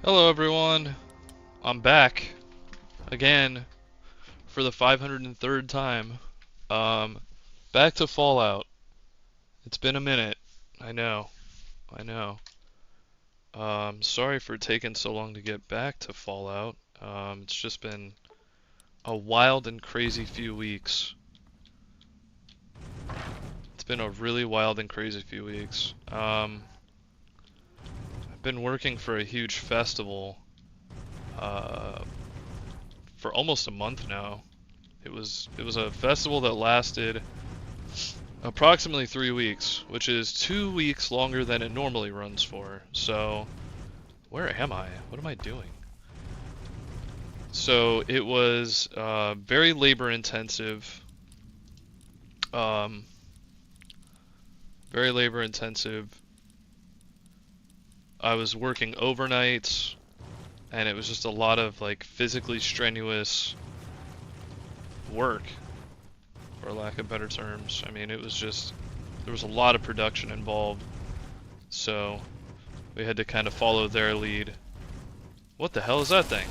Hello everyone, I'm back again for the 503rd time. Um, Back to Fallout. It's been a minute. I know, I know. Sorry for taking so long to get back to Fallout. It's just been a wild and crazy few weeks. It's been a really wild and crazy few weeks. I've been working for a huge festival, uh, for almost a month now. It was a festival that lasted approximately 3 weeks, which is 2 weeks longer than it normally runs for. So, where am I? What am I doing? So it was very labor intensive. Um, Very labor intensive. I was working overnights, and it was just a lot of like physically strenuous work, for lack of better terms. I mean, it was just there was a lot of production involved, so we had to kind of follow their lead. What the hell is that thing?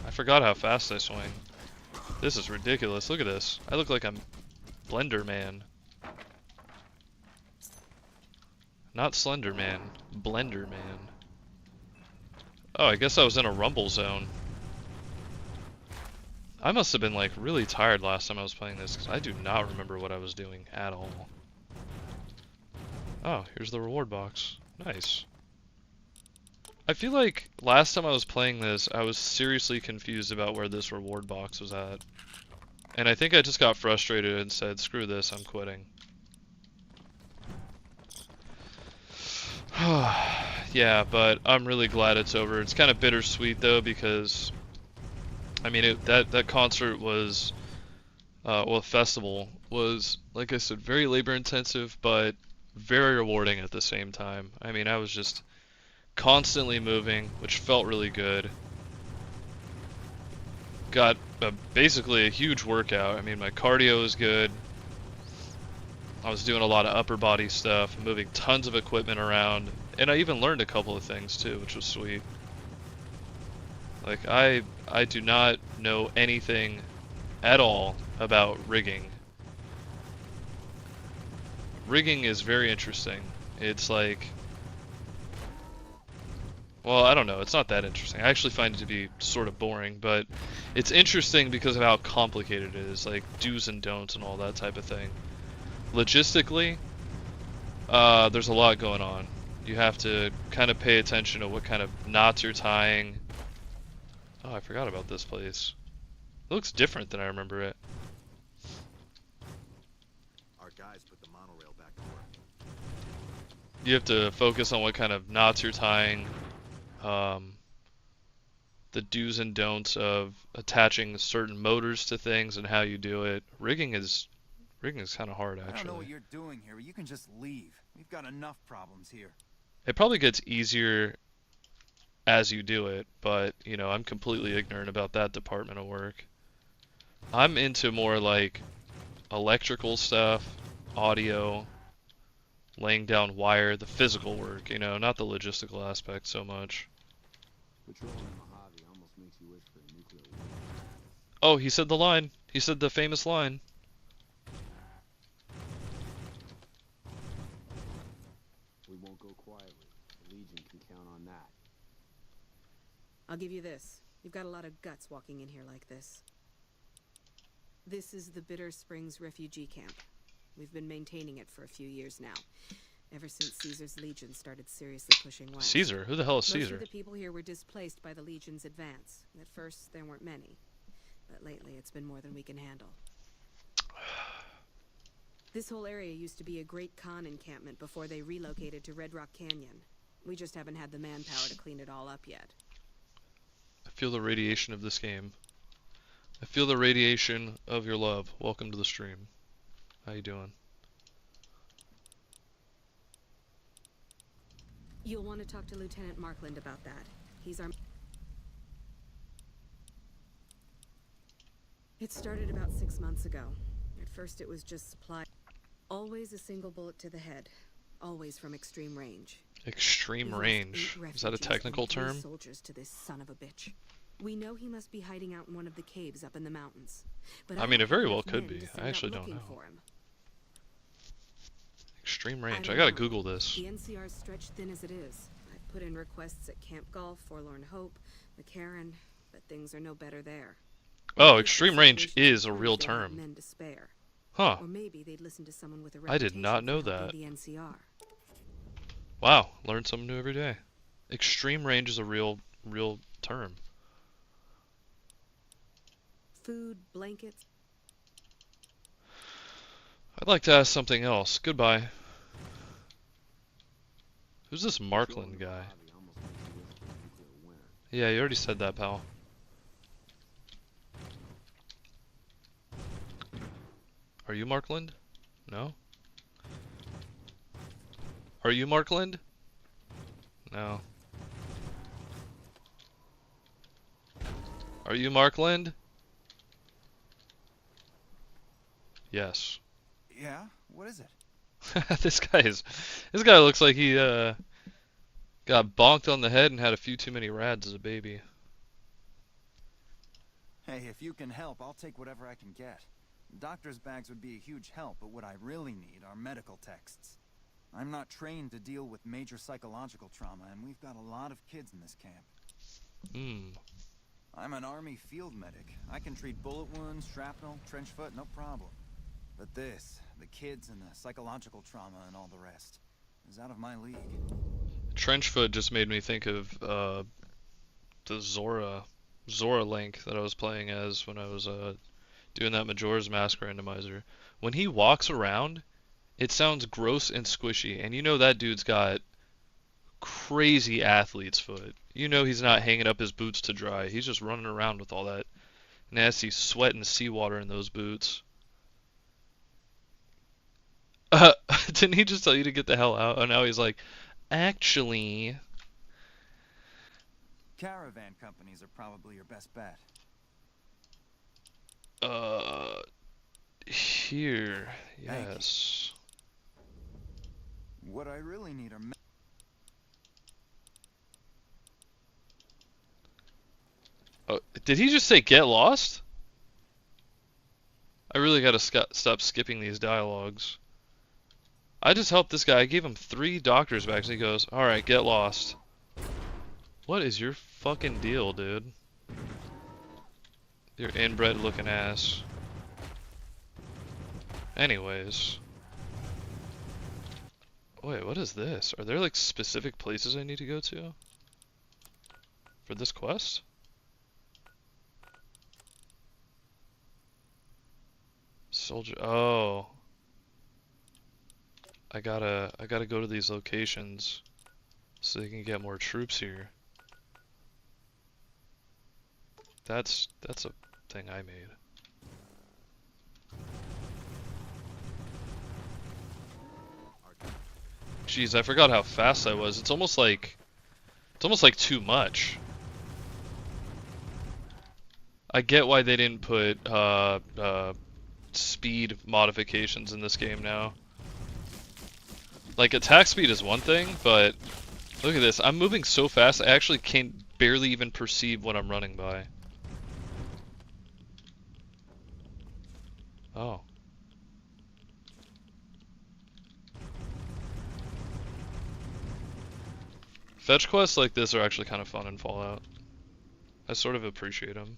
I forgot how fast I swing. This is ridiculous. Look at this. I look like I'm Blender Man. Not Slender Man. Blender Man. Oh, I guess I was in a rumble zone. I must have been like really tired last time I was playing this, because I do not remember what I was doing at all. Oh, here's the reward box. Nice. I feel like last time I was playing this, I was seriously confused about where this reward box was at. And I think I just got frustrated and said, screw this, I'm quitting. Yeah, but I'm really glad it's over. It's kind of bittersweet though, because I mean that concert was well, festival was, like I said, very labor intensive, but very rewarding at the same time. I mean, I was just constantly moving, which felt really good. Got basically a huge workout. I mean, my cardio was good. I was doing a lot of upper body stuff, moving tons of equipment around, and I even learned a couple of things too, which was sweet. Like, I do not know anything at all about rigging. Rigging is very interesting. It's like, well, I don't know, it's not that interesting. I actually find it to be sort of boring, but it's interesting because of how complicated it is, like do's and don'ts and all that type of thing. Logistically, there's a lot going on. You have to kind of pay attention to what kind of knots you're tying. Oh, I forgot about this place. It looks different than I remember it. Our guys put the monorail back to work. You have to focus on what kind of knots you're tying, the do's and don'ts of attaching certain motors to things and how you do it. Rigging is kind of hard, actually. I don't know what you're doing here, but you can just leave. We've got enough problems here. It probably gets easier as you do it, but, you know, I'm completely ignorant about that department of work. I'm into more like electrical stuff, audio, laying down wire, the physical work, you know, not the logistical aspect so much. Patrolling Mojave almost makes you wish for a nuclear war. Oh, he said the line. He said the famous line. We won't go quietly. The Legion can count on that. I'll give you this. You've got a lot of guts walking in here like this. This is the Bitter Springs refugee camp. We've been maintaining it for a few years now, ever since Caesar's Legion started seriously pushing west. Caesar? Who the hell is Caesar? Most of the people here were displaced by the Legion's advance. At first, there weren't many, but lately it's been more than we can handle. This whole area used to be a Great Khan encampment before they relocated to Red Rock Canyon. We just haven't had the manpower to clean it all up yet. I feel the radiation of this game. I feel the radiation of your love. Welcome to the stream. How you doing? You'll want to talk to Lieutenant Markland about that. He's our... It started about 6 months ago. At first it was just supply. Always a single bullet to the head. Always from extreme range. Extreme We've lost range. 8 Is that a refugees technical and 3 term? soldiers to this son of a bitch. We know he must be hiding out in one of the caves up in the mountains. But I mean, don't it very have well enough could men be. to I send out actually don't looking know. for him. Extreme I range. I don't gotta know. Google this. The NCR's stretched thin as it is. I've put in requests at Camp Golf, Forlorn Hope, McCarran, but things are no better there. Oh, If the extreme range situation is a improves, real they'll have term. men to spare. Huh. Or maybe they'd listen to someone with a I did reputation not know for helping that. the NCR. Wow, learn something new every day. Extreme range is a real term. Food, blankets. I'd like to ask something else. Goodbye. Who's this Markland guy? Mojave almost makes you wish for a nuclear winter. Yeah, you already said that, pal. Are you Markland? No? Are you Markland? No. Are you Markland? Yes. Yeah? What is it? This guy looks like he got bonked on the head and had a few too many rads as a baby. Hey, if you can help, I'll take whatever I can get. Doctor's bags would be a huge help, but what I really need are medical texts. I'm not trained to deal with major psychological trauma, and we've got a lot of kids in this camp. Hmm. I'm an Army field medic. I can treat bullet wounds, shrapnel, trench foot, no problem. But this, the kids and the psychological trauma and all the rest, is out of my league. Trenchfoot just made me think of the Zora Link that I was playing as when I was doing that Majora's Mask randomizer. When he walks around, it sounds gross and squishy, and you know that dude's got crazy athlete's foot. You know he's not hanging up his boots to dry. He's just running around with all that nasty sweat and seawater in those boots. Didn't he just tell you to get the hell out? Oh, now he's like, actually... Caravan companies are probably your best bet. Here, Thank you. yes. What I really need are Oh, did he just say get lost? I really gotta stop skipping these dialogues. I just helped this guy. I gave him 3 doctor's bags and he goes, alright, get lost. What is your fucking deal, dude? Your inbred looking ass. Anyways. Wait, what is this? Are there like specific places I need to go to? For this quest? Soldier, oh. I gotta go to these locations so they can get more troops here. That's a thing I made. Jeez, I forgot how fast I was. It's almost like too much. I get why they didn't put speed modifications in this game now. Like, attack speed is one thing, but look at this. I'm moving so fast, I actually can't barely even perceive what I'm running by. Oh. Fetch quests like this are actually kind of fun in Fallout. I sort of appreciate them.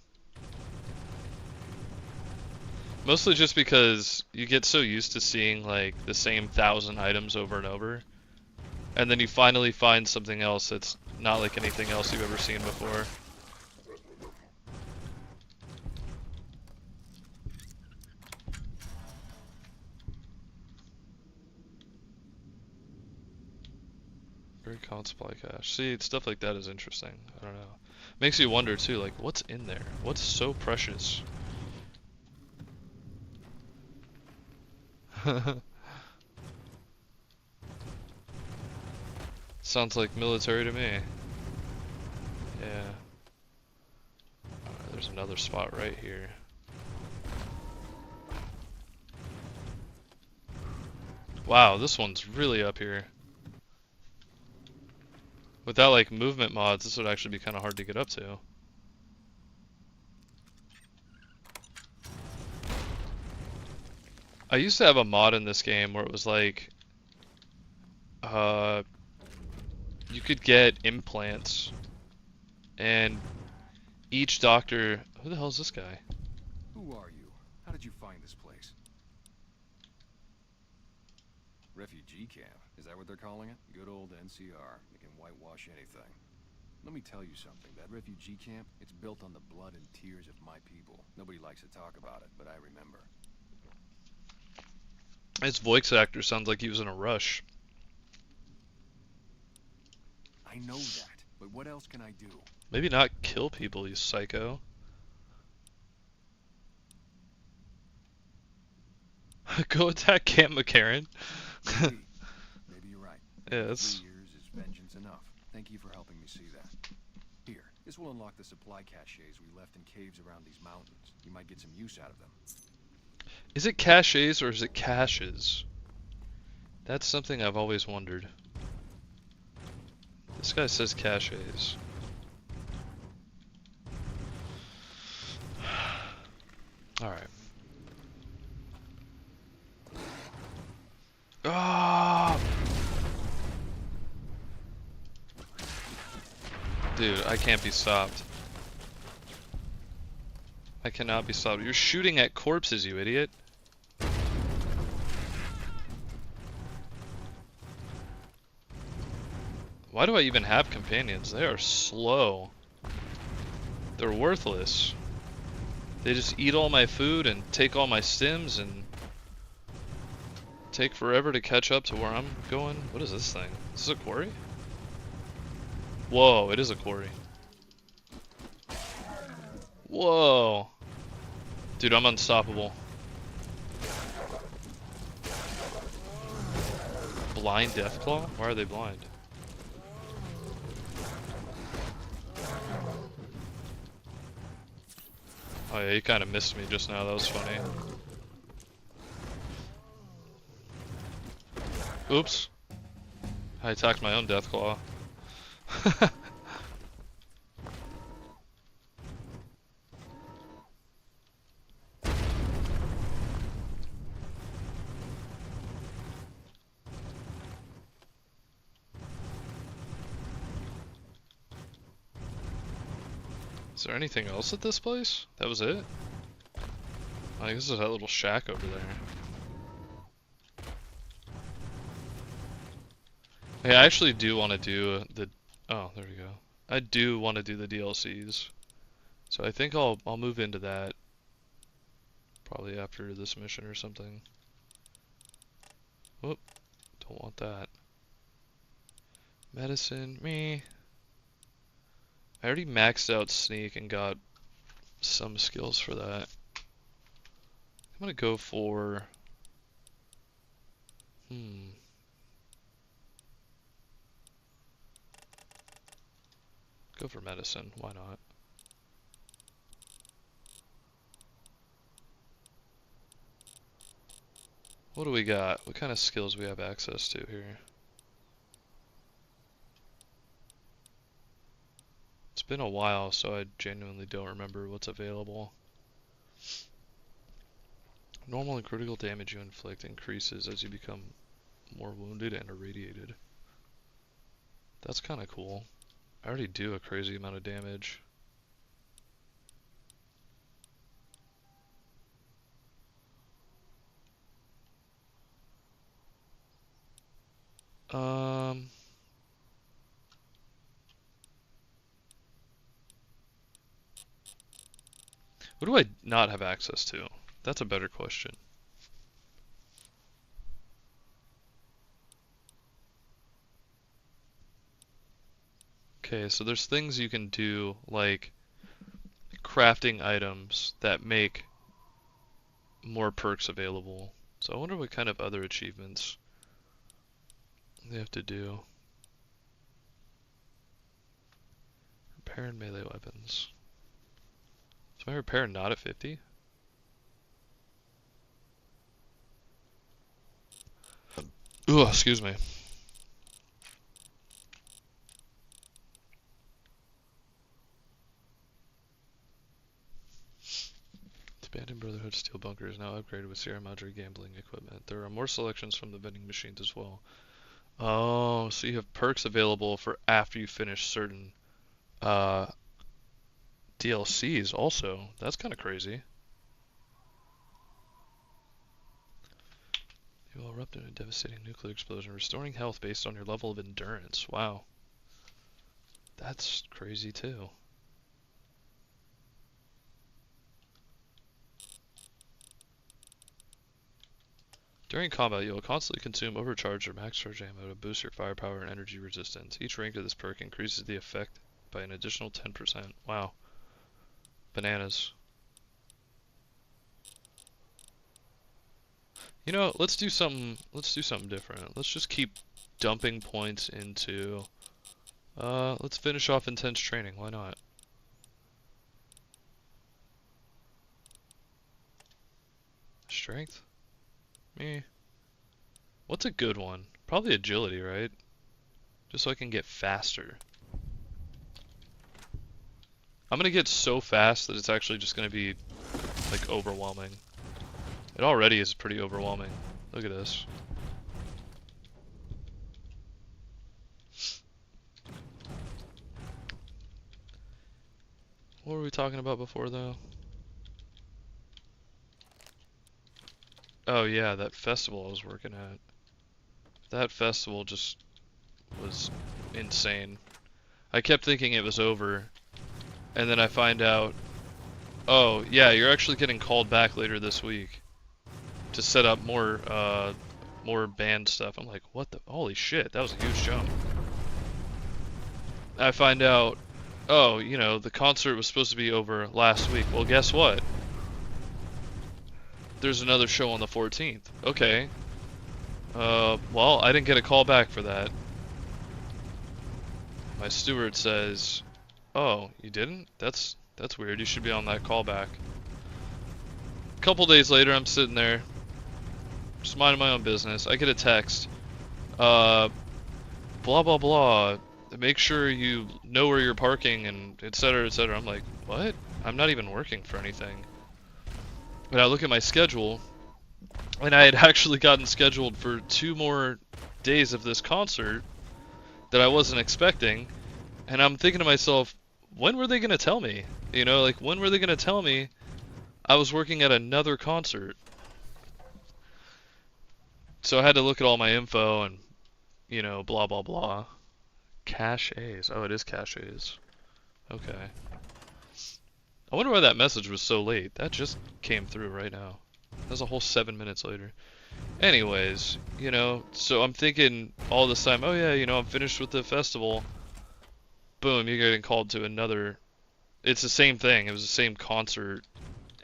Mostly just because you get so used to seeing like the same 1,000 items over and over, and then you finally find something else that's not like anything else you've ever seen before. Very common supply cache. See, stuff like that is interesting. I don't know. Makes you wonder too, like, what's in there? What's so precious? Sounds like military to me. Yeah. There's another spot right here. Wow, this one's really up here. Without like movement mods, this would actually be kind of hard to get up to. I used to have a mod in this game where it was like, you could get implants, and each doctor. Who the hell is this guy? Who are you? How did you find this place? Refugee camp. Is that what they're calling it? Good old NCR. They can whitewash anything. Let me tell you something. That refugee camp, it's built on the blood and tears of my people. Nobody likes to talk about it, but I remember. His voice actor sounds like he was in a rush. I know that, but what else can I do? Maybe not kill people, you psycho. Go attack Camp McCarran. Maybe. Maybe you're right. Yeah, it's... 3 years is vengeance enough. Thank you for helping me see that. Here, this will unlock the supply caches we left in caves around these mountains. You might get some use out of them. Is it caches or is it caches? That's something I've always wondered. This guy says caches. Alright. Ah! Dude, I can't be stopped. I cannot be stopped. You're shooting at corpses, you idiot. Why do I even have companions? They are slow. They're worthless. They just eat all my food and take all my stims and take forever to catch up to where I'm going. What is this thing? Is this a quarry? Whoa, it is a quarry. Whoa. Dude, I'm unstoppable. Blind Deathclaw? Why are they blind? Oh yeah, he kind of missed me just now. That was funny. Oops. I attacked my own Deathclaw. Is there anything else at this place? That was it? I guess there's that little shack over there. Hey, I actually do want to do the... Oh, there we go. I do want to do the DLCs. So I think I'll move into that. Probably after this mission or something. Whoop. Don't want that. Medicine, me. I already maxed out sneak and got some skills for that. I'm gonna go for... Go for medicine, why not? What do we got? What kind of skills we have access to here? It's been a while, so I genuinely don't remember what's available. Normal and critical damage you inflict increases as you become more wounded and irradiated. That's kind of cool. I already do a crazy amount of damage. What do I not have access to? That's a better question. Okay, so there's things you can do like crafting items that make more perks available. So I wonder what kind of other achievements they have to do. Repair and melee weapons. Is my repair not at 50? Ooh, excuse me. Abandoned Brotherhood steel bunker is now upgraded with Sierra Madre gambling equipment. There are more selections from the vending machines as well. Oh, so you have perks available for after you finish certain DLCs also. That's kind of crazy. You will erupt in a devastating nuclear explosion, restoring health based on your level of endurance. Wow. That's crazy too. During combat, you will constantly consume overcharged or max charge ammo to boost your firepower and energy resistance. Each rank of this perk increases the effect by an additional 10%. Wow. Bananas. You know, let's do something different. Let's just keep dumping points into let's finish off intense training. Why not? Strength? Me. What's a good one? Probably agility, right? Just so I can get faster. I'm gonna get so fast that it's actually just gonna be like overwhelming. It already is pretty overwhelming. Look at this. What were we talking about before though? Oh yeah, that festival I was working at. That festival just was insane. I kept thinking it was over, and then I find out, oh yeah, you're actually getting called back later this week to set up more band stuff. I'm like, what the, holy shit, that was a huge jump. I find out, oh, you know, the concert was supposed to be over last week. Well, guess what? There's another show on the 14th. Okay. Well, I didn't get a call back for that. My steward says, oh, you didn't? That's weird. You should be on that callback. A couple days later, I'm sitting there, just minding my own business. I get a text, blah blah blah. Make sure you know where you're parking and etc. etc. I'm like, what? I'm not even working for anything. But I look at my schedule, and I had actually gotten scheduled for 2 more days of this concert that I wasn't expecting, and I'm thinking to myself, when were they gonna tell me? You know, like, when were they gonna tell me I was working at another concert? So I had to look at all my info and, you know, blah blah blah. Caches. Oh, it is caches. Okay. I wonder why that message was so late. That just came through right now. That was a whole 7 minutes later. Anyways, you know, so I'm thinking all this time, oh yeah, you know, I'm finished with the festival. Boom, you're getting called to another. It's the same thing. It was the same concert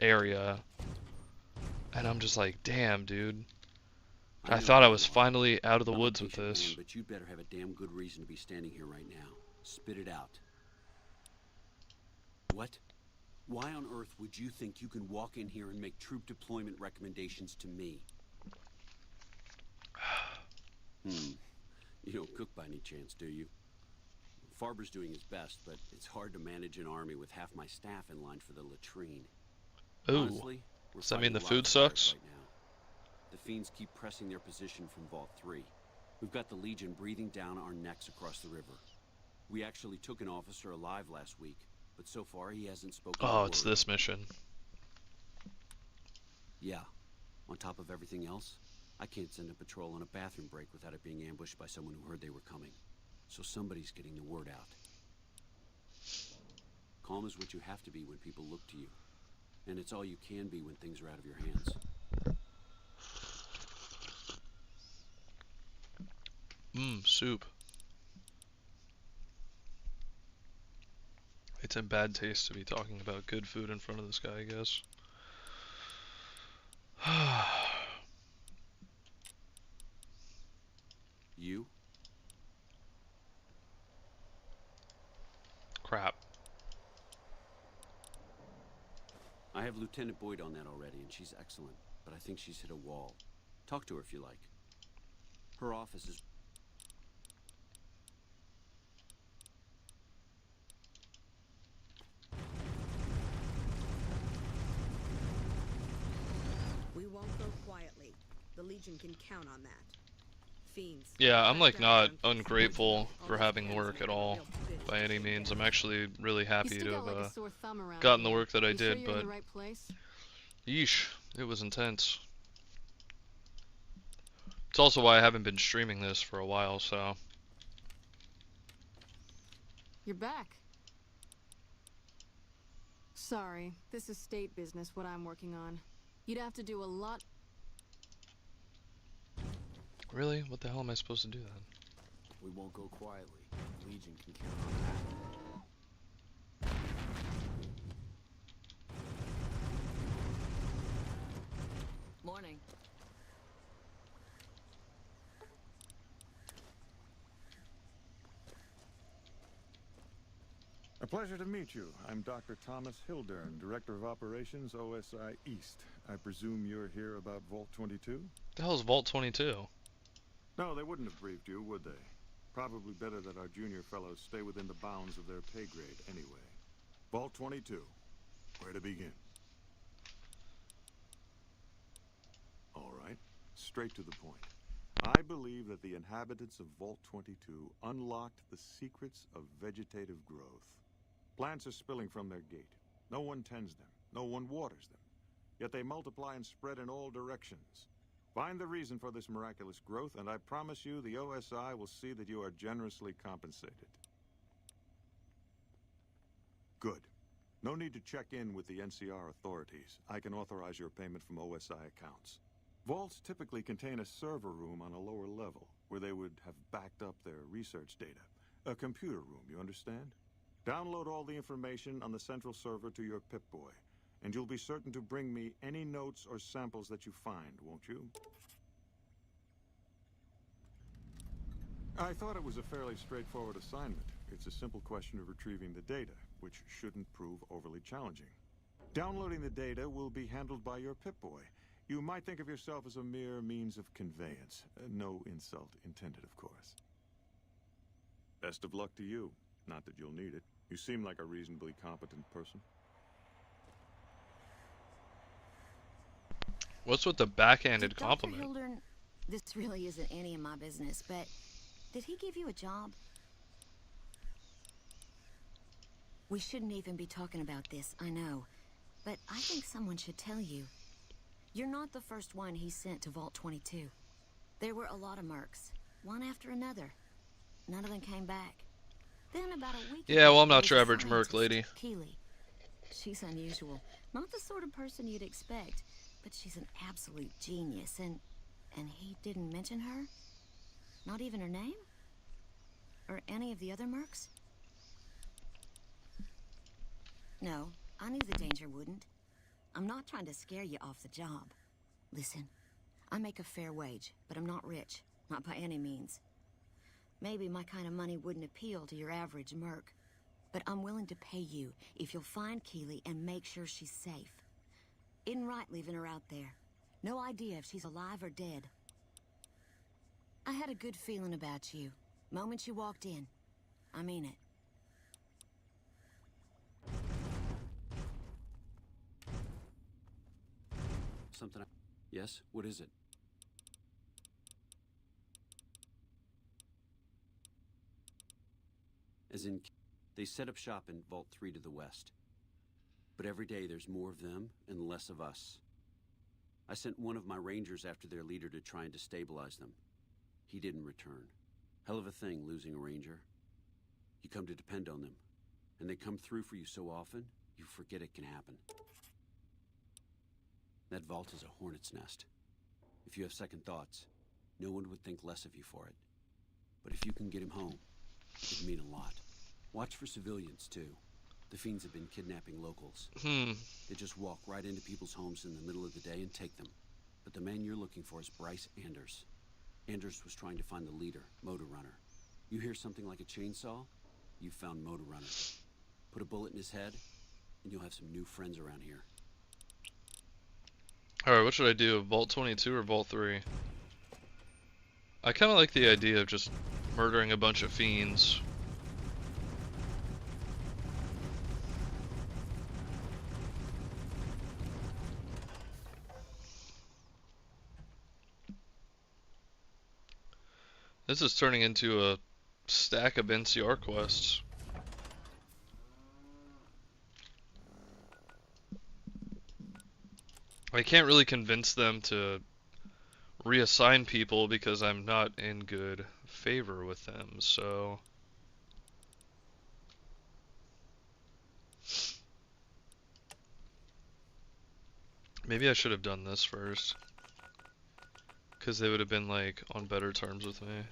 area. And I'm just like, damn, dude. I thought I was finally out of the woods with this. But you better have a damn good reason to be standing here right now. Spit it out. What? Why on earth would you think you can walk in here and make troop deployment recommendations to me? You don't cook by any chance, do you? Farber's doing his best, but it's hard to manage an army with half my staff in line for the latrine. Ooh. Honestly, Does that mean the fighting food a lot of sucks? fires right now. The fiends keep pressing their position from Vault 3. We've got the Legion breathing down our necks across the river. We actually took an officer alive last week, but so far he hasn't spoken a Oh, word. it's this mission. Yeah. On top of everything else, I can't send a patrol on a bathroom break without it being ambushed by someone who heard they were coming. So somebody's getting the word out. Calm is what you have to be when people look to you. And it's all you can be when things are out of your hands. Soup. It's in bad taste to be talking about good food in front of this guy, I guess. You? Crap. I have Lieutenant Boyd on that already, and she's excellent. But I think she's hit a wall. Talk to her if you like. Her office is... The Legion can count on that. Fiends. Yeah, I'm like Crack down not on junkies. ungrateful All for those having pens work make at it a all, real bitch by to any take means. down. I'm actually really You happy stick to out like a have sore thumb around gotten the here. work that I You sure did, you're in but the right place? yeesh, it was intense. It's also why I haven't been streaming this for a while, so. You're back. Sorry, this is state business, what I'm working on. You'd have to do a lot. Really? What the hell am I supposed to do then? We won't go quietly. The Legion can count on that. Morning. A pleasure to meet you. I'm Dr. Thomas Hildern, Director of Operations, OSI East. I presume you're here about Vault 22? The hell is Vault 22? No, they wouldn't have briefed you, would they? Probably better that our junior fellows stay within the bounds of their pay grade anyway. Vault 22. Where to begin? All right, straight to the point. I believe that the inhabitants of Vault 22 unlocked the secrets of vegetative growth. Plants are spilling from their gate. No one tends them. No one waters them. Yet they multiply and spread in all directions. Find the reason for this miraculous growth, and I promise you the OSI will see that you are generously compensated. Good. No need to check in with the NCR authorities. I can authorize your payment from OSI accounts. Vaults typically contain a server room on a lower level, where they would have backed up their research data. A computer room, you understand? Download all the information on the central server to your Pip-Boy, and you'll be certain to bring me any notes or samples that you find, won't you? I thought it was a fairly straightforward assignment. It's a simple question of retrieving the data, which shouldn't prove overly challenging. Downloading the data will be handled by your Pip-Boy. You might think of yourself as a mere means of conveyance. No insult intended, of course. Best of luck to you. Not that you'll need it. You seem like a reasonably competent person. What's with the backhanded Did compliment? Dr. Hildern, this really isn't any of my business, but did he give you a job? We shouldn't even be talking about this, I know. But I think someone should tell you. You're not the first one he sent to Vault 22. There were a lot of mercs, one after another. None of them came back. Then about a week Yeah, ago, well, I'm not there your was a average merc scientist, lady. Keeley. She's unusual. Not the sort of person you'd expect, but she's an absolute genius, and he didn't mention her? Not even her name? Or any of the other mercs? No, I knew the danger wouldn't. I'm not trying to scare you off the job. Listen, I make a fair wage, but I'm not rich. Not by any means. Maybe my kind of money wouldn't appeal to your average merc. But I'm willing to pay you if you'll find Keeley and make sure she's safe. Isn't right leaving her out there. No idea if she's alive or dead. I had a good feeling about you. Moment you walked in. I mean it. Something. Yes? What is it? As in, they set up shop in Vault 3 to the west. But every day there's more of them and less of us. I sent one of my rangers after their leader to try and destabilize them. He didn't return. Hell of a thing, losing a ranger. You come to depend on them, and they come through for you so often, you forget it can happen. That vault is a hornet's nest. If you have second thoughts, no one would think less of you for it. But if you can get him home, it'd mean a lot. Watch for civilians, too. The fiends have been kidnapping locals. They just walk right into people's homes in the middle of the day and take them. But the man you're looking for is Bryce Anders. Anders was trying to find the leader, Motor Runner. You hear something like a chainsaw? You've found Motor Runner. Put a bullet in his head, and you'll have some new friends around here. Alright, what should I do? Vault 22 or Vault 3? I kinda like the idea of just murdering a bunch of fiends. This is turning into a stack of NCR quests. I can't really convince them to reassign people because I'm not in good favor with them, so... Maybe I should have done this first. Because they would have been, like, on better terms with me.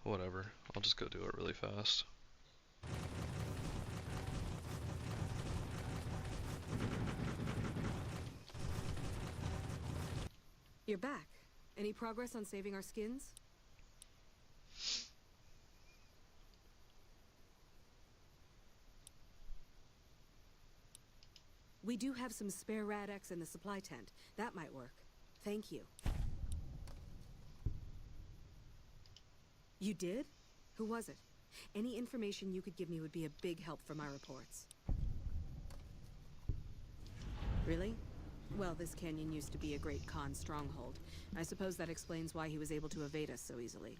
Whatever. I'll just go do it really fast. You're back. Any progress on saving our skins? We do have some spare Rad-X in the supply tent. That might work. Thank you. You did? Who was it? Any information you could give me would be a big help for my reports. Really? Well, this canyon used to be a great Khan stronghold. I suppose that explains why he was able to evade us so easily.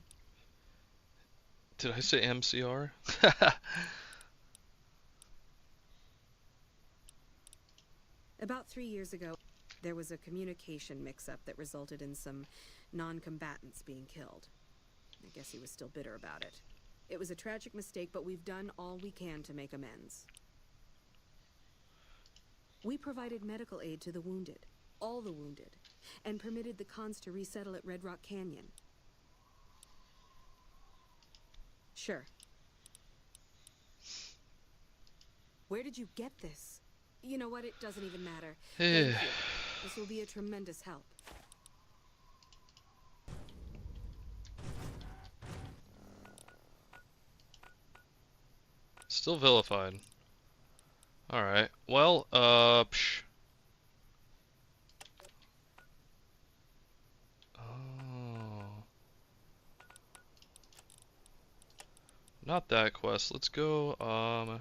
Did I say MCR? About 3 years ago, there was a communication mix-up that resulted in some non-combatants being killed. I guess he was still bitter about it. It was a tragic mistake, but we've done all we can to make amends. We provided medical aid to the wounded, all the wounded, and permitted the Khans to resettle at Red Rock Canyon. Sure. Where did you get this? You know what? It doesn't even matter. Thank you. This will be a tremendous help. Still vilified. Alright. Well, psh. Oh. Not that quest. Let's go,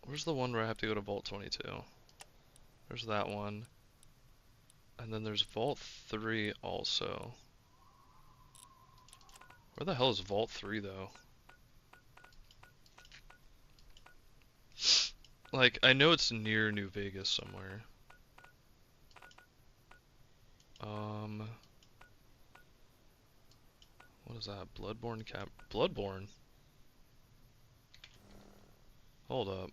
where's the one where I have to go to Vault 22? There's that one. And then there's Vault 3 also. Where the hell is Vault 3 though? Like, I know it's near New Vegas somewhere. What is that? Bloodborne cap? Bloodborne? Hold up.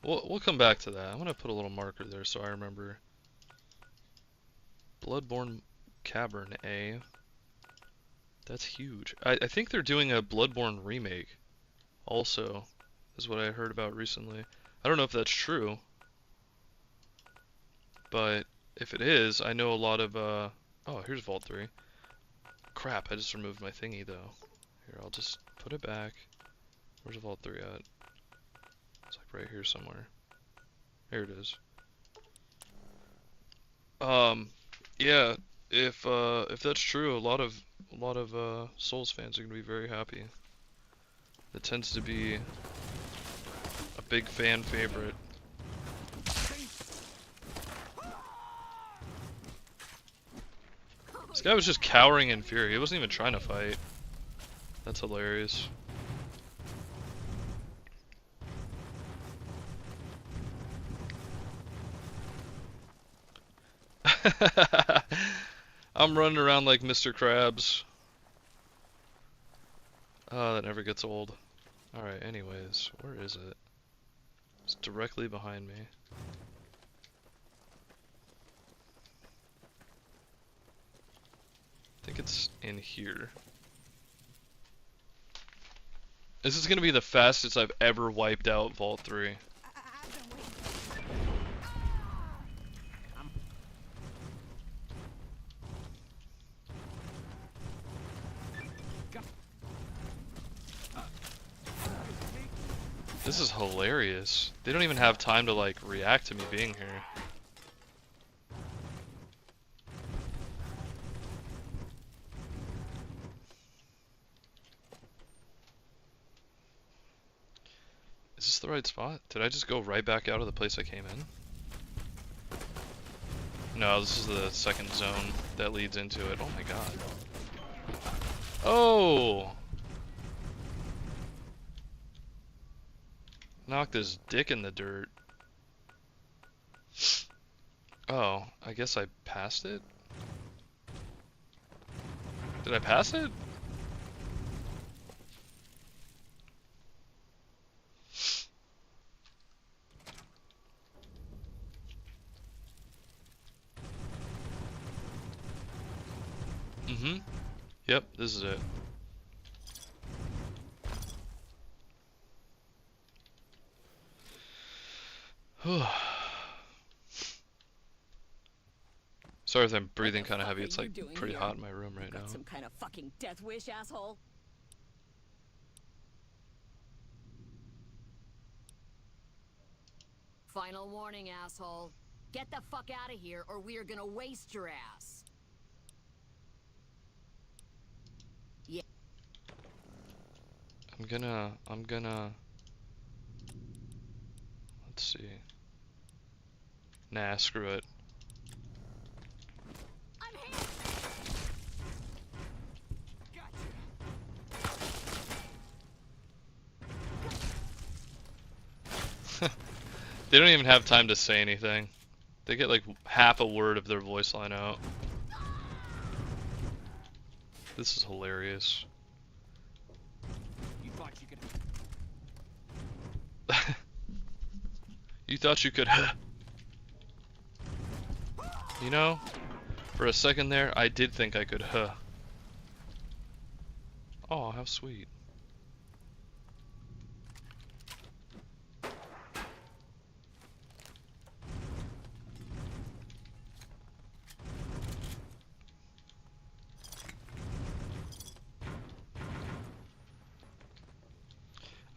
We'll come back to that. I'm gonna put a little marker there so I remember. Bloodborne Cavern A. That's huge. I think they're doing a Bloodborne remake also, is what I heard about recently. I don't know if that's true, but if it is, I know a lot of, oh, here's Vault 3. Crap, I just removed my thingy though. Here, I'll just put it back. Where's Vault 3 at? It's like right here somewhere. Here it is. Yeah, if that's true, a lot of Souls fans are gonna be very happy. It tends to be a big fan favorite. This guy was just cowering in fury. He wasn't even trying to fight. That's hilarious. I'm running around like Mr. Krabs. Oh, that never gets old. Alright, anyways, where is it? It's directly behind me. I think it's in here. This is gonna be the fastest I've ever wiped out Vault 3. This is hilarious. They don't even have time to like react to me being here. Is this the right spot? Did I just go right back out of the place I came in? No, this is the second zone that leads into it. Oh my god. Oh! Knocked his dick in the dirt. Oh, I guess I passed it? Did I pass it? Mm-hmm. Yep, this is it. Sorry if I'm breathing kind of heavy. It's like pretty hot in my room right now. Some kind of fucking death wish, asshole. Final warning, asshole. Get the fuck out of here, or we are gonna waste your ass. Yeah. I'm gonna. Let's see. Nah, screw it. I'm here. They don't even have time to say anything. They get like half a word of their voice line out. This is hilarious. You thought you could... You thought you could... You know, for a second there, I did think I could... Oh, how sweet.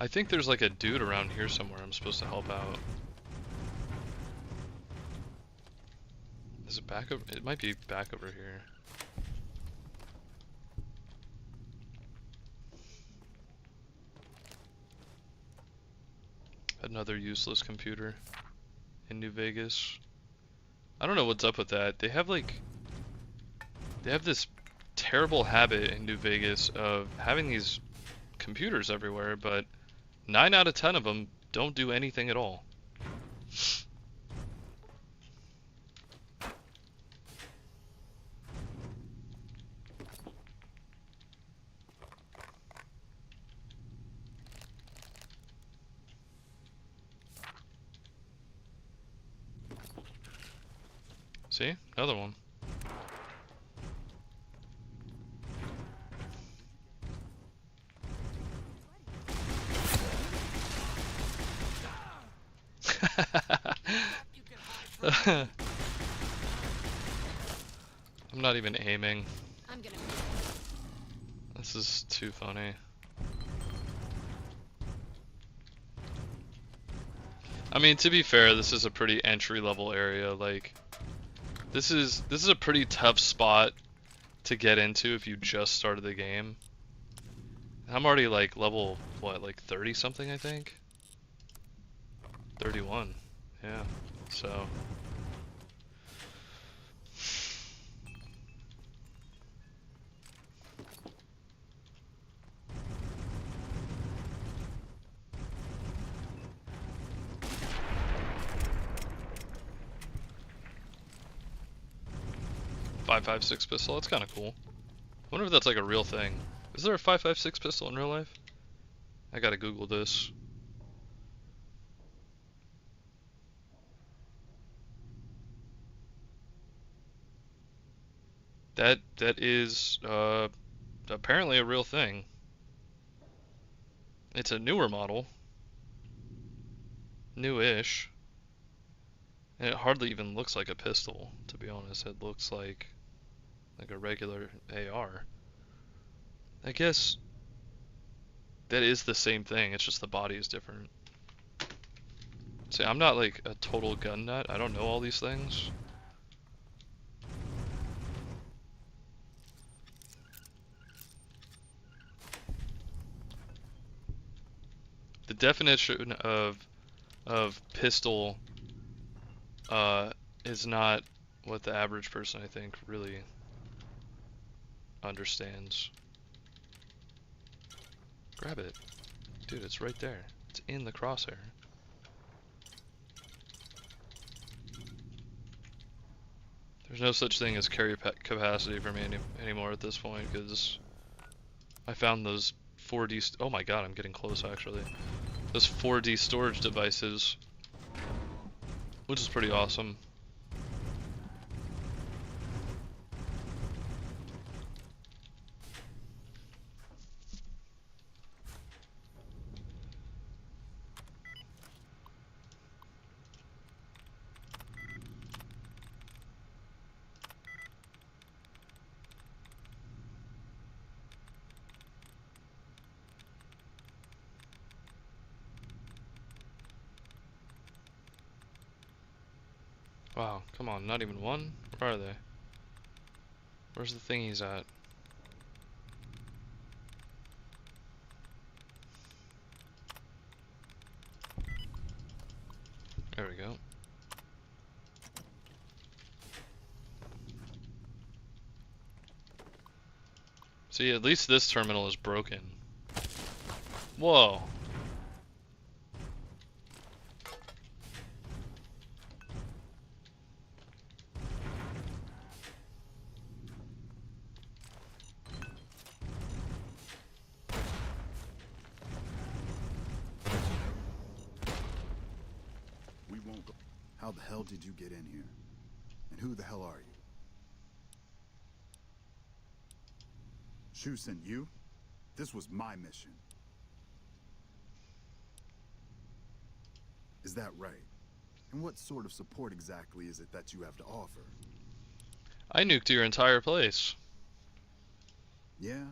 I think there's like a dude around here somewhere I'm supposed to help out. Is it back over? It might be back over here. Another useless computer in New Vegas. I don't know what's up with that. They have this terrible habit in New Vegas of having these computers everywhere, but 9 out of 10 of them don't do anything at all. See? Another one. I'm not even aiming. This is too funny. I mean, to be fair, this is a pretty entry-level area. Like, this is a pretty tough spot to get into if you just started the game. I'm already like level, what, like 30 something, I think? 31, yeah, so. .556 pistol, that's kind of cool. I wonder if that's like a real thing. Is there a .556 pistol in real life? I gotta Google this. That is apparently a real thing. It's a newer model. Newish. And it hardly even looks like a pistol, to be honest. It looks like a regular AR. I guess that is the same thing, it's just the body is different. See, I'm not like a total gun nut. I don't know all these things. The definition of pistol is not what the average person, I think, really understands. Grab it. Dude, it's right there. It's in the crosshair. There's no such thing as carry capacity for me anymore at this point, because I found those 4D... oh my god, I'm getting close, actually. Those 4D storage devices, which is pretty awesome. Wow, come on, not even one? Where are they? Where's the thing he's at? There we go. See, at least this terminal is broken. Whoa. We won't go. How the hell did you get in here? And who the hell are you? Shu sent you? This was my mission. Is that right? And what sort of support exactly is it that you have to offer? I nuked your entire place. Yeah,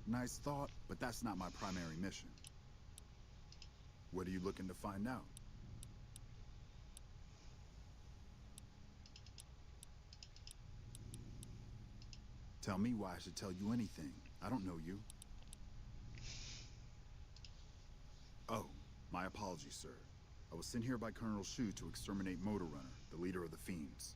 nice thought, but that's not my primary mission. What are you looking to find out? Tell me why I should tell you anything. I don't know you. Oh, my apologies, sir. I was sent here by Colonel Shu to exterminate Motor Runner, the leader of the Fiends.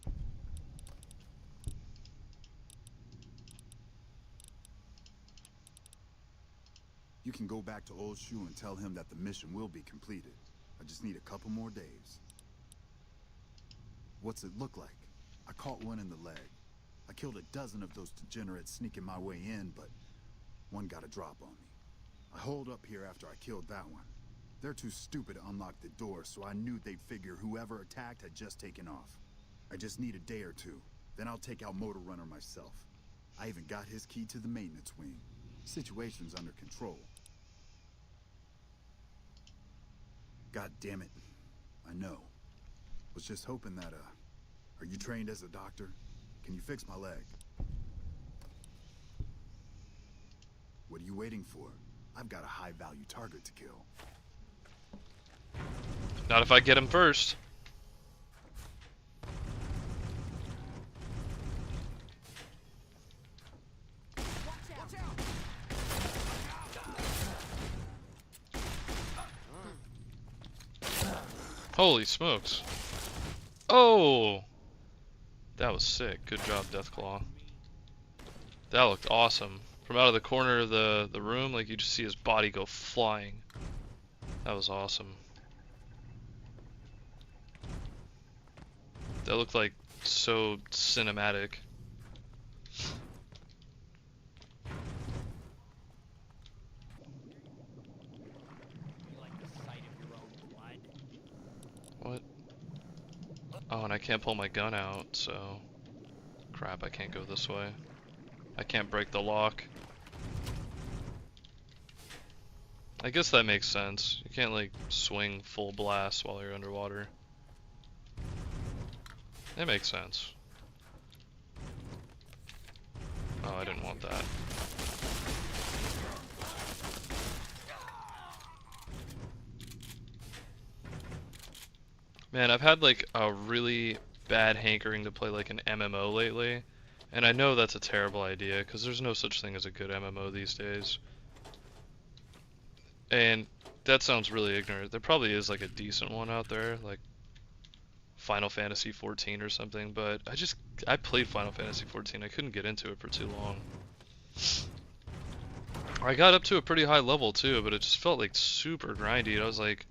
You can go back to old Shu and tell him that the mission will be completed. I just need a couple more days. What's it look like? I caught one in the leg. I killed a dozen of those degenerates sneaking my way in, but one got a drop on me. I holed up here after I killed that one. They're too stupid to unlock the door, so I knew they'd figure whoever attacked had just taken off. I just need a day or two, then I'll take out Motor Runner myself. I even got his key to the maintenance wing. Situation's under control. God damn it. I know. Was just hoping that, are you trained as a doctor? Can you fix my leg? What are you waiting for? I've got a high-value target to kill. Not if I get him first. Holy smokes. Oh! That was sick. Good job, Deathclaw. That looked awesome. From out of the corner of the room, like you just see his body go flying. That was awesome. That looked like so cinematic. What? Oh, and I can't pull my gun out, so... Crap, I can't go this way. I can't break the lock. I guess that makes sense. You can't, like, swing full blast while you're underwater. That makes sense. Oh, I didn't want that. Man, I've had like a really bad hankering to play like an MMO lately, and I know that's a terrible idea because there's no such thing as a good MMO these days. And that sounds really ignorant. There probably is like a decent one out there, like Final Fantasy 14 or something, but I played Final Fantasy 14. I couldn't get into it for too long. I got up to a pretty high level too, but it just felt like super grindy. And I was like,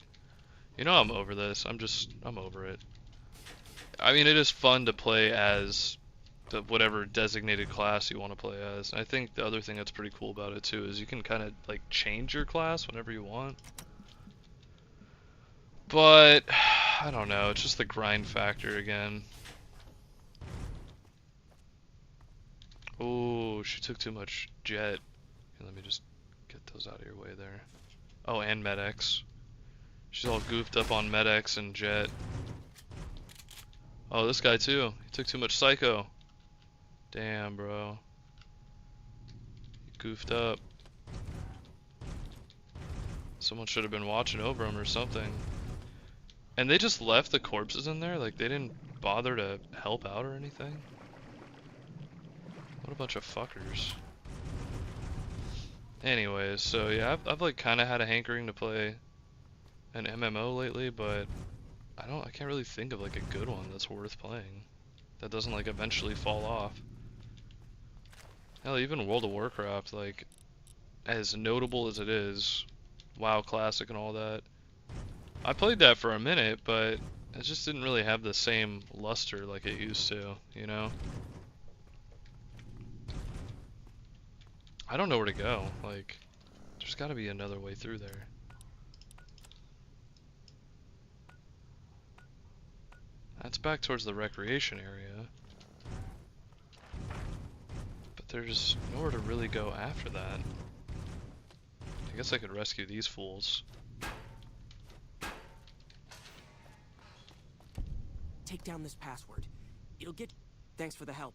you know, I'm over this. I'm over it. I mean, it is fun to play as the whatever designated class you want to play as. I think the other thing that's pretty cool about it too is you can kind of like change your class whenever you want. But I don't know, it's just the grind factor again. Oh, she took too much jet. Okay, let me just get those out of your way there. Oh, and Med-X. She's all goofed up on Med-X and jet. Oh, this guy too. He took too much psycho. Damn, bro. He goofed up. Someone should have been watching over him or something. And they just left the corpses in there? Like, they didn't bother to help out or anything? What a bunch of fuckers. Anyways, so yeah, I've like kind of had a hankering to play an MMO lately, but I can't really think of like a good one that's worth playing. That doesn't like eventually fall off. Hell, even World of Warcraft, like, as notable as it is, WoW Classic and all that, I played that for a minute, but it just didn't really have the same luster like it used to, you know? I don't know where to go. Like, there's got to be another way through there. That's back towards the recreation area. But there's nowhere to really go after that. I guess I could rescue these fools. Take down this password. It'll get... Thanks for the help.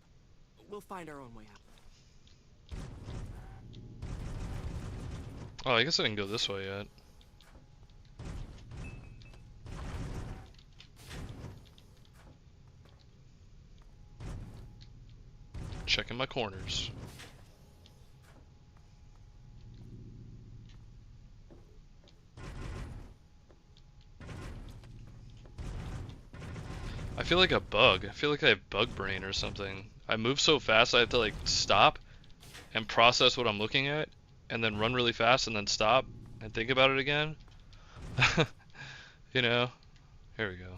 We'll find our own way out. Oh, I guess I didn't go this way yet. Checking my corners. I feel like a bug. I feel like I have bug brain or something. I move so fast I have to like stop and process what I'm looking at, and then run really fast and then stop and think about it again. You know? Here we go.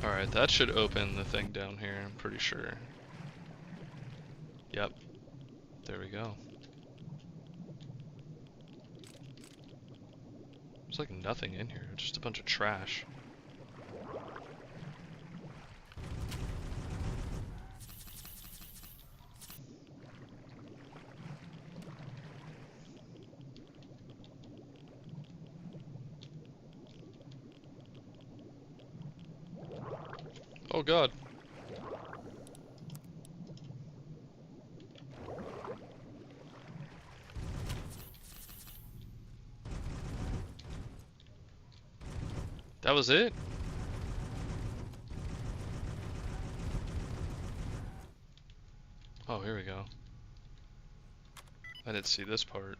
Alright, that should open the thing down here, I'm pretty sure. Yep. There we go. There's like nothing in here, just a bunch of trash. Oh god. That was it? Oh, here we go. I didn't see this part.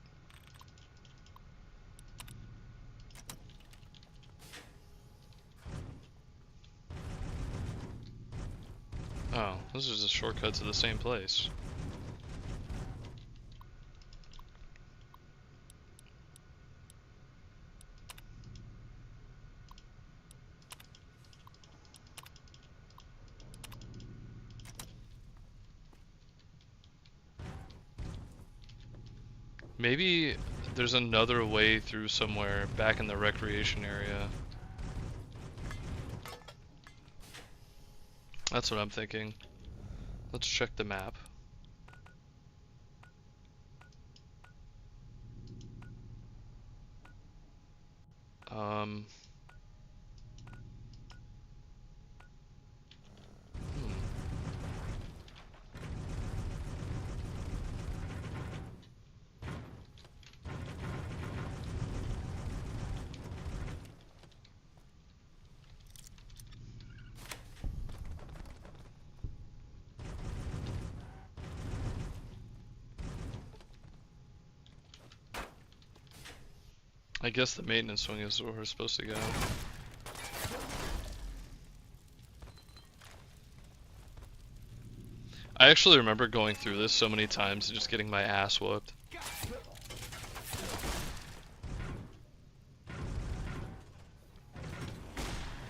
Oh, this is a shortcut to the same place. Maybe there's another way through somewhere back in the recreation area. That's what I'm thinking. Let's check the map. Hmm. I guess the maintenance wing is where we're supposed to go. I actually remember going through this so many times and just getting my ass whooped.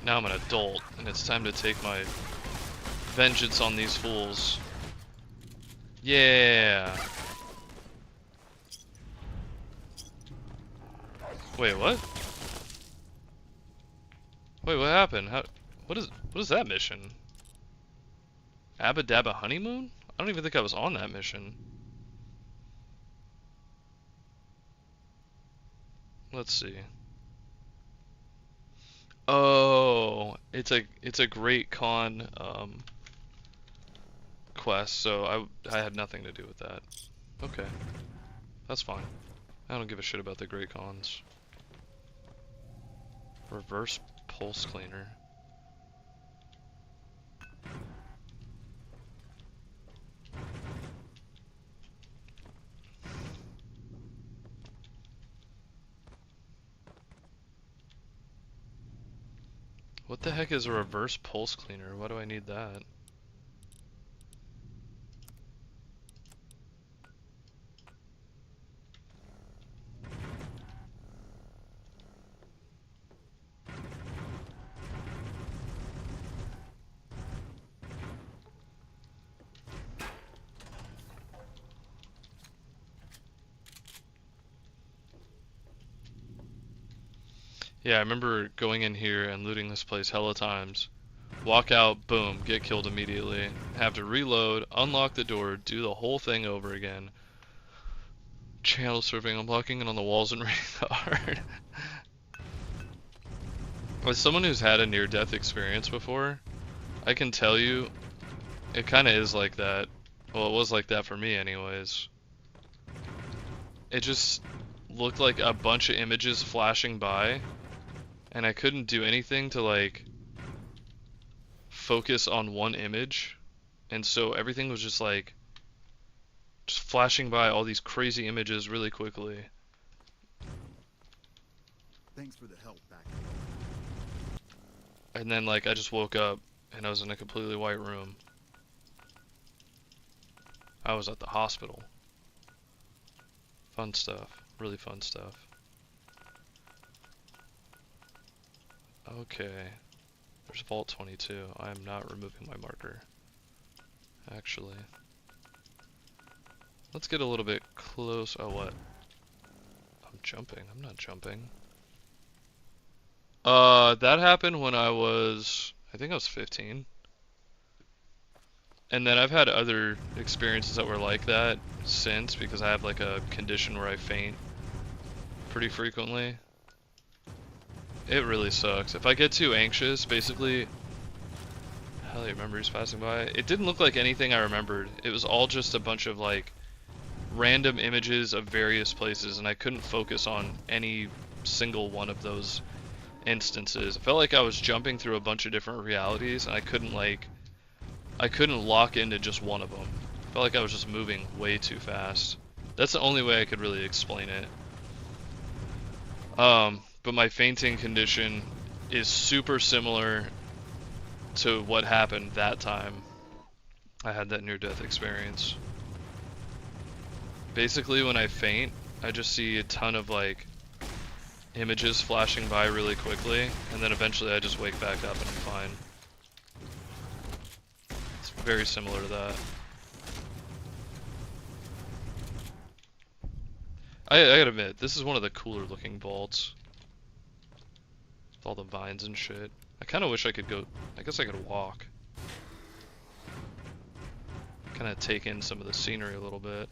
Now I'm an adult, and it's time to take my vengeance on these fools. Yeah! Wait, what? Wait, what happened? What is that mission? Abba Dabba Honeymoon? I don't even think I was on that mission. Let's see. Oh, it's a Great Con quest, so I had nothing to do with that. Okay, that's fine. I don't give a shit about the Great Cons. Reverse pulse cleaner. What the heck is a reverse pulse cleaner? Why do I need that? Yeah, I remember going in here and looting this place hella times. Walk out, boom, get killed immediately. Have to reload, unlock the door, do the whole thing over again. Channel surfing, unblocking it on the walls and reading hard. As someone who's had a near-death experience before, I can tell you, it kind of is like that. Well, it was like that for me anyways. It just looked like a bunch of images flashing by, and I couldn't do anything to like focus on one image, and so everything was just like just flashing by all these crazy images really quickly. Thanks for the help back. And then like I just woke up and I was in a completely white room. I was at the hospital. Fun stuff, really fun stuff. Okay, there's Vault 22. I am not removing my marker. Actually, let's get a little bit close. Oh, what? I'm jumping. I'm not jumping. That happened when I think I was 15. And then I've had other experiences that were like that since, because I have like a condition where I faint pretty frequently. It really sucks. If I get too anxious, basically, hell, you remember he's passing by? It didn't look like anything I remembered. It was all just a bunch of like random images of various places, and I couldn't focus on any single one of those instances. I felt like I was jumping through a bunch of different realities, and I couldn't lock into just one of them. I felt like I was just moving way too fast. That's the only way I could really explain it. But my fainting condition is super similar to what happened that time I had that near-death experience. Basically, when I faint, I just see a ton of like images flashing by really quickly, and then eventually I just wake back up and I'm fine. It's very similar to that. I gotta admit, this is one of the cooler looking vaults. With all the vines and shit. I kinda wish I could go, I guess I could walk. Kinda take in some of the scenery a little bit.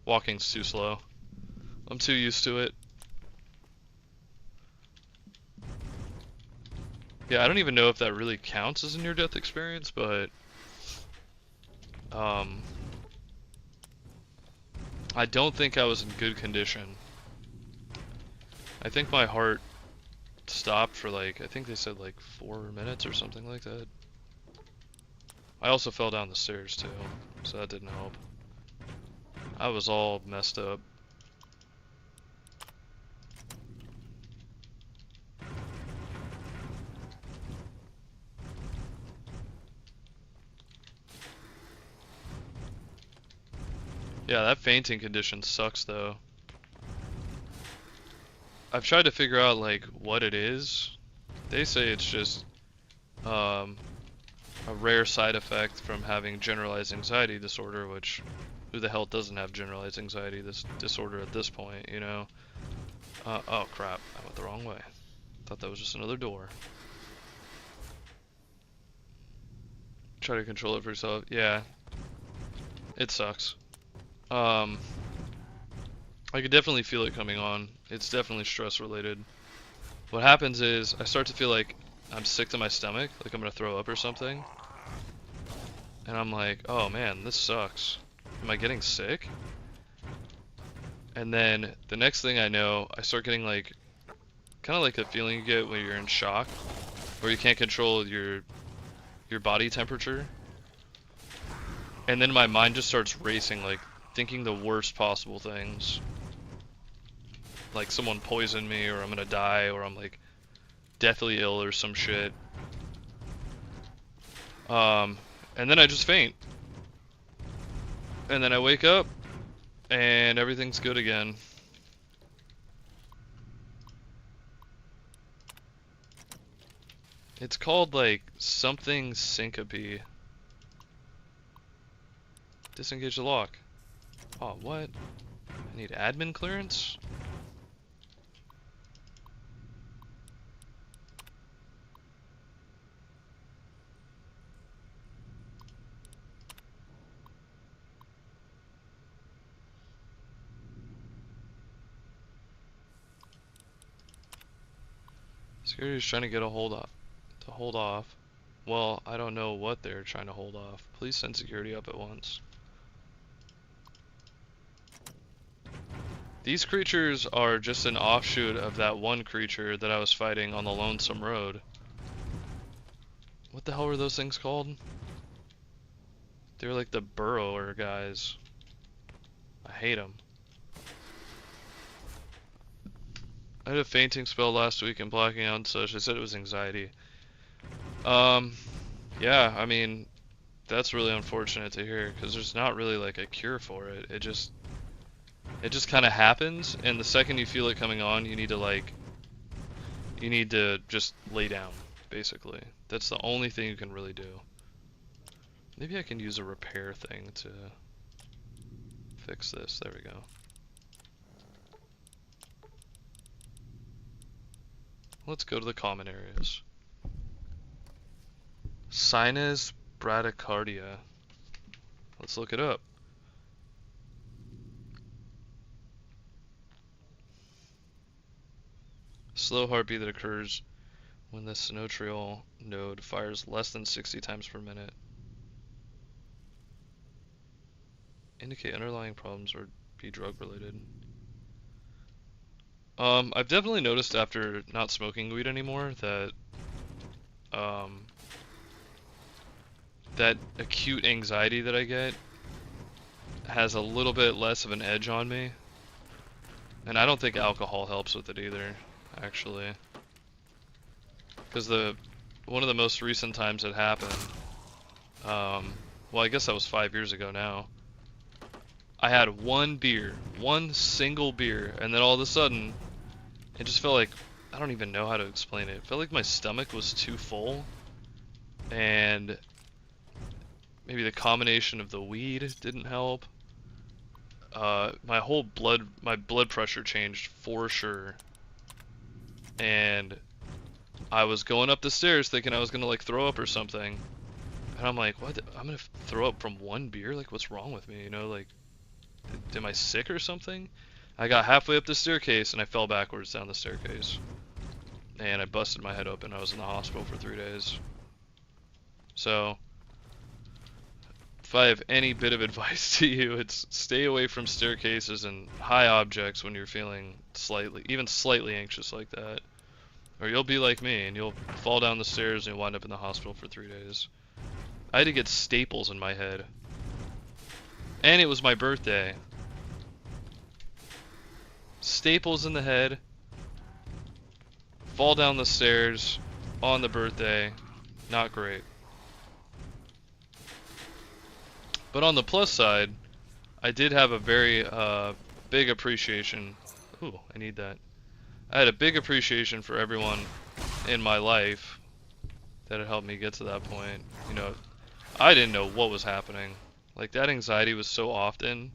Walking's too slow. I'm too used to it. Yeah, I don't even know if that really counts as a near-death experience, but I don't think I was in good condition. I think my heart stopped for like, I think they said like 4 minutes or something like that. I also fell down the stairs too, so that didn't help. I was all messed up. Yeah, that fainting condition sucks though. I've tried to figure out like what it is. They say it's just a rare side effect from having generalized anxiety disorder, which who the hell doesn't have generalized anxiety disorder at this point, you know? Oh crap, I went the wrong way. Thought that was just another door. Try to control it for yourself. Yeah, it sucks. I could definitely feel it coming on. It's definitely stress related. What happens is I start to feel like I'm sick to my stomach, like I'm gonna throw up or something. And I'm like, oh man, this sucks. Am I getting sick? And then the next thing I know, I start getting like, kind of like a feeling you get when you're in shock, where you can't control your body temperature. And then my mind just starts racing, like thinking the worst possible things. Like someone poisoned me, or I'm gonna die, or I'm like deathly ill or some shit. And then I just faint. And then I wake up and everything's good again. It's called like something syncope. Disengage the lock. Oh, what? I need admin clearance? Security's trying to get a hold off. Well, I don't know what they're trying to hold off. Please send security up at once. These creatures are just an offshoot of that one creature that I was fighting on the Lonesome Road. What the hell were those things called? They were like the burrower guys. I hate them. I had a fainting spell last week and blacking out and such. I said it was anxiety. Yeah, I mean, that's really unfortunate to hear, because there's not really like a cure for it. It just kind of happens, and the second you feel it coming on, you need to just lay down, basically. That's the only thing you can really do. Maybe I can use a repair thing to fix this. There we go. Let's go to the common areas. Sinus bradycardia. Let's look it up. Slow heartbeat that occurs when the sinoatrial node fires less than 60 times per minute. Indicate underlying problems or be drug related. I've definitely noticed after not smoking weed anymore that that acute anxiety that I get has a little bit less of an edge on me. And I don't think alcohol helps with it either, actually. Because one of the most recent times it happened, well, I guess that was 5 years ago now. I had one single beer, and then all of a sudden, it just felt like, I don't even know how to explain it. It felt like my stomach was too full, and maybe the combination of the weed didn't help. My blood pressure changed for sure, and I was going up the stairs thinking I was gonna like throw up or something, and I'm like, what? I'm gonna throw up from one beer? Like, what's wrong with me? You know, like, am I sick or something? I got halfway up the staircase and I fell backwards down the staircase, and I busted my head open. I was in the hospital for 3 days. So, if I have any bit of advice to you, it's stay away from staircases and high objects when you're feeling even slightly anxious like that. Or you'll be like me and you'll fall down the stairs and you'll wind up in the hospital for 3 days. I had to get staples in my head. And it was my birthday. Staples in the head. Fall down the stairs on the birthday. Not great. But on the plus side, I did have a very big appreciation. Ooh, I need that. I had a big appreciation for everyone in my life that had helped me get to that point. You know, I didn't know what was happening. Like, that anxiety was so often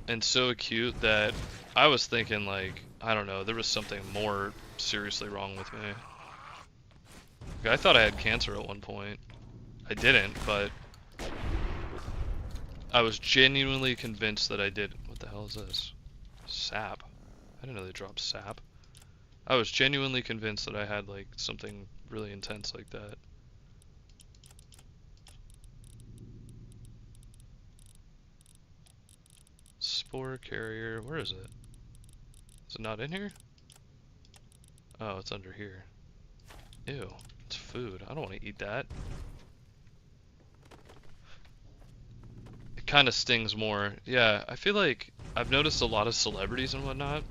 and so acute that I was thinking, like, I don't know, there was something more seriously wrong with me. Like, I thought I had cancer at one point. I didn't, but I was genuinely convinced that I did. What the hell is this? Sap. I didn't know they dropped sap. I was genuinely convinced that I had, like, something really intense like that. Spore carrier, where is it? Is it not in here? Oh, it's under here. Ew, it's food. I don't want to eat that. It kind of stings more. Yeah, I feel like I've noticed a lot of celebrities and whatnot,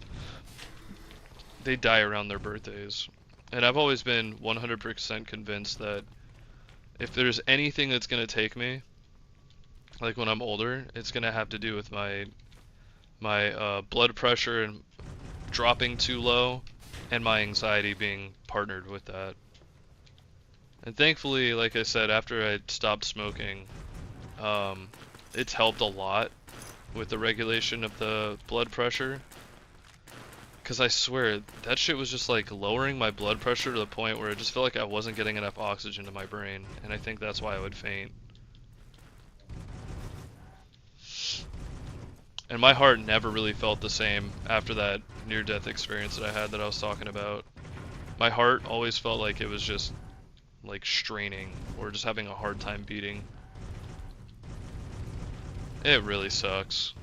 they die around their birthdays. And I've always been 100% convinced that if there's anything that's going to take me, like when I'm older, it's going to have to do with my blood pressure and dropping too low, and my anxiety being partnered with that. And thankfully, like I said, after I stopped smoking, it's helped a lot with the regulation of the blood pressure. Because I swear, that shit was just like lowering my blood pressure to the point where it just felt like I wasn't getting enough oxygen to my brain. And I think that's why I would faint. And my heart never really felt the same after that near-death experience that I had that I was talking about. My heart always felt like it was just like straining or just having a hard time beating. It really sucks.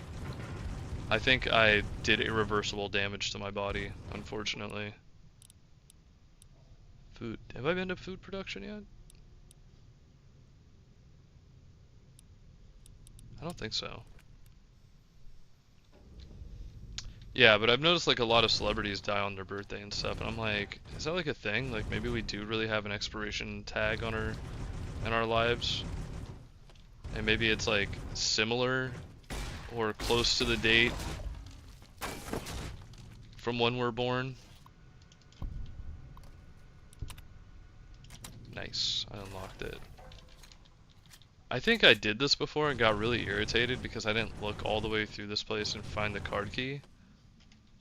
I think I did irreversible damage to my body, unfortunately. Food. Have I been to food production yet? I don't think so. Yeah, but I've noticed like a lot of celebrities die on their birthday and stuff, and I'm like, is that like a thing? Like maybe we do really have an expiration tag on our lives, and maybe it's like similar or close to the date from when we're born. Nice, I unlocked it. I think I did this before and got really irritated because I didn't look all the way through this place and find the card key.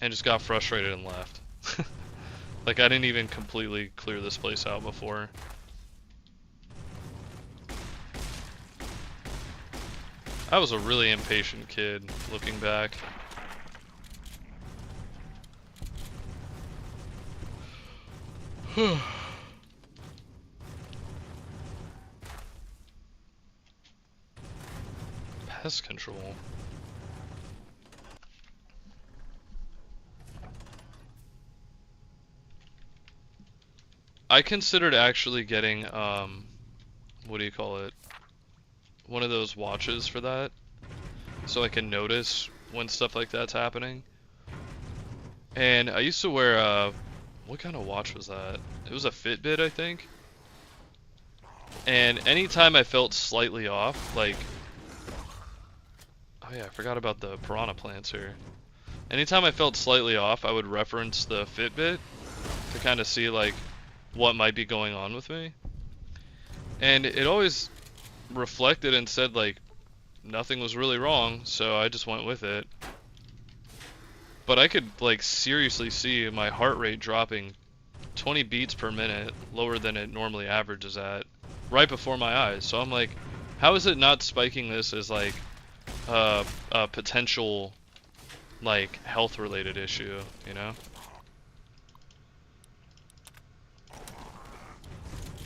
And just got frustrated and left. Like I didn't even completely clear this place out before. I was a really impatient kid, looking back. Pest control. I considered actually getting, what do you call it? One of those watches for that, so I can notice when stuff like that's happening. And I used to wear, what kind of watch was that? It was a Fitbit, I think. And anytime I felt slightly off, like, oh yeah, I forgot about the piranha plants here. Anytime I felt slightly off, I would reference the Fitbit to kind of see, like, what might be going on with me. And it always reflected and said, like, nothing was really wrong, so I just went with it. But I could, like, seriously see my heart rate dropping 20 beats per minute, lower than it normally averages at, right before my eyes. So I'm like, how is it not spiking this as, like, a potential, like, health-related issue, you know?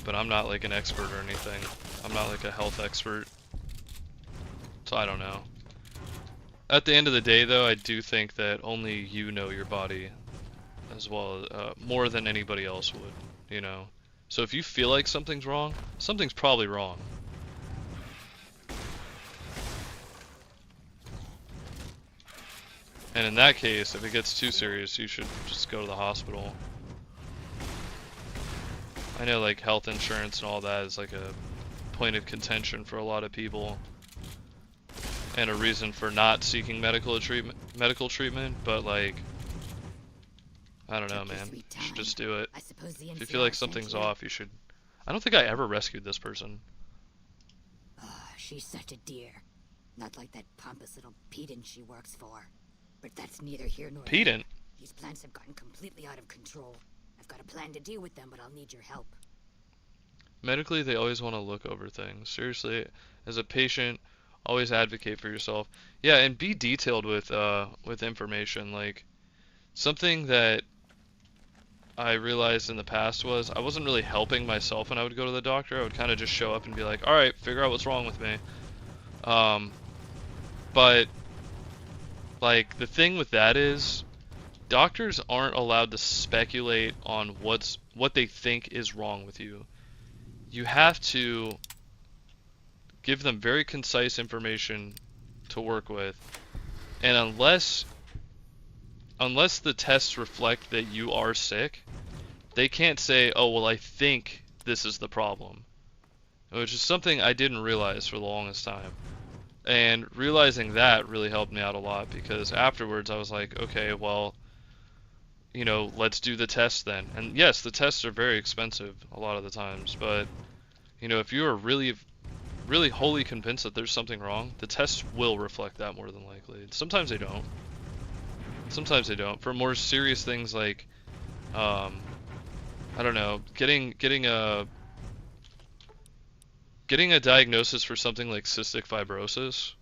But I'm not like an expert or anything. I'm not like a health expert. So I don't know. At the end of the day though, I do think that only you know your body as well, more than anybody else would, you know. So if you feel like something's wrong, something's probably wrong. And in that case, if it gets too serious, you should just go to the hospital. I know like health insurance and all that is like a point of contention for a lot of people, and a reason for not seeking medical treatment, but like, I don't know, man. You should just do it. I suppose the If you feel like something's off, you should. I don't think I ever rescued this person. She's such a dear. Not like that pompous little pedant she works for. But that's neither here nor there. Pedant? These plants have gotten completely out of control. I've got a plan to deal with them, but I'll need your help. Medically, they always want to look over things. Seriously, as a patient, always advocate for yourself. Yeah, and be detailed with information. Like, something that I realized in the past was I wasn't really helping myself when I would go to the doctor. I would kind of just show up and be like, all right, figure out what's wrong with me. But like the thing with that is doctors aren't allowed to speculate on what they think is wrong with you. You have to give them very concise information to work with. And unless the tests reflect that you are sick, they can't say, oh, well, I think this is the problem. Which is something I didn't realize for the longest time. And realizing that really helped me out a lot, because afterwards I was like, okay, well, you know, let's do the test then. And yes, the tests are very expensive a lot of the times, but, you know, if you are really wholly convinced that there's something wrong, the tests will reflect that more than likely. Sometimes they don't. Sometimes they don't. For more serious things like, I don't know, getting a diagnosis for something like cystic fibrosis.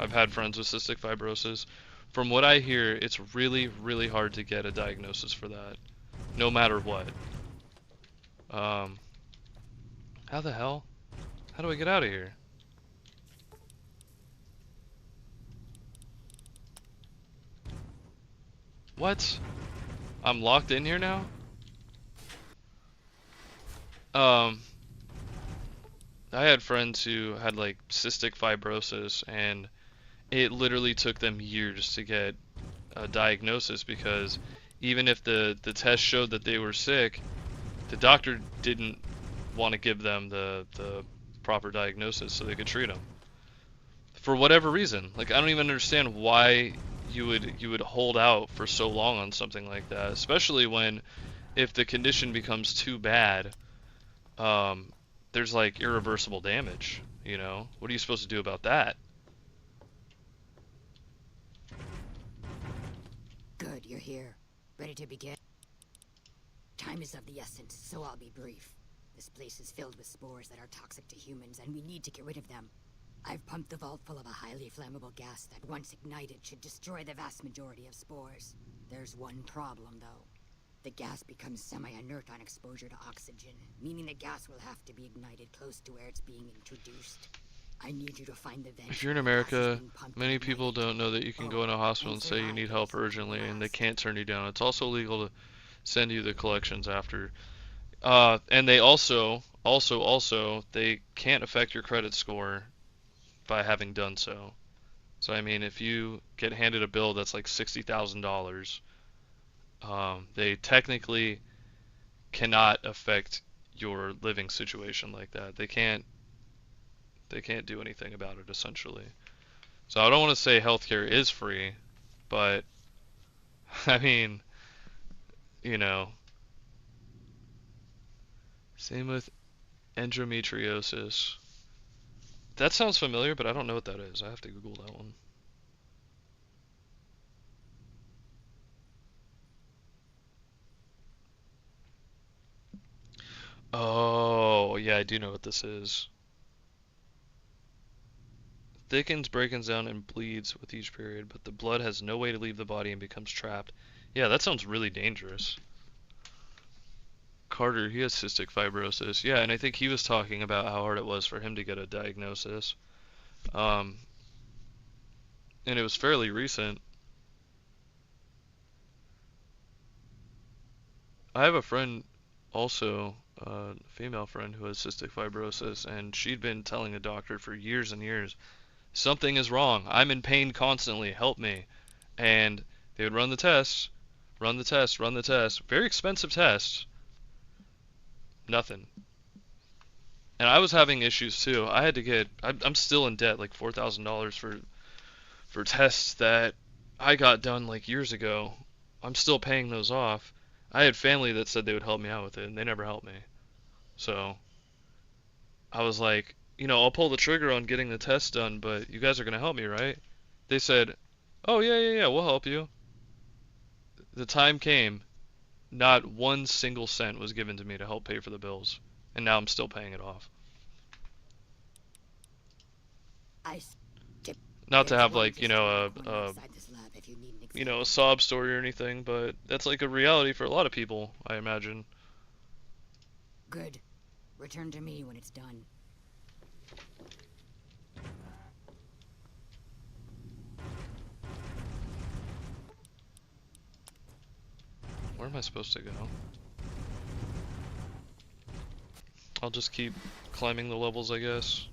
I've had friends with cystic fibrosis. From what I hear, it's really, really hard to get a diagnosis for that, no matter what. How the hell? How do I get out of here? What? I'm locked in here now? I had friends who had like cystic fibrosis, and it literally took them years to get a diagnosis, because even if the test showed that they were sick, the doctor didn't want to give them the proper diagnosis so they could treat them. For whatever reason. Like, I don't even understand why you would hold out for so long on something like that, especially when if the condition becomes too bad, there's like irreversible damage, you know? What are you supposed to do about that? Good, you're here. Ready to begin? Time is of the essence, so I'll be brief. This place is filled with spores that are toxic to humans, and we need to get rid of them. I've pumped the vault full of a highly flammable gas that, once ignited, should destroy the vast majority of spores. There's one problem, though. The gas becomes semi-inert on exposure to oxygen, meaning the gas will have to be ignited close to where it's being introduced. I need you to find the vent. If you're in America, many people don't know that you can go in a hospital and say you need help urgently, and they can't turn you down. It's also illegal to send you the collections after. And they also, they can't affect your credit score by having done so. So, I mean, if you get handed a bill that's like $60,000, they technically cannot affect your living situation like that. They can't do anything about it, essentially. So I don't want to say healthcare is free, but I mean, you know, same with endometriosis. That sounds familiar, but I don't know what that is. I have to Google that one. Oh, yeah, I do know what this is. Thickens, breaks down, and bleeds with each period, but the blood has no way to leave the body and becomes trapped. Yeah, that sounds really dangerous. Carter, he has cystic fibrosis. Yeah, and I think he was talking about how hard it was for him to get a diagnosis. And it was fairly recent. I have a friend also a female friend who has cystic fibrosis, and she'd been telling the doctor for years and years, something is wrong. I'm in pain constantly. Help me. And they would run the tests, run the tests, run the tests. Very expensive tests. Nothing. And I was having issues too. I had to get. I'm still in debt, like $4,000 for tests that I got done like years ago. I'm still paying those off. I had family that said they would help me out with it, and they never helped me. So I was like, I'll pull the trigger on getting the test done, but you guys are gonna help me, right? They said, oh yeah, we'll help you. The time came, not one single cent was given to me to help pay for the bills, and now I'm still paying it off. Not to have like, a sob story or anything, but that's like a reality for a lot of people, I imagine. Good. Return to me when it's done. Where am I supposed to go? I'll just keep climbing the levels, I guess.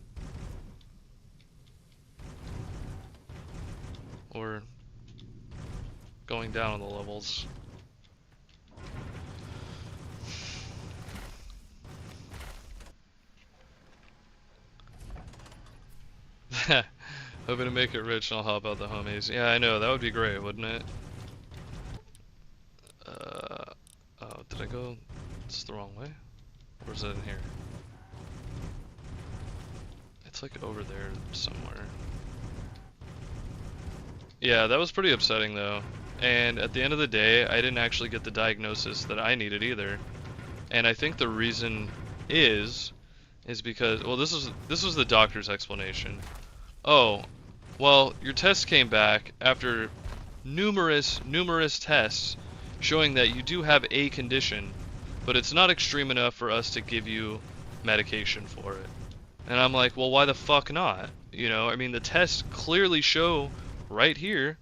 Or going down on the levels. Hoping to make it rich and I'll help out the homies. Yeah, I know, that would be great, wouldn't it? Oh, did I go? It's the wrong way? Or is it in here? It's like over there somewhere. Yeah, that was pretty upsetting though. And at the end of the day, I didn't actually get the diagnosis that I needed either. And I think the reason is because, well, this was the doctor's explanation. Oh, well, your test came back after numerous tests showing that you do have a condition, but it's not extreme enough for us to give you medication for it. And I'm like, well, why the fuck not? I mean, the tests clearly show right here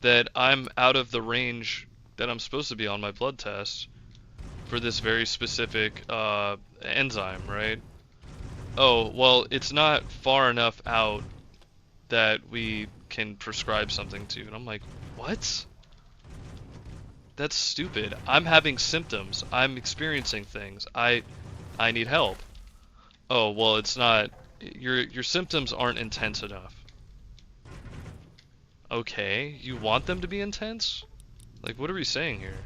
that I'm out of the range that I'm supposed to be on my blood test for this very specific enzyme, right? Oh, well, it's not far enough out that we can prescribe something to. And I'm like, what? That's stupid. I'm having symptoms. I'm experiencing things. I need help. Oh, well, it's not. Your symptoms aren't intense enough. Okay, you want them to be intense? Like, what are we saying here?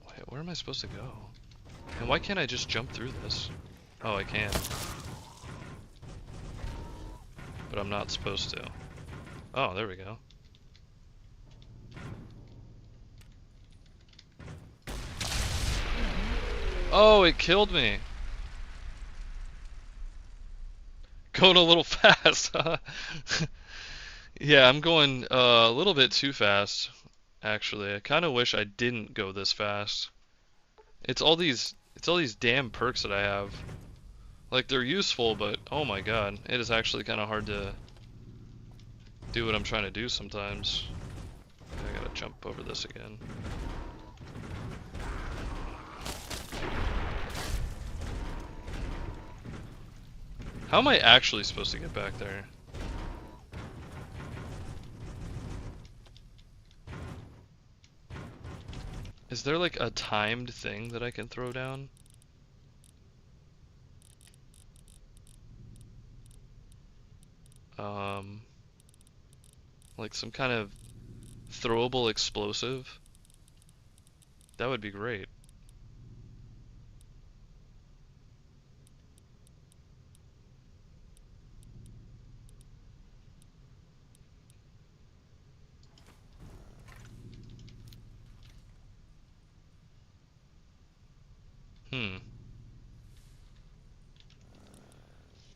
Wait, where am I supposed to go? And why can't I just jump through this? Oh, I can. But I'm not supposed to. Oh, there we go. Oh, it killed me. Going a little fast, huh? Yeah, I'm going a little bit too fast, actually. I kind of wish I didn't go this fast. It's all these damn perks that I have. Like, they're useful, but oh my god, it is actually kind of hard to do what I'm trying to do sometimes. I gotta jump over this again. How am I actually supposed to get back there? Is there like a timed thing that I can throw down? Like some kind of throwable explosive? That would be great.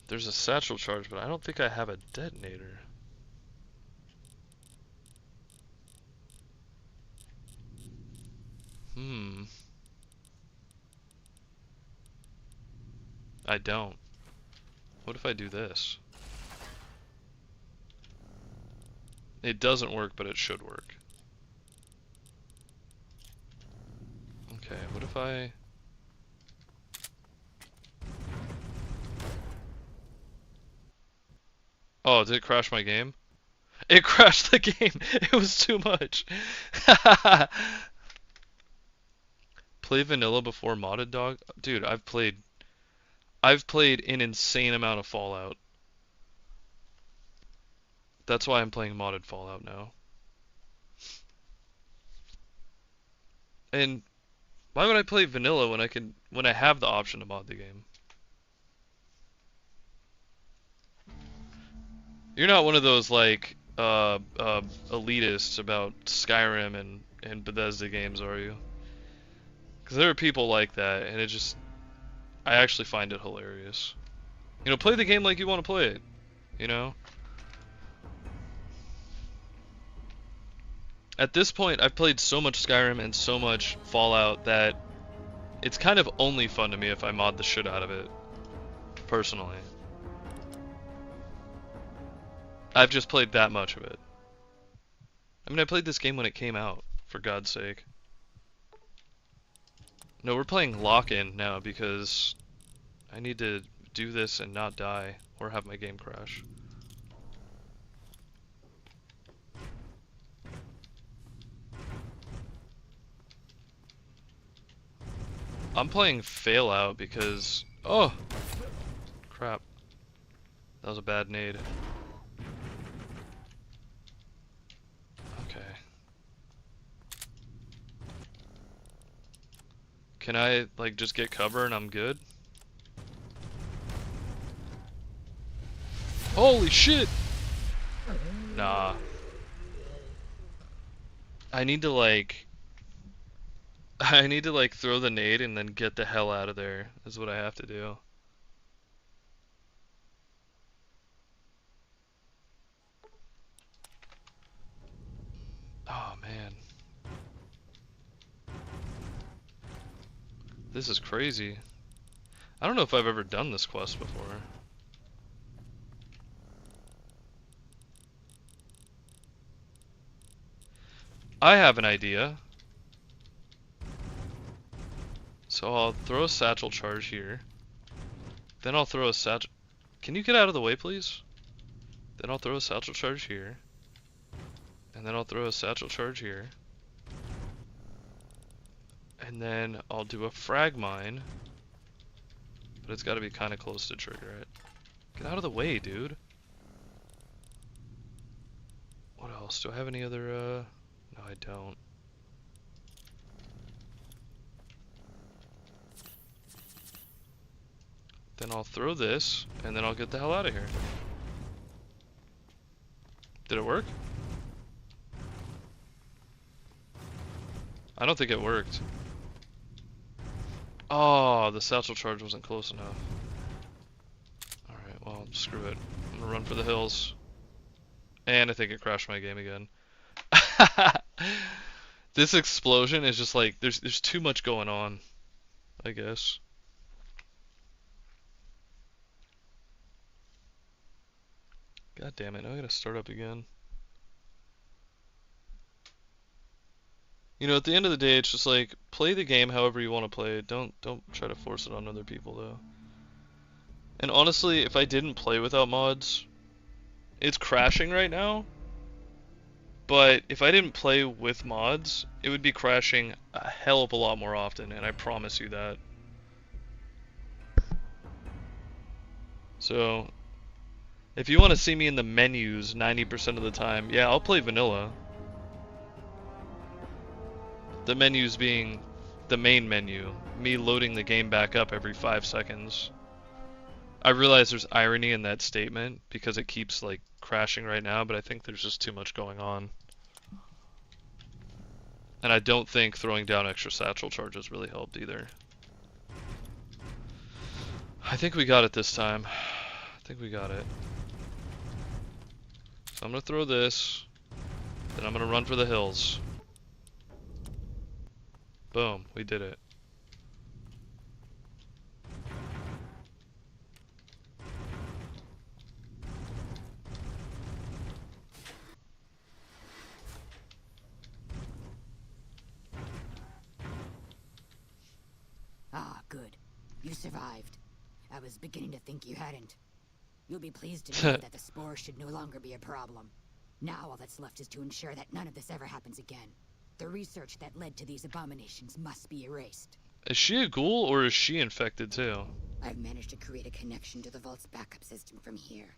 There's a satchel charge, but I don't think I have a detonator. I don't. What if I do this? It doesn't work, but it should work. Okay, what if I... Oh, did it crash my game? It crashed the game! It was too much! Play vanilla before modded, dog? Dude, I've played an insane amount of Fallout. That's why I'm playing modded Fallout now. And why would I play vanilla when I have the option to mod the game? You're not one of those like elitists about Skyrim and Bethesda games, are you? Because there are people like that, and I actually find it hilarious. You know, play the game like you want to play it. You know? At this point, I've played so much Skyrim and so much Fallout that it's kind of only fun to me if I mod the shit out of it. Personally. I've just played that much of it. I mean, I played this game when it came out, for God's sake. No, we're playing lock-in now because I need to do this and not die or have my game crash. I'm playing fail out because... Oh! Crap. That was a bad nade. Okay. Can I, like, just get cover and I'm good? Holy shit! Nah. I need to, like, throw the nade and then get the hell out of there, is what I have to do. Oh, man. This is crazy. I don't know if I've ever done this quest before. I have an idea. So I'll throw a satchel charge here. Then I'll throw a satchel... Can you get out of the way, please? Then I'll throw a satchel charge here. And then I'll throw a satchel charge here. And then I'll do a frag mine. But it's gotta be kinda close to trigger it. Get out of the way, dude. What else? Do I have any other, No, I don't. Then I'll throw this, and then I'll get the hell out of here. Did it work? I don't think it worked. Oh, the satchel charge wasn't close enough. Alright, well, screw it. I'm gonna run for the hills. And I think it crashed my game again. This explosion is just like, there's too much going on, I guess. God damn it, now I gotta start up again. You know, at the end of the day, it's just like, play the game however you want to play it. Don't try to force it on other people, though. And honestly, if I didn't play without mods, it's crashing right now. But if I didn't play with mods, it would be crashing a hell of a lot more often, and I promise you that. So, if you want to see me in the menus 90% of the time, yeah, I'll play vanilla. The menus being the main menu, me loading the game back up every 5 seconds. I realize there's irony in that statement because it keeps like crashing right now, but I think there's just too much going on. And I don't think throwing down extra satchel charges really helped either. I think we got it this time. I think we got it. So I'm gonna throw this, then I'm gonna run for the hills. Boom, we did it. good. You survived. I was beginning to think you hadn't. You'll be pleased to know that the spore should no longer be a problem. Now all that's left is to ensure that none of this ever happens again. The research that led to these abominations must be erased. Is she a ghoul or is she infected too? I've managed to create a connection to the Vault's backup system from here.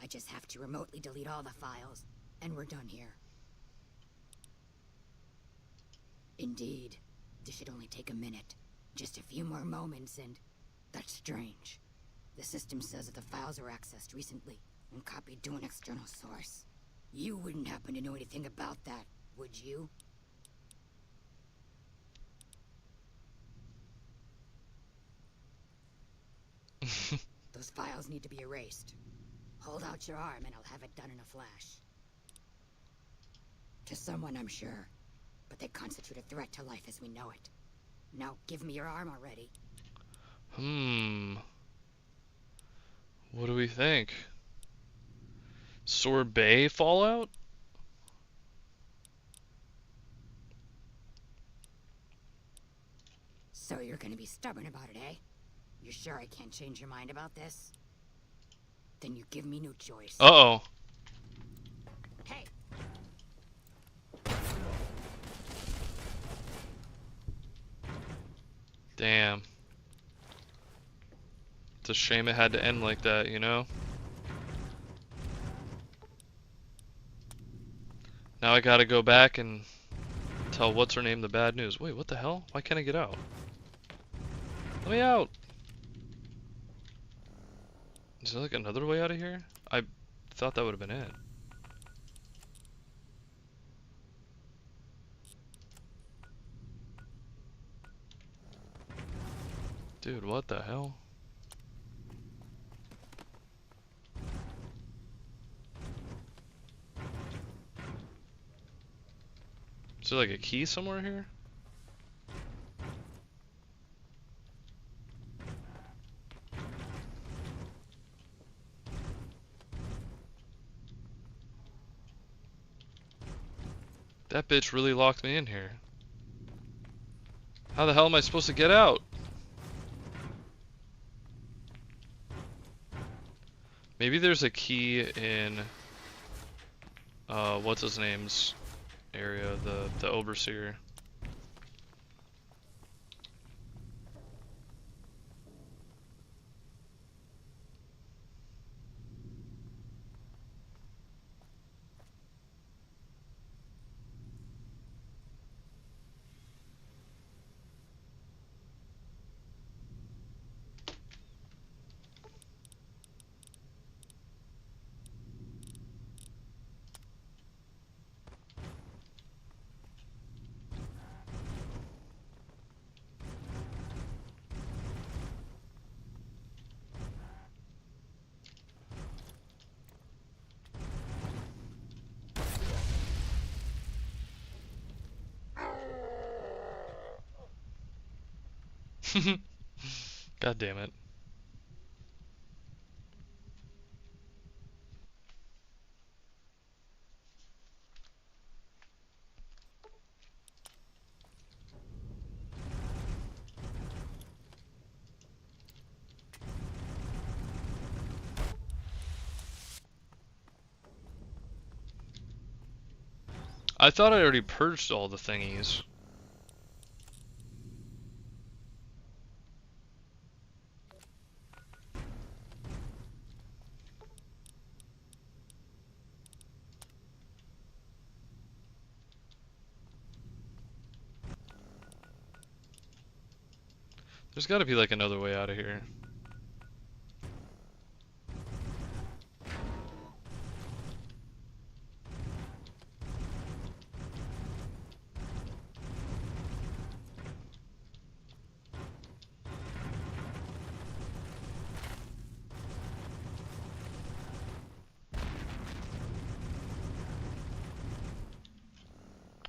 I just have to remotely delete all the files, and we're done here. Indeed. This should only take a minute. Just a few more moments and... That's strange. The system says that the files were accessed recently and copied to an external source. You wouldn't happen to know anything about that, would you? Those files need to be erased. Hold out your arm and I'll have it done in a flash. To someone, I'm sure. But they constitute a threat to life as we know it. Now, give me your arm already. What do we think? Sorbet Fallout? So you're gonna be stubborn about it, eh? You're sure I can't change your mind about this? Then you give me no choice. Uh-oh. Hey! Damn. It's a shame it had to end like that, you know? Now I gotta go back and tell what's her name the bad news. Wait, what the hell? Why can't I get out? Let me out! Is there like another way out of here? I thought that would have been it. Dude, what the hell? Is there like a key somewhere here? That bitch really locked me in here. How the hell am I supposed to get out? Maybe there's a key in what's his name's area, the overseer. God damn it. I thought I already purged all the thingies. There's gotta be like another way out of here.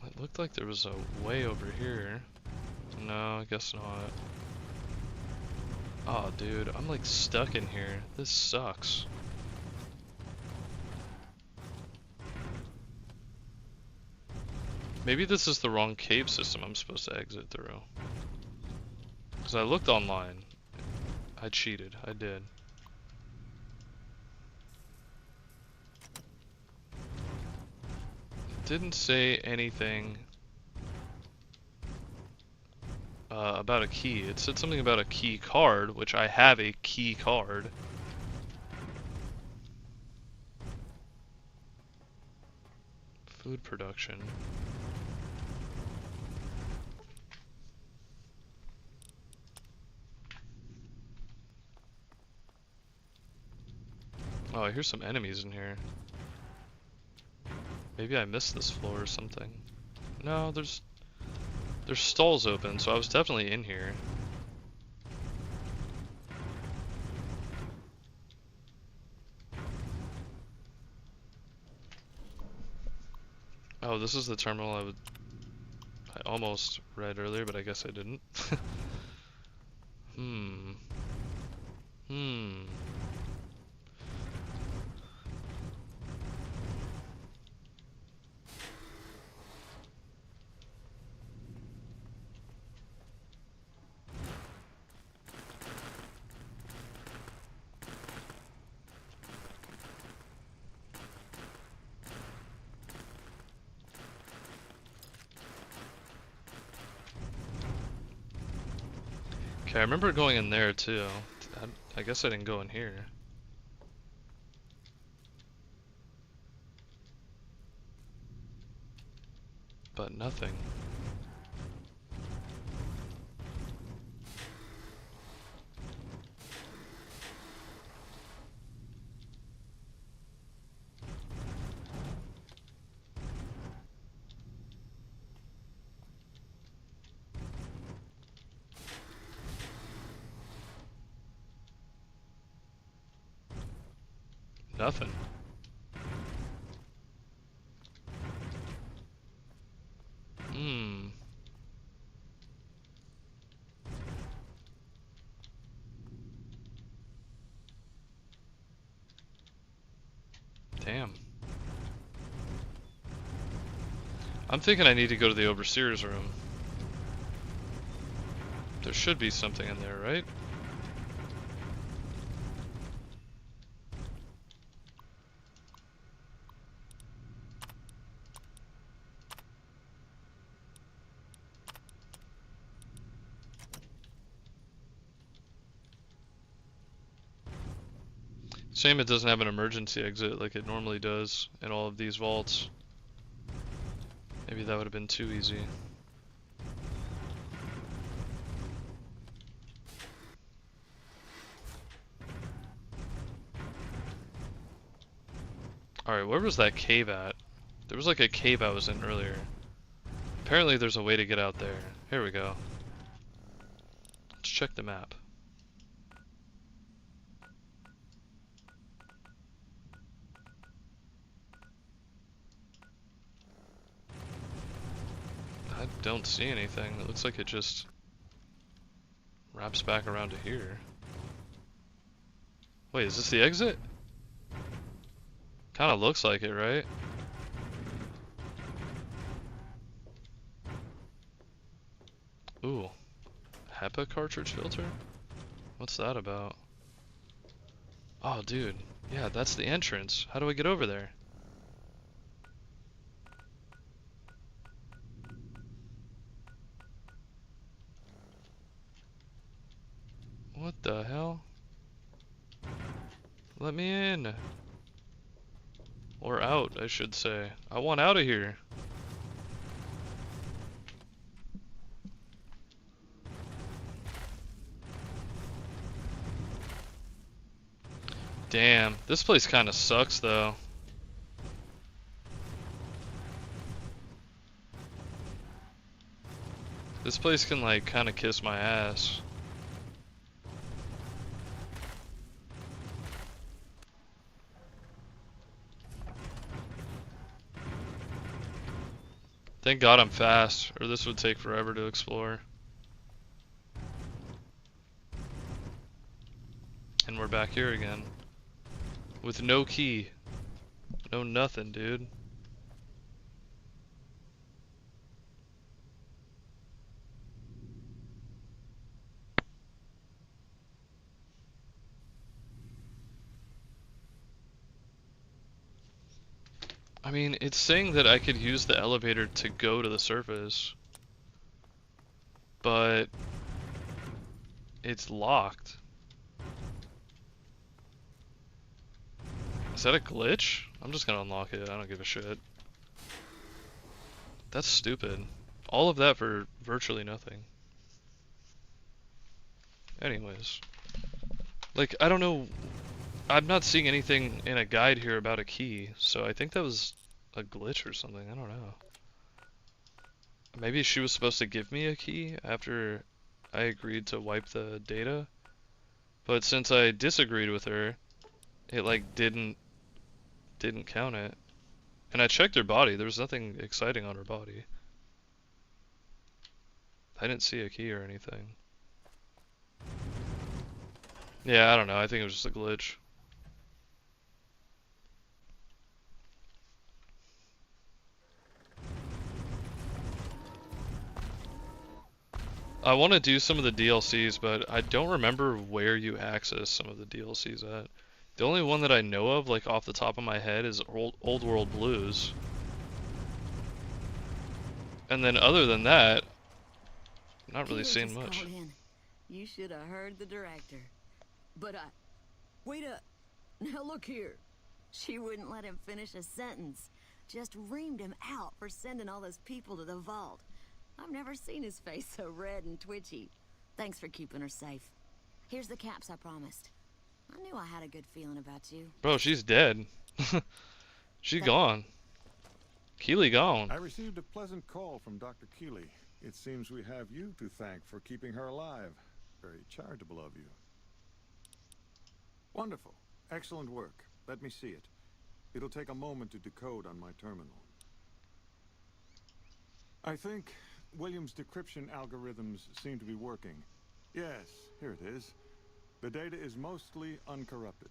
It looked like there was a way over here. No, I guess not. Oh, dude, I'm like stuck in here. This sucks. Maybe this is the wrong cave system I'm supposed to exit through. Because I looked online. I cheated. I did. It didn't say anything about a key. It said something about a key card, which I have a key card. Food production. Oh, I hear some enemies in here. Maybe I missed this floor or something. No, there's stalls open, so I was definitely in here. Oh, this is the terminal I almost read earlier, but I guess I didn't. Hmm. Okay, I remember going in there too. I guess I didn't go in here. But nothing. Nothing. Damn. I'm thinking I need to go to the overseer's room. There should be something in there, right? Shame it doesn't have an emergency exit like it normally does in all of these vaults. Maybe that would have been too easy. Alright, where was that cave at? There was like a cave I was in earlier. Apparently there's a way to get out there. Here we go. Let's check the map. I don't see anything. It looks like it just wraps back around to here. Wait, is this the exit? Kinda looks like it, right? Ooh. HEPA cartridge filter? What's that about? Oh, dude. Yeah, that's the entrance. How do I get over there? What the hell? Let me in. Or out, I should say. I want out of here. Damn, this place kind of sucks though. This place can like kind of kiss my ass. Thank God I'm fast, or this would take forever to explore. And we're back here again. With no key. No nothing, dude. mean, it's saying that I could use the elevator to go to the surface, but it's locked. Is that a glitch? I'm just gonna unlock it. I don't give a shit. That's stupid. All of that for virtually nothing. Anyways. Like, I don't know. I'm not seeing anything in a guide here about a key, so I think that was a glitch or something. I don't know. Maybe she was supposed to give me a key after I agreed to wipe the data, but since I disagreed with her, it like didn't count it. And I checked her body. There was nothing exciting on her body. I didn't see a key or anything. Yeah, I don't know. I think it was just a glitch. I want to do some of the DLCs, but I don't remember where you access some of the DLCs at. The only one that I know of, like off the top of my head, is Old World Blues. And then other than that, not really Peter seeing just much. called in. You should have heard the director. But wait up. Now look here. She wouldn't let him finish a sentence. Just reamed him out for sending all those people to the vault. I've never seen his face so red and twitchy. Thanks for keeping her safe. Here's the caps I promised. I knew I had a good feeling about you. Bro, she's dead. She's gone. Keely gone. I received a pleasant call from Dr. Keeley. It seems we have you to thank for keeping her alive. Very charitable of you. Wonderful. Excellent work. Let me see it. It'll take a moment to decode on my terminal. I think Williams' decryption algorithms seem to be working. Yes, here it is. The data is mostly uncorrupted.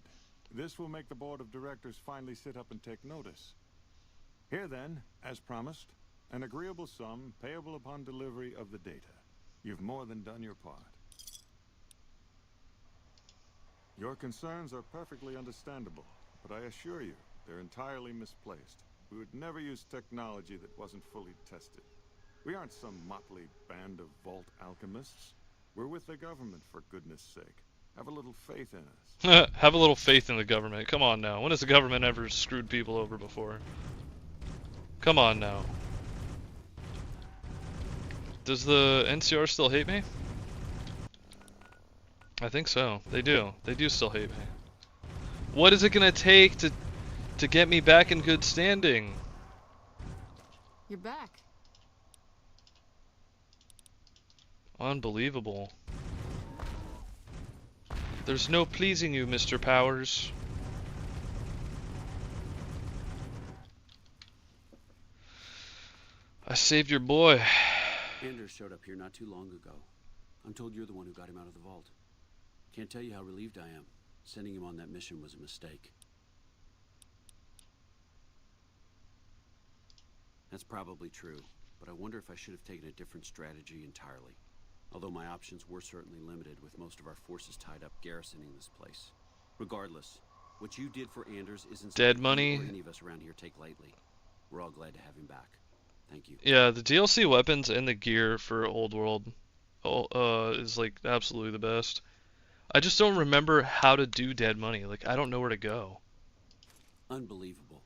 This will make the board of directors finally sit up and take notice. Here then, as promised, an agreeable sum payable upon delivery of the data. You've more than done your part. Your concerns are perfectly understandable, but I assure you, they're entirely misplaced. We would never use technology that wasn't fully tested. We aren't some motley band of vault alchemists. We're with the government, for goodness sake. Have a little faith in us. Have a little faith in the government. Come on now. When has the government ever screwed people over before? Come on now. Does the NCR still hate me? I think so. They do. They do still hate me. What is it gonna take to get me back in good standing? You're back. Unbelievable. There's no pleasing you, Mr. Powers. I saved your boy. Anders showed up here not too long ago. I'm told you're the one who got him out of the vault. Can't tell you how relieved I am. Sending him on that mission was a mistake. That's probably true, but I wonder if I should have taken a different strategy entirely. Although my options were certainly limited, with most of our forces tied up garrisoning this place. Regardless, what you did for Anders isn't Dead something money. you or any of us around here take lightly. We're all glad to have him back. Thank you. Yeah, the DLC weapons and the gear for Old World is like absolutely the best. I just don't remember how to do dead money. Like, I don't know where to go. Unbelievable.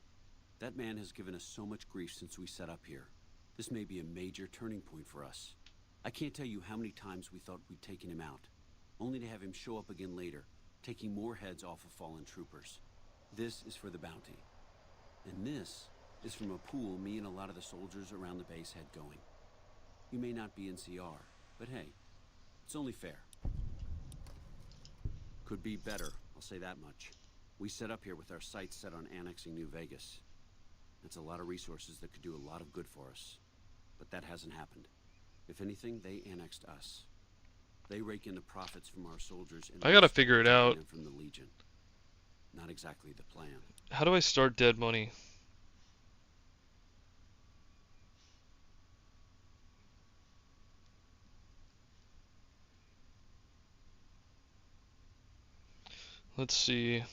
That man has given us so much grief since we set up here. This may be a major turning point for us. I can't tell you how many times we thought we'd taken him out, only to have him show up again later, taking more heads off of fallen troopers. This is for the bounty. And this is from a pool me and a lot of the soldiers around the base had going. You may not be in CR, but hey, it's only fair. Could be better, I'll say that much. We set up here with our sights set on annexing New Vegas. That's a lot of resources that could do a lot of good for us. But that hasn't happened. If anything, they annexed us. They rake in the profits from our soldiers and I gotta figure it out. from the Legion. Not exactly the plan. How do I start dead money? Let's see.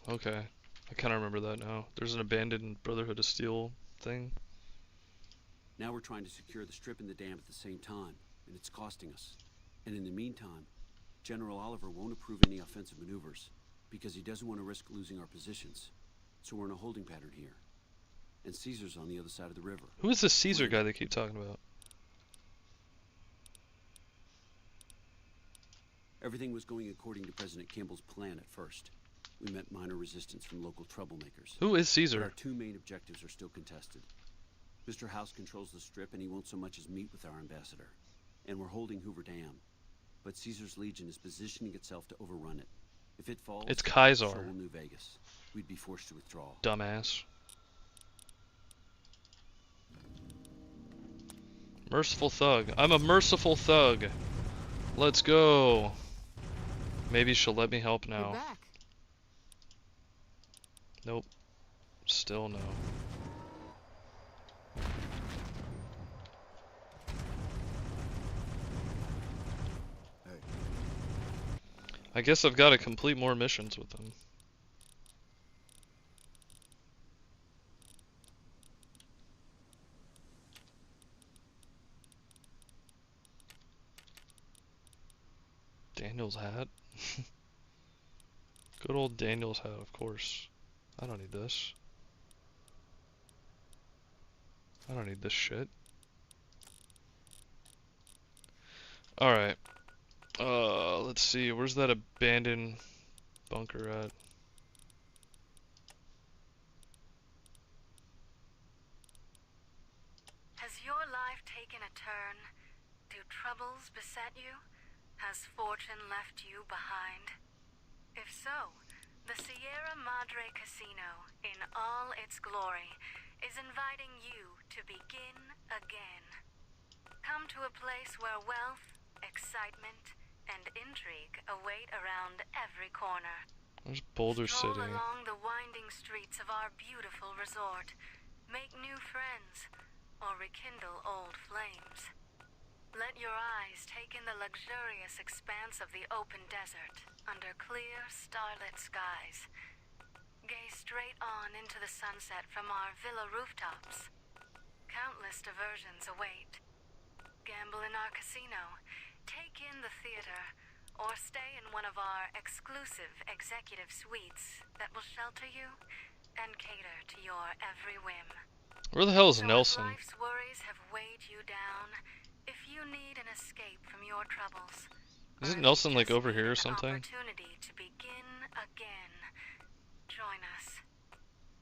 Okay. I kind of remember that now. There's an abandoned Brotherhood of Steel thing. Now we're trying to secure the strip and the dam at the same time, and it's costing us. And in the meantime, General Oliver won't approve any offensive maneuvers, because he doesn't want to risk losing our positions. So we're in a holding pattern here. And Caesar's on the other side of the river. Who is this Caesar guy they keep talking about? Everything was going according to President Campbell's plan at first. We met minor resistance from local troublemakers. Who is But Caesar? our two main objectives are still contested. Mr. House controls the strip, and he won't so much as meet with our ambassador. And we're holding Hoover Dam. But Caesar's Legion is positioning itself to overrun it. If it falls, It's Kaiser. so will New Vegas. We'd be forced to withdraw. Dumbass. Merciful thug. I'm a merciful thug. Let's go. Maybe she'll let me help now. You're back. Nope. Still no. Hey, I guess I've got to complete more missions with them. Daniel's hat? Good old Daniel's hat, of course. I don't need this. I don't need this shit. Alright. Let's see. Where's that abandoned bunker at? Has your life taken a turn? Do troubles beset you? Has fortune left you behind? If so, the Sierra Madre Casino, in all its glory, is inviting you to begin again. Come to a place where wealth, excitement, and intrigue await around every corner. There's Boulder Stroll City. along the winding streets of our beautiful resort. Make new friends, or rekindle old flames. Let your eyes take in the luxurious expanse of the open desert under clear, starlit skies. Gaze straight on into the sunset from our villa rooftops. Countless diversions await. Gamble in our casino, take in the theater, or stay in one of our exclusive executive suites that will shelter you and cater to your every whim. Where the hell is So Nelson? if life's worries have weighed you down, if you need an escape from your troubles, Isn't or if Nelson you like just over need here or an something? opportunity to begin again, join us.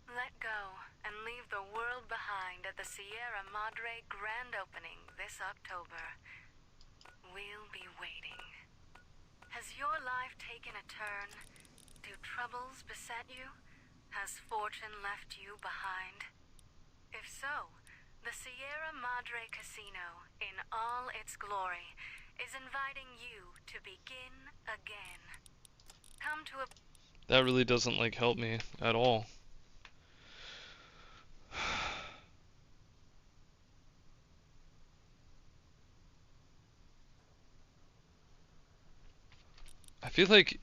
Let go and leave the world behind at the Sierra Madre grand opening this October. We'll be waiting. Has your life taken a turn? Do troubles beset you? Has fortune left you behind? If so, the Sierra Madre Casino, in all its glory, is inviting you to begin again. Come to a... That really doesn't like help me at all. I feel like,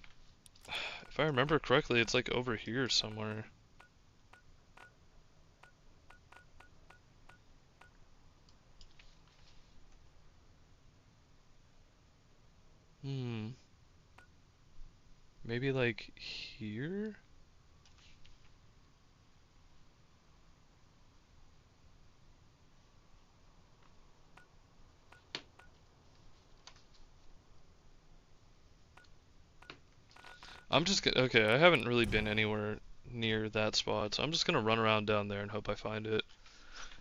if I remember correctly, it's like over here somewhere. Maybe like here? I'm just gonna, okay, I haven't really been anywhere near that spot, so I'm just gonna run around down there and hope I find it.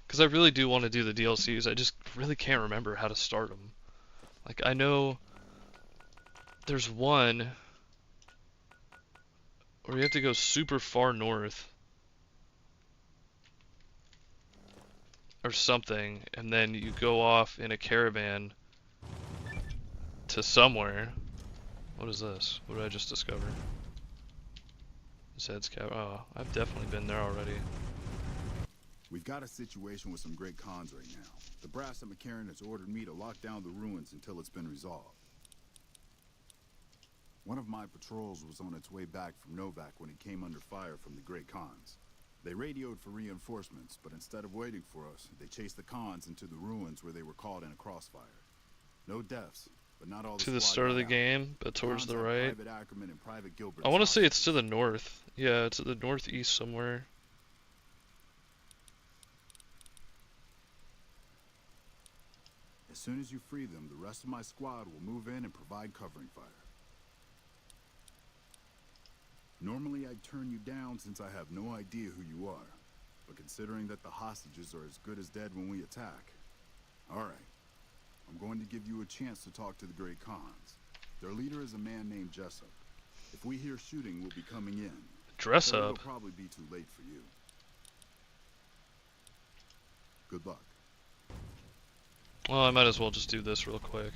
Because I really do want to do the DLCs, I just really can't remember how to start them. Like, I know there's one where you have to go super far north or something, and then you go off in a caravan to somewhere. What is this? What did I just discover? Zed's Cab. Oh, I've definitely been there already. we've got a situation with some great cons right now. The brass at McCarran has ordered me to lock down the ruins until it's been resolved. One of my patrols was on its way back from Novak when it came under fire from the Great Khans. They radioed for reinforcements, but instead of waiting for us, they chased the Khans into the ruins where they were caught in a crossfire. No deaths, but not all To the start of the game, but towards the right. I want to say it's to the north. Yeah, to the northeast somewhere. As soon as you free them, the rest of my squad will move in and provide covering fire. Normally I'd turn you down since I have no idea who you are, but considering that the hostages are as good as dead when we attack, alright. I'm going to give you a chance to talk to the Great Khans. Their leader is a man named Jessup. If we hear shooting, we'll be coming in. Dress up. It'll probably be too late for you. Good luck. Well, I might as well just do this real quick.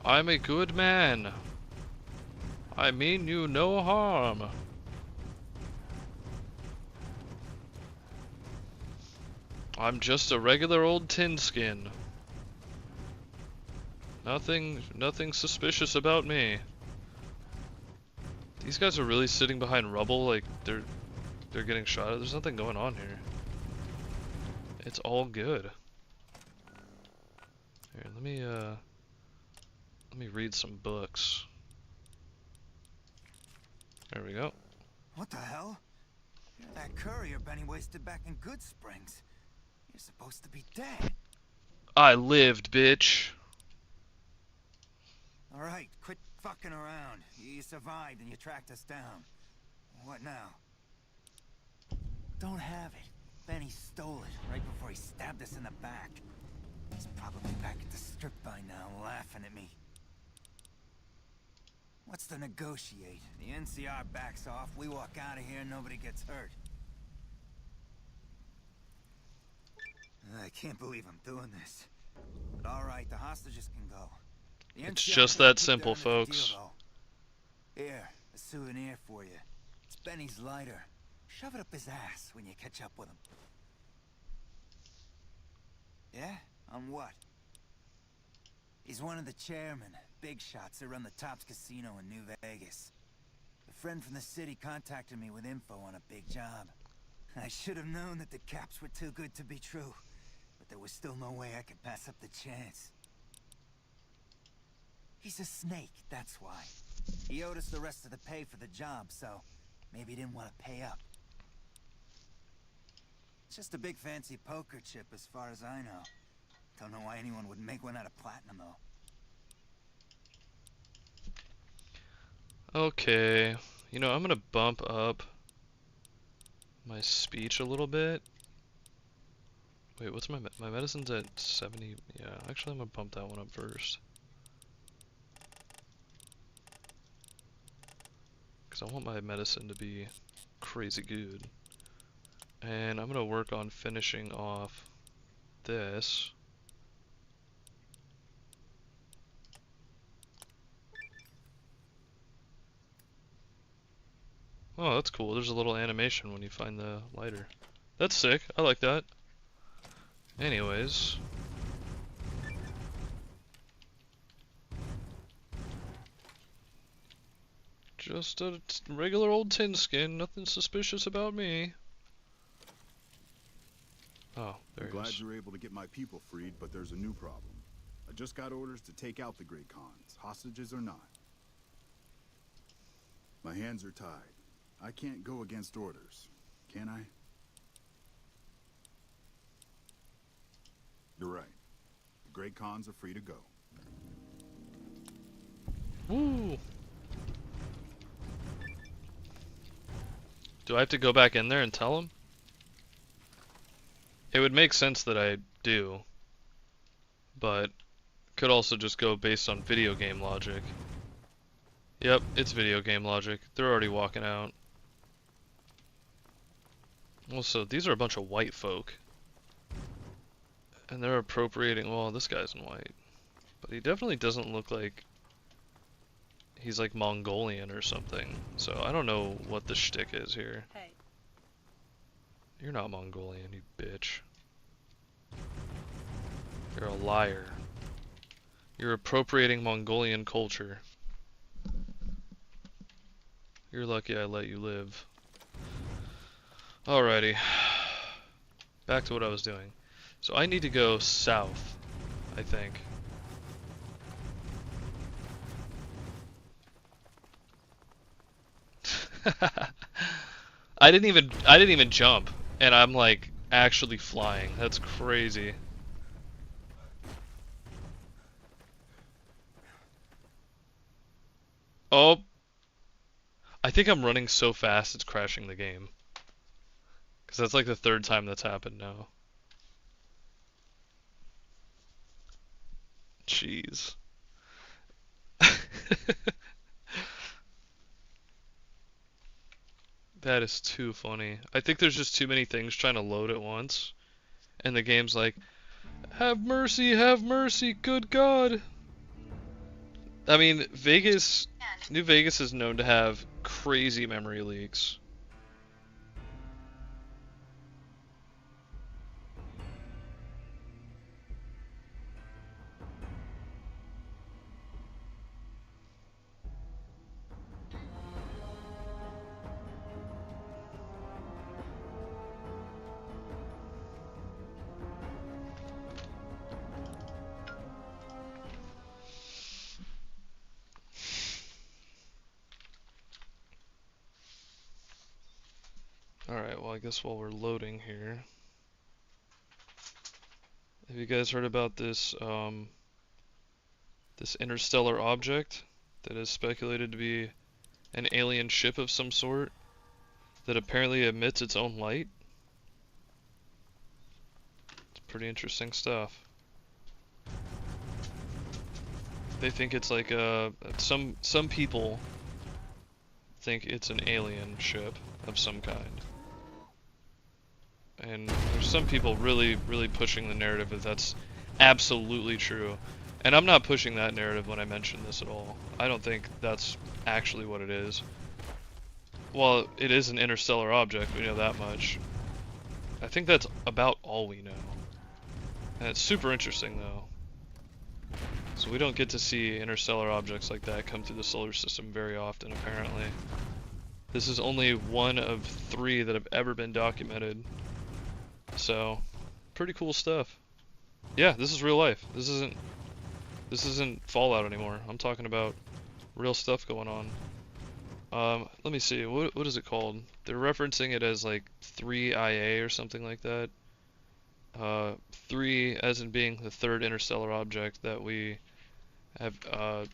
I'm a good man. I mean you no harm. I'm just a regular old tin skin. Nothing suspicious about me. These guys are really sitting behind rubble, like they're getting shot at. There's nothing going on here. It's all good. Here, let me read some books. There we go. What the hell? You're that courier Benny wasted back in Good Springs. You're supposed to be dead. I lived, bitch. Alright, quit fucking around. You survived and you tracked us down. What now? Don't have it. Benny stole it right before he stabbed us in the back. He's probably back at the strip by now, laughing at me. What's to negotiate? The NCR backs off, we walk out of here, nobody gets hurt. I can't believe I'm doing this. But alright, the hostages can go. The It's NCR just that simple, folks. deal, here, a souvenir for you. It's Benny's lighter. Shove it up his ass when you catch up with him. Yeah? On what? He's one of the chairmen, big shots that run the Tops Casino in New Vegas. A friend from the city contacted me with info on a big job. I should have known that the caps were too good to be true, but there was still no way I could pass up the chance. He's a snake, that's why. He owed us the rest of the pay for the job, so maybe he didn't want to pay up. It's just a big fancy poker chip as far as I know. Don't know why anyone would make one out of platinum, though. Okay. You know, I'm gonna bump up my speech a little bit. Wait, what's my medicine's at 70? Yeah, actually I'm gonna bump that one up first. Because I want my medicine to be crazy good. And I'm gonna work on finishing off this. Oh, that's cool. There's a little animation when you find the lighter. That's sick. I like that. Anyways. Just a regular old tin skin. Nothing suspicious about me. Oh, there he is. I'm glad you're able to get my people freed, but there's a new problem. I just got orders to take out the Great Khans, hostages or not. My hands are tied. I can't go against orders, can I? You're right. The Great Khans are free to go. Woo! Do I have to go back in there and tell him? It would make sense that I do, but could also just go based on video game logic. Yep, it's video game logic. They're already walking out. Also, these are a bunch of white folk. And they're appropriating, well, this guy's in white. But he definitely doesn't look like he's like Mongolian or something. So I don't know what the shtick is here. Hey. You're not Mongolian, you bitch. You're a liar. You're appropriating Mongolian culture. You're lucky I let you live. Alrighty. Back to what I was doing. So I need to go south, I think. I didn't even jump, and I'm like actually flying. That's crazy. Oh, I think I'm running so fast it's crashing the game. Because that's like the third time that's happened now. Jeez. That is too funny. I think there's just too many things trying to load at once. And the game's like, have mercy, good God. I mean, New Vegas is known to have crazy memory leaks. Alright, well I guess while we're loading here, have you guys heard about this this interstellar object that is speculated to be an alien ship of some sort that apparently emits its own light? It's pretty interesting stuff. They think it's like some people think it's an alien ship of some kind. And there's some people really pushing the narrative that that's absolutely true. And I'm not pushing that narrative when I mention this at all. I don't think that's actually what it is. Well, it is an interstellar object, we know that much. I think that's about all we know. And it's super interesting though. So we don't get to see interstellar objects like that come through the solar system very often, apparently. This is only one of 3 that have ever been documented. So, pretty cool stuff. Yeah, this is real life. This isn't Fallout anymore. I'm talking about real stuff going on. Let me see. What is it called? They're referencing it as like 3IA or something like that. 3 as in being the 3rd interstellar object that we have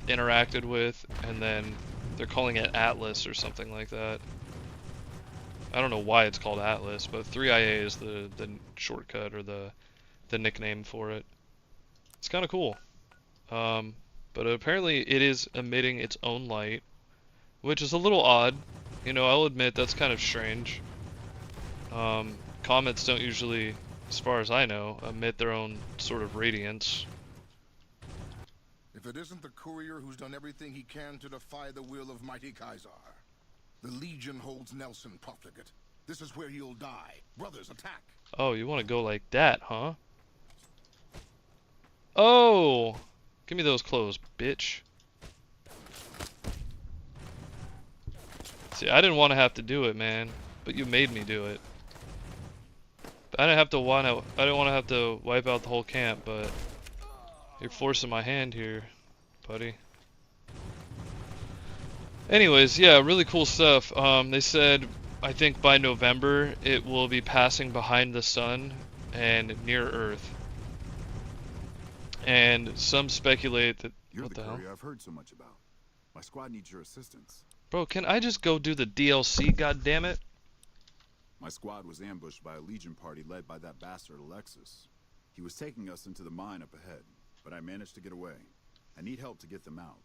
interacted with, and then they're calling it Atlas or something like that. I don't know why it's called Atlas, but 3IA is the shortcut or the nickname for it. It's kind of cool. But apparently it is emitting its own light, which is a little odd. You know, I'll admit that's kind of strange. Comets don't usually, as far as I know, emit their own sort of radiance. If it isn't the courier who's done everything he can to defy the will of mighty Kaiser. The Legion holds Nelson profligate. This is where he'll die. Brothers, attack! Oh, you want to go like that, huh? Oh! Give me those clothes, bitch. See, I didn't want to have to do it, man. But you made me do it. I didn't want to have to wipe out the whole camp, but you're forcing my hand here, buddy. Anyways, yeah, really cool stuff. They said, I think by November, it will be passing behind the sun and near Earth. And some speculate that... You're what the hell? courier I've heard so much about. My squad needs your assistance. Bro, can I just go do the DLC, goddammit? My squad was ambushed by a Legion party led by that bastard Alexis. He was taking us into the mine up ahead, but I managed to get away. I need help to get them out.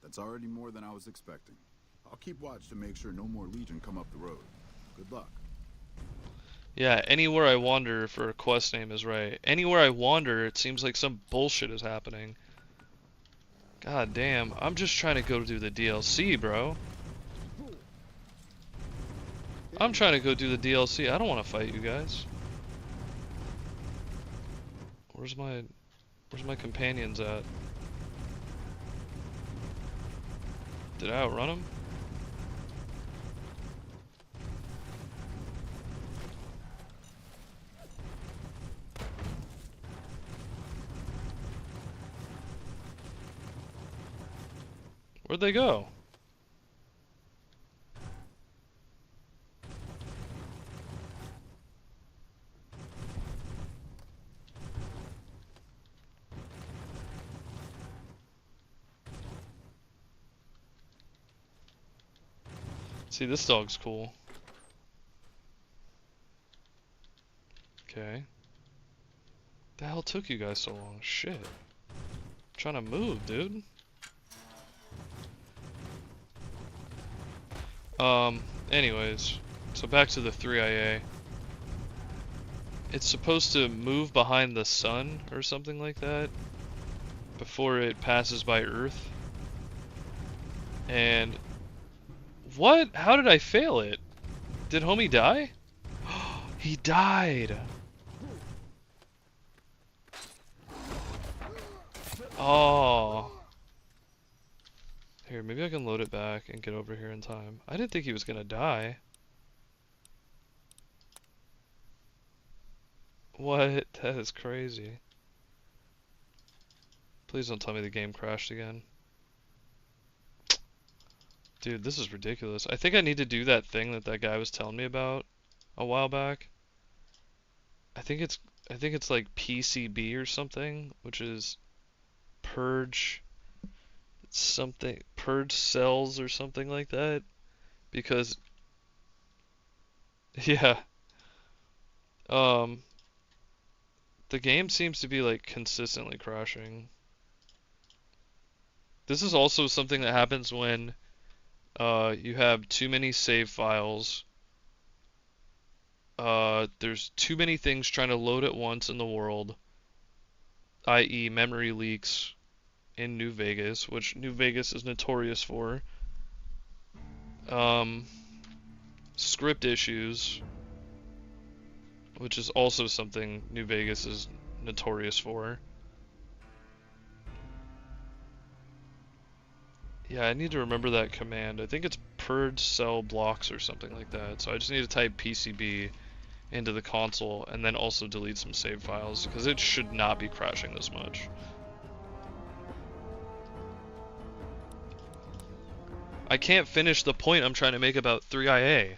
That's already more than I was expecting. I'll keep watch to make sure no more Legion come up the road. Good luck. Yeah, anywhere I wander, if a quest name is right. Anywhere I wander, it seems like some bullshit is happening. God damn, I'm just trying to go do the DLC, bro. I'm trying to go do the DLC. I don't want to fight you guys. Where's my companions at? Did I outrun them? Where'd they go? See, this dog's cool. Okay. The hell took you guys so long? Shit. I'm trying to move, dude. Anyways, so back to the 3IA. It's supposed to move behind the sun or something like that before it passes by Earth. And what? How did I fail it? Did homie die? He died. Oh. Here, maybe I can load it back and get over here in time. I didn't think he was gonna die. What? That is crazy. Please don't tell me the game crashed again. Dude, this is ridiculous. I think I need to do that thing that that guy was telling me about a while back. I think it's like PCB or something, which is purge something, purge cells or something like that, because yeah, the game seems to be like consistently crashing. This is also something that happens when you have too many save files. There's too many things trying to load at once in the world, i.e. memory leaks in New Vegas, which New Vegas is notorious for. Script issues, which is also something New Vegas is notorious for. Yeah, I need to remember that command. I think it's purge cell blocks or something like that. So I just need to type PCB into the console and then also delete some save files because it should not be crashing this much. I can't finish the point I'm trying to make about 3IA.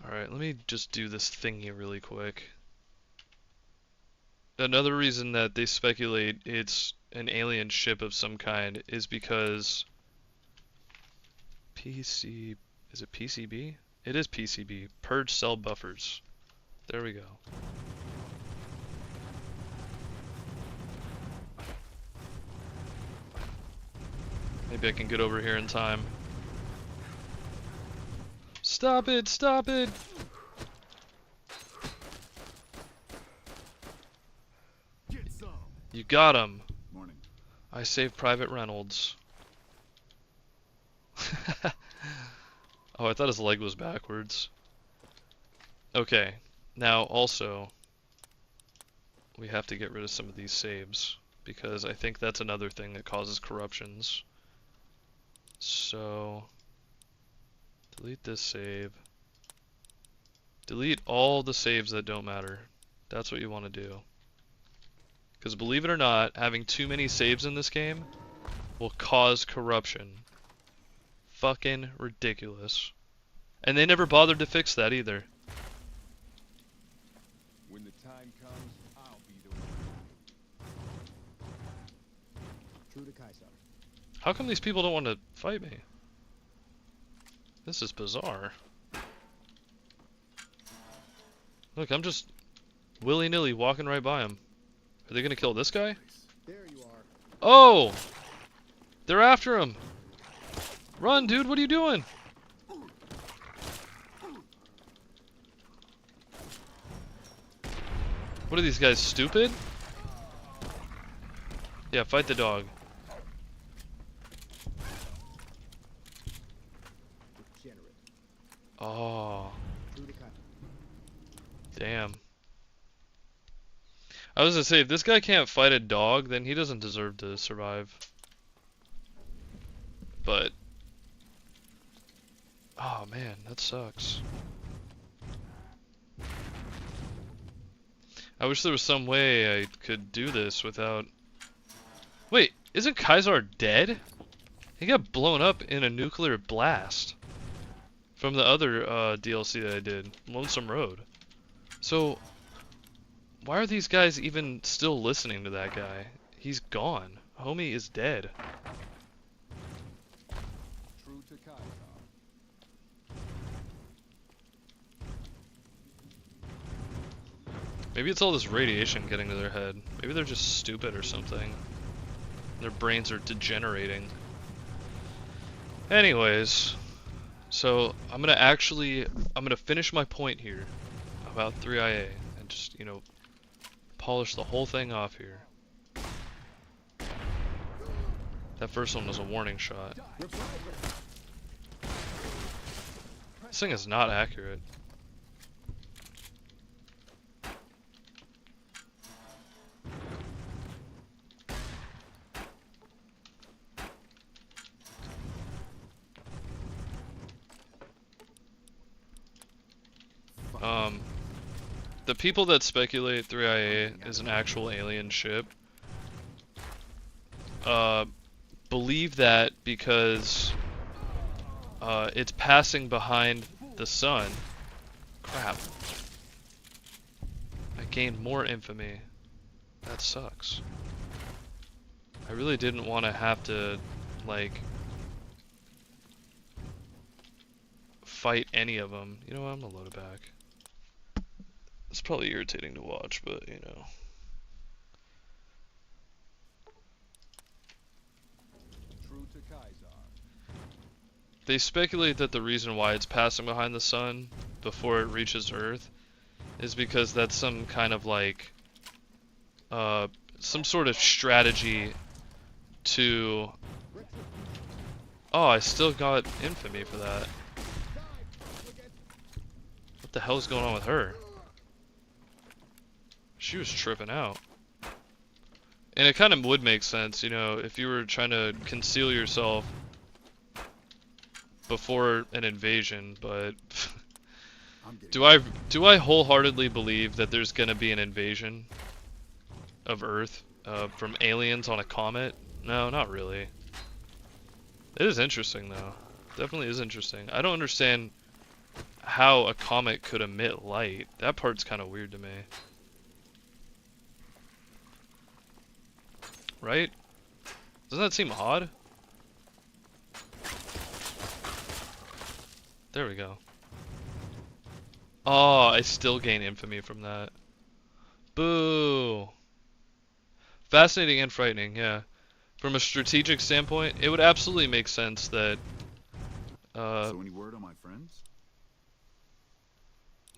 Alright, let me just do this thingy really quick. Another reason that they speculate it's an alien ship of some kind is because is it PCB? It is PCB. Purge cell buffers. There we go. Maybe I can get over here in time. Stop it! Stop it! You got him. Morning. I saved Private Reynolds. Oh, I thought his leg was backwards. Okay, now also we have to get rid of some of these saves because I think that's another thing that causes corruptions. So delete this save. Delete all the saves that don't matter. That's what you want to do. Because believe it or not, having too many saves in this game will cause corruption. Fucking ridiculous. And they never bothered to fix that either. When the time comes, I'll be the one. True to Kaiser. How come these people don't want to fight me? This is bizarre. Look, I'm just willy-nilly walking right by them. Are they gonna kill this guy? There you are. Oh! They're after him! Run, dude, what are you doing? What are these guys, stupid? Yeah, fight the dog. Oh. Damn. I was gonna say, if this guy can't fight a dog, then he doesn't deserve to survive. But... oh man, that sucks. I wish there was some way I could do this without... wait, isn't Kaisar dead? He got blown up in a nuclear blast from the other DLC that I did, Lonesome Road. So, why are these guys even still listening to that guy? He's gone. Homie is dead. True to Kaisar. Maybe it's all this radiation getting to their head. Maybe they're just stupid or something. Their brains are degenerating. Anyways, so I'm gonna finish my point here about 3IA and just, you know, polish the whole thing off here. That first one was a warning shot. This thing is not accurate. The people that speculate 3IA is an actual alien ship, believe that because it's passing behind the sun. Crap. I gained more infamy. That sucks. I really didn't want to have to, like, fight any of them. You know what, I'm gonna load it back. It's probably irritating to watch, but, you know. True to Kaisar. They speculate that the reason why it's passing behind the sun before it reaches Earth is because that's some kind of, like, some sort of strategy to... oh, I still got infamy for that. What the hell's going on with her? She was tripping out. And it kind of would make sense, you know, if you were trying to conceal yourself before an invasion, but do I wholeheartedly believe that there's gonna be an invasion of Earth from aliens on a comet? No, not really. It is interesting though. Definitely is interesting. I don't understand how a comet could emit light. That part's kind of weird to me. Right? Doesn't that seem odd? There we go. Oh, I still gain infamy from that. Boo! Fascinating and frightening, yeah. From a strategic standpoint, it would absolutely make sense that... so any word on my friends?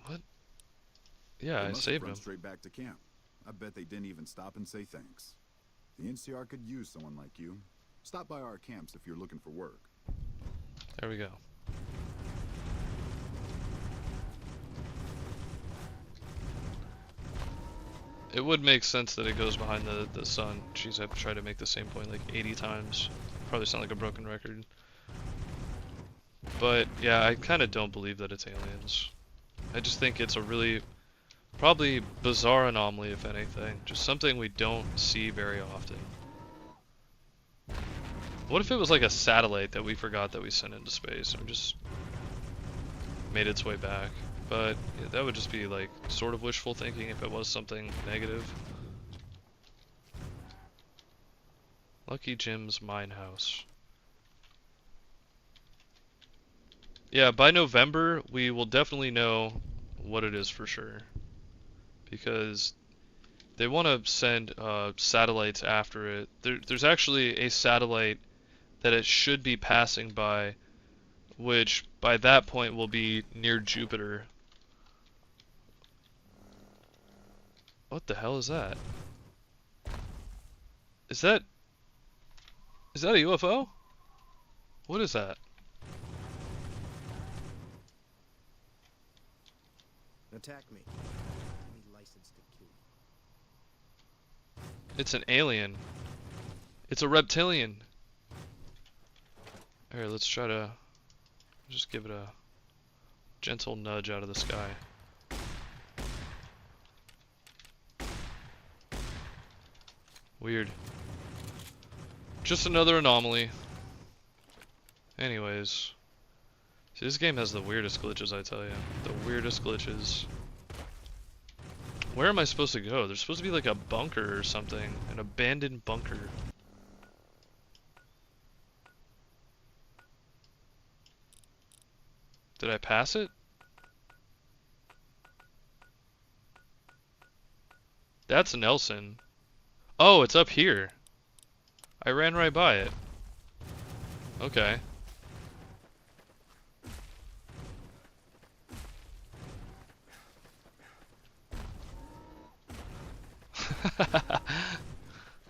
What? Yeah, I saved them. Straight back to camp. I bet they didn't even stop and say thanks. The NCR could use someone like you. Stop by our camps if you're looking for work. There we go. It would make sense that it goes behind the sun. Jeez, I've tried to make the same point like 80 times. Probably sound like a broken record. But yeah, I kind of don't believe that it's aliens. I just think it's a really, probably bizarre anomaly, if anything. Just something we don't see very often. What if it was like a satellite that we forgot that we sent into space or just made its way back? But yeah, that would just be like sort of wishful thinking if it was something negative. Lucky Jim's mine house. Yeah, by November we will definitely know what it is for sure. Because they want to send satellites after it. There's actually a satellite that it should be passing by, which by that point will be near Jupiter. What the hell is that? Is that a UFO? What is that? Attack me. I need license to kill you. It's an alien. It's a reptilian. Alright, let's try to just give it a gentle nudge out of the sky. Weird. Just another anomaly. Anyways. See, this game has the weirdest glitches, I tell you. The weirdest glitches. Where am I supposed to go? There's supposed to be like a bunker or something. An abandoned bunker. Did I pass it? That's Nelson. Oh, it's up here. I ran right by it. Okay.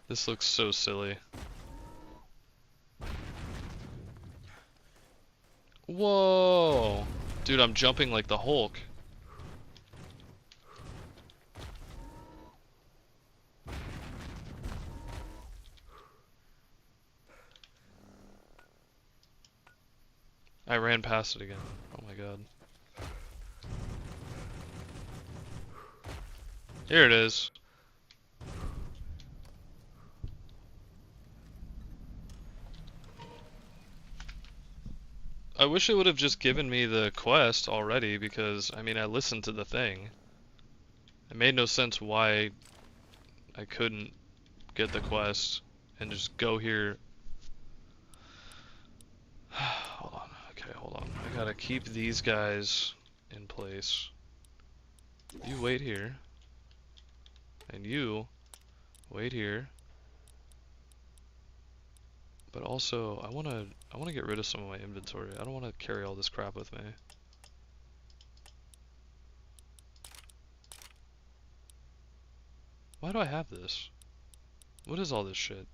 This looks so silly. Whoa! Dude, I'm jumping like the Hulk. I ran past it again. Oh my god. Here it is. I wish it would have just given me the quest already, because, I mean, I listened to the thing. It made no sense why I couldn't get the quest and just go here. Hold on. Okay, hold on. I gotta keep these guys in place. You wait here. And you wait here. But also, I wanna get rid of some of my inventory. I don't wanna carry all this crap with me. Why do I have this? What is all this shit?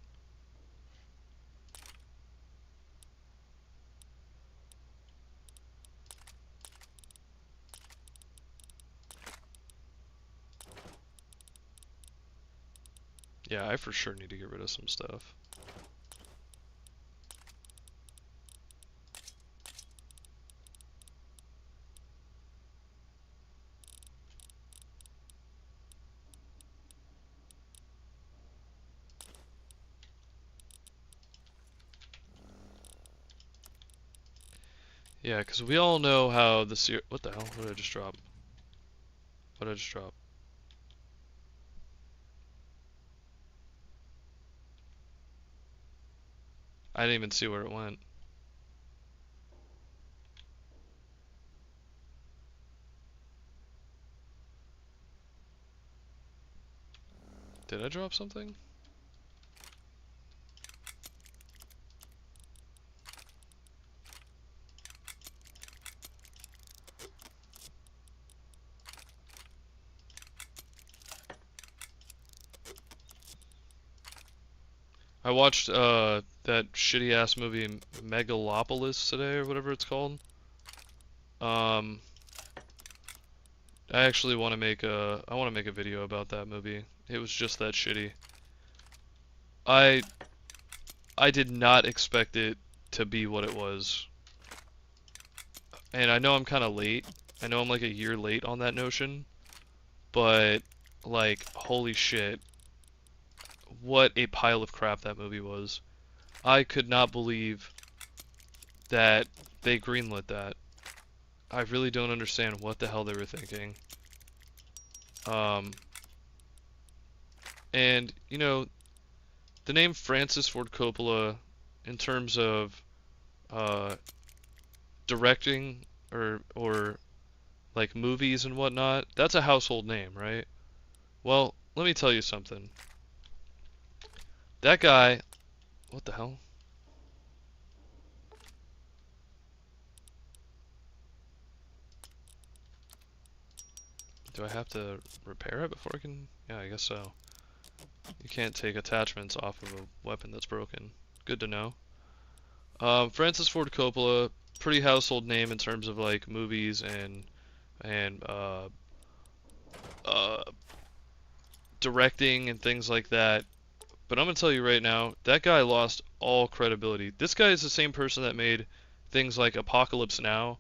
Yeah, I for sure need to get rid of some stuff. Yeah, because we all know how the what the hell? What did I just drop? What did I just drop? I didn't even see where it went. Did I drop something? I watched that shitty ass movie Megalopolis today, or whatever it's called. I actually want to make a video about that movie. It was just that shitty. I did not expect it to be what it was. And I know I'm kind of late. I know I'm like a year late on that notion. But like, holy shit. What a pile of crap that movie was. I could not believe that they greenlit that. I really don't understand what the hell they were thinking. And, you know, the name Francis Ford Coppola, in terms of directing or like movies and whatnot, that's a household name, right? Well, let me tell you something. That guy, what the hell? Do I have to repair it before I can? Yeah, I guess so. You can't take attachments off of a weapon that's broken. Good to know. Francis Ford Coppola, pretty household name in terms of like movies and directing and things like that. But I'm gonna tell you right now, that guy lost all credibility. This guy is the same person that made things like Apocalypse Now.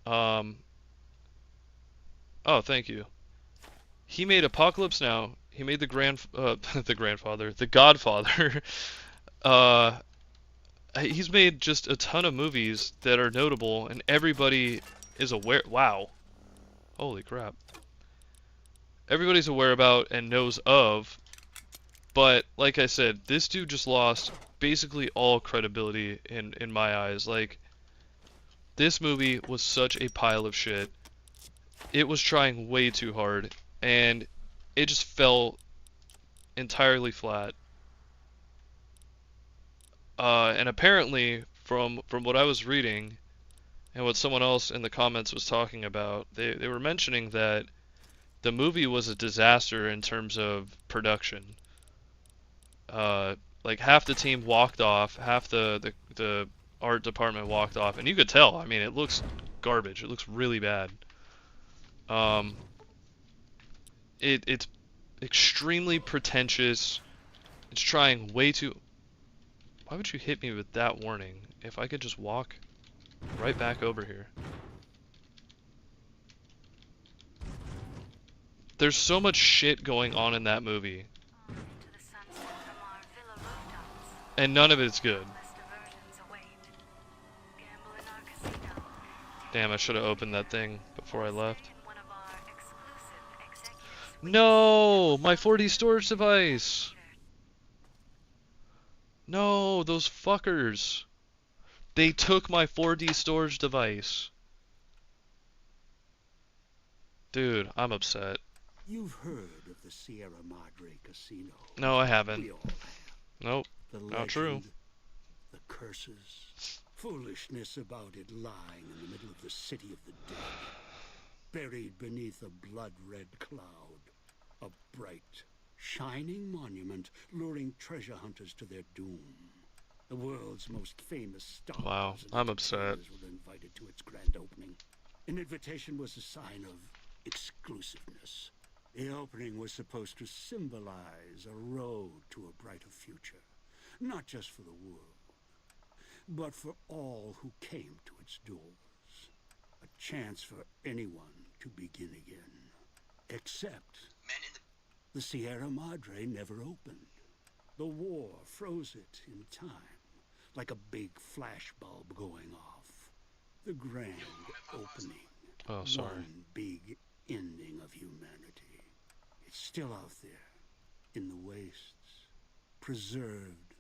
Um, oh, thank you. He made Apocalypse Now. He made the grandfather, the Godfather. uh, he's made just a ton of movies that are notable, and everybody is aware. Wow, holy crap! Everybody's aware about and knows of. But like I said, this dude just lost basically all credibility in my eyes. Like, this movie was such a pile of shit. It was trying way too hard, and it just fell entirely flat. And apparently, from what I was reading and what someone else in the comments was talking about, they were mentioning that the movie was a disaster in terms of production. Like, half the team walked off, half the art department walked off, and you could tell. I mean, it looks garbage. It looks really bad. It's extremely pretentious. It's trying way too. Why would you hit me with that warning? If I could just walk right back over here. There's so much shit going on in that movie. And none of it's good. Damn, I should have opened that thing before I left. No! My 4D storage device! No, those fuckers! They took my 4D storage device. Dude, I'm upset. You've heard of the Sierra Madre Casino. No, I haven't. We all have. Nope, The not true. legend, the curses, foolishness about it lying in the middle of the city of the dead, buried beneath a blood-red cloud, a bright, shining monument luring treasure hunters to their doom. The world's most famous stars. Wow, I'm upset. Were invited to its grand opening. An invitation was a sign of exclusiveness. The opening was supposed to symbolize a road to a brighter future, not just for the world, but for all who came to its doors. A chance for anyone to begin again. Except the Sierra Madre never opened. The war froze it in time, like a big flashbulb going off. The grand opening. Oh, sorry. One big ending of humanity. It's still out there, in the wastes, preserved,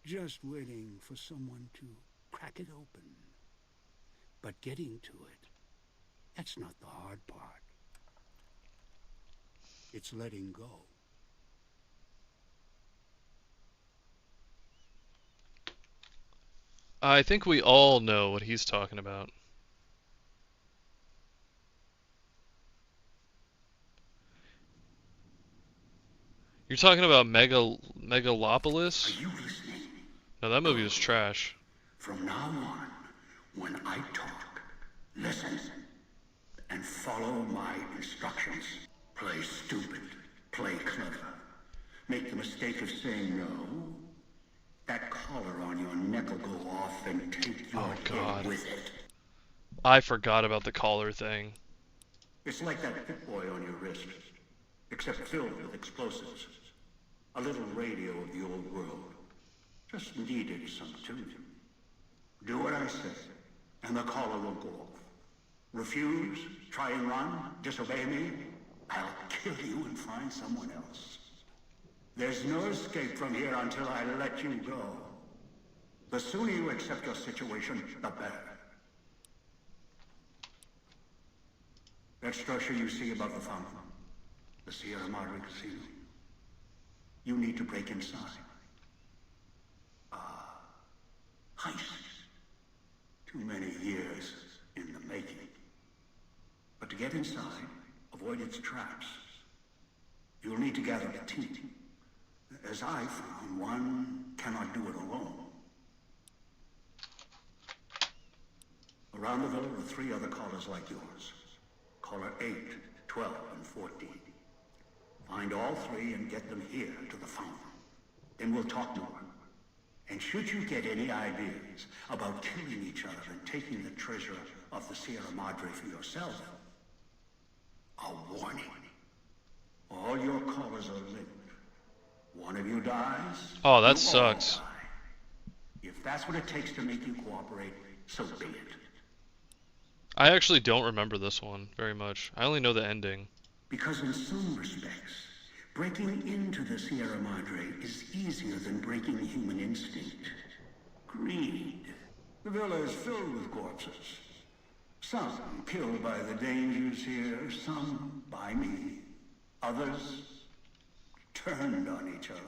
just waiting for someone to crack it open. But getting to it, that's not the hard part. It's letting go. I think we all know what he's talking about. You're talking about Megalopolis? Are you listening? No, that movie was trash. From now on, when I talk, listen and follow my instructions. Play stupid, play clever. Make the mistake of saying no. That collar on your neck will go off and take your head with it. I forgot about the collar thing. It's like that Pit Boy on your wrist, except filled with explosives. A little radio of the old world. Just needed some tuning. Do what I say, and the collar will go off. Refuse, try and run, disobey me, I'll kill you and find someone else. There's no escape from here until I let you go. The sooner you accept your situation, the better. That structure you see above the fountain, the Sierra Madre Casino, you need to break inside. Heist. Too many years in the making. But to get inside, avoid its traps, you'll need to gather a team. As I found, one cannot do it alone. Around the villa are 3 other callers like yours. Caller 8, 12, and 14. Find all three and get them here to the fountain. Then we'll talk more. And should you get any ideas about killing each other and taking the treasure of the Sierra Madre for yourself, a warning. All your callers are linked. One of you dies. Oh, that you all sucks. die. If that's what it takes to make you cooperate, so be it. I actually don't remember this one very much. I only know the ending. Because in some respects, breaking into the Sierra Madre is easier than breaking human instinct. Greed. The villa is filled with corpses. Some killed by the dangers here, some by me. Others turned on each other.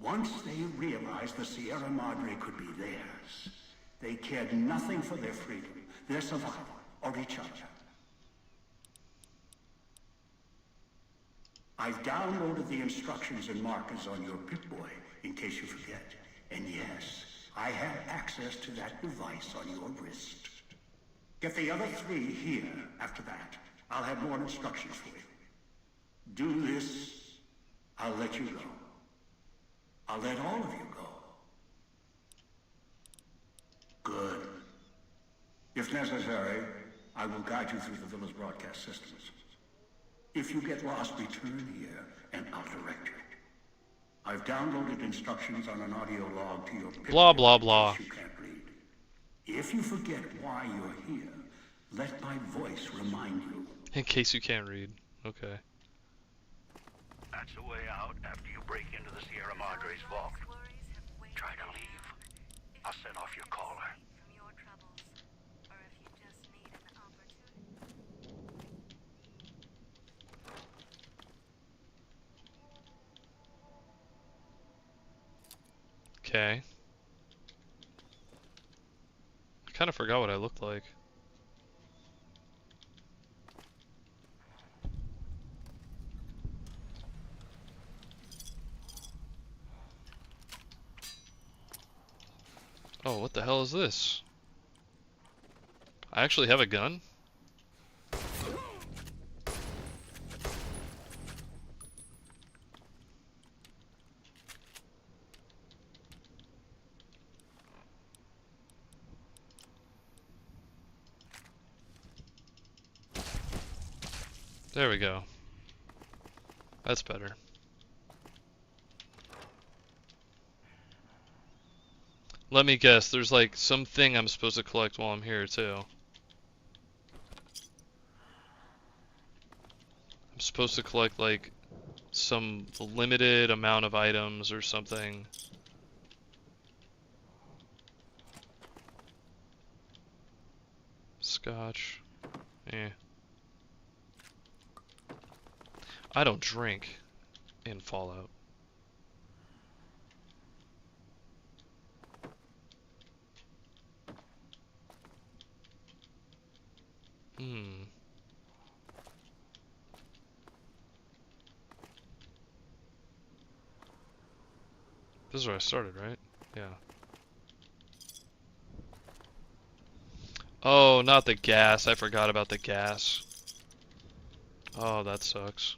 Once they realized the Sierra Madre could be theirs, they cared nothing for their freedom, their survival, or each other. I've downloaded the instructions and markers on your Pip-Boy, in case you forget. And yes, I have access to that device on your wrist. Get the other three here after that. I'll have more instructions for you. Do this, I'll let you go. I'll let all of you go. Good. If necessary, I will guide you through the villa's broadcast systems. If you get lost, return here, and I'll direct you. I've downloaded instructions on an audio log to your Pip-Boy Blah, blah, blah. in case you can't read. If you forget why you're here, let my voice remind you. In case you can't read. Okay. That's the way out after you break into the Sierra Madre's vault. Try to leave. I'll set off your caller. Okay. I kind of forgot what I looked like. Oh, what the hell is this? I actually have a gun? There we go. That's better. Let me guess, there's like something I'm supposed to collect while I'm here too. I'm supposed to collect like some limited amount of items or something. Scotch. Eh. I don't drink in Fallout. This is where I started, right? Yeah. Oh, not the gas. I forgot about the gas. Oh, that sucks.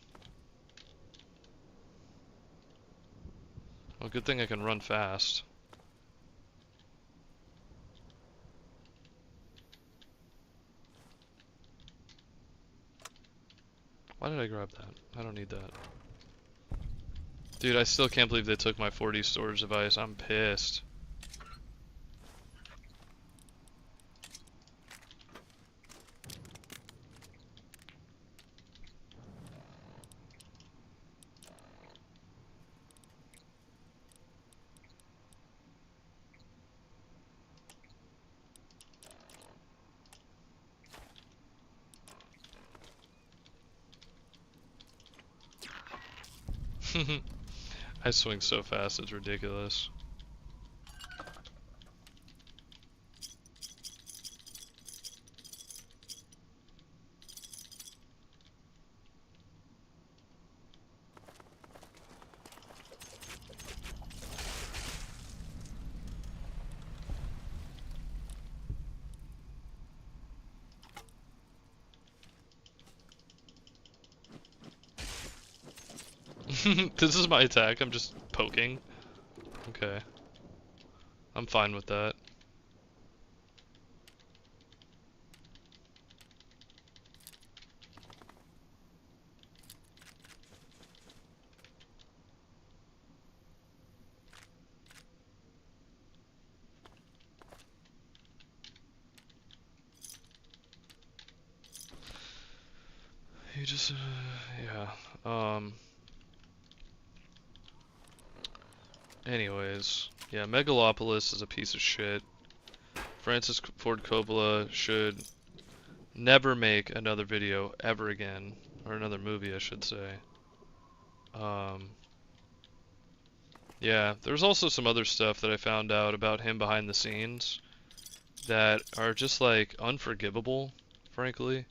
Well, good thing I can run fast. Why did I grab that? I don't need that. Dude, I still can't believe they took my 4D storage device. I'm pissed. I swing so fast, it's ridiculous. This is my attack, I'm just poking. Okay. I'm fine with that. You just, yeah. Anyways, yeah, Megalopolis is a piece of shit. Francis Ford Coppola should never make another video ever again, or another movie, I should say. Yeah, there's also some other stuff that I found out about him behind the scenes that are just like unforgivable, frankly.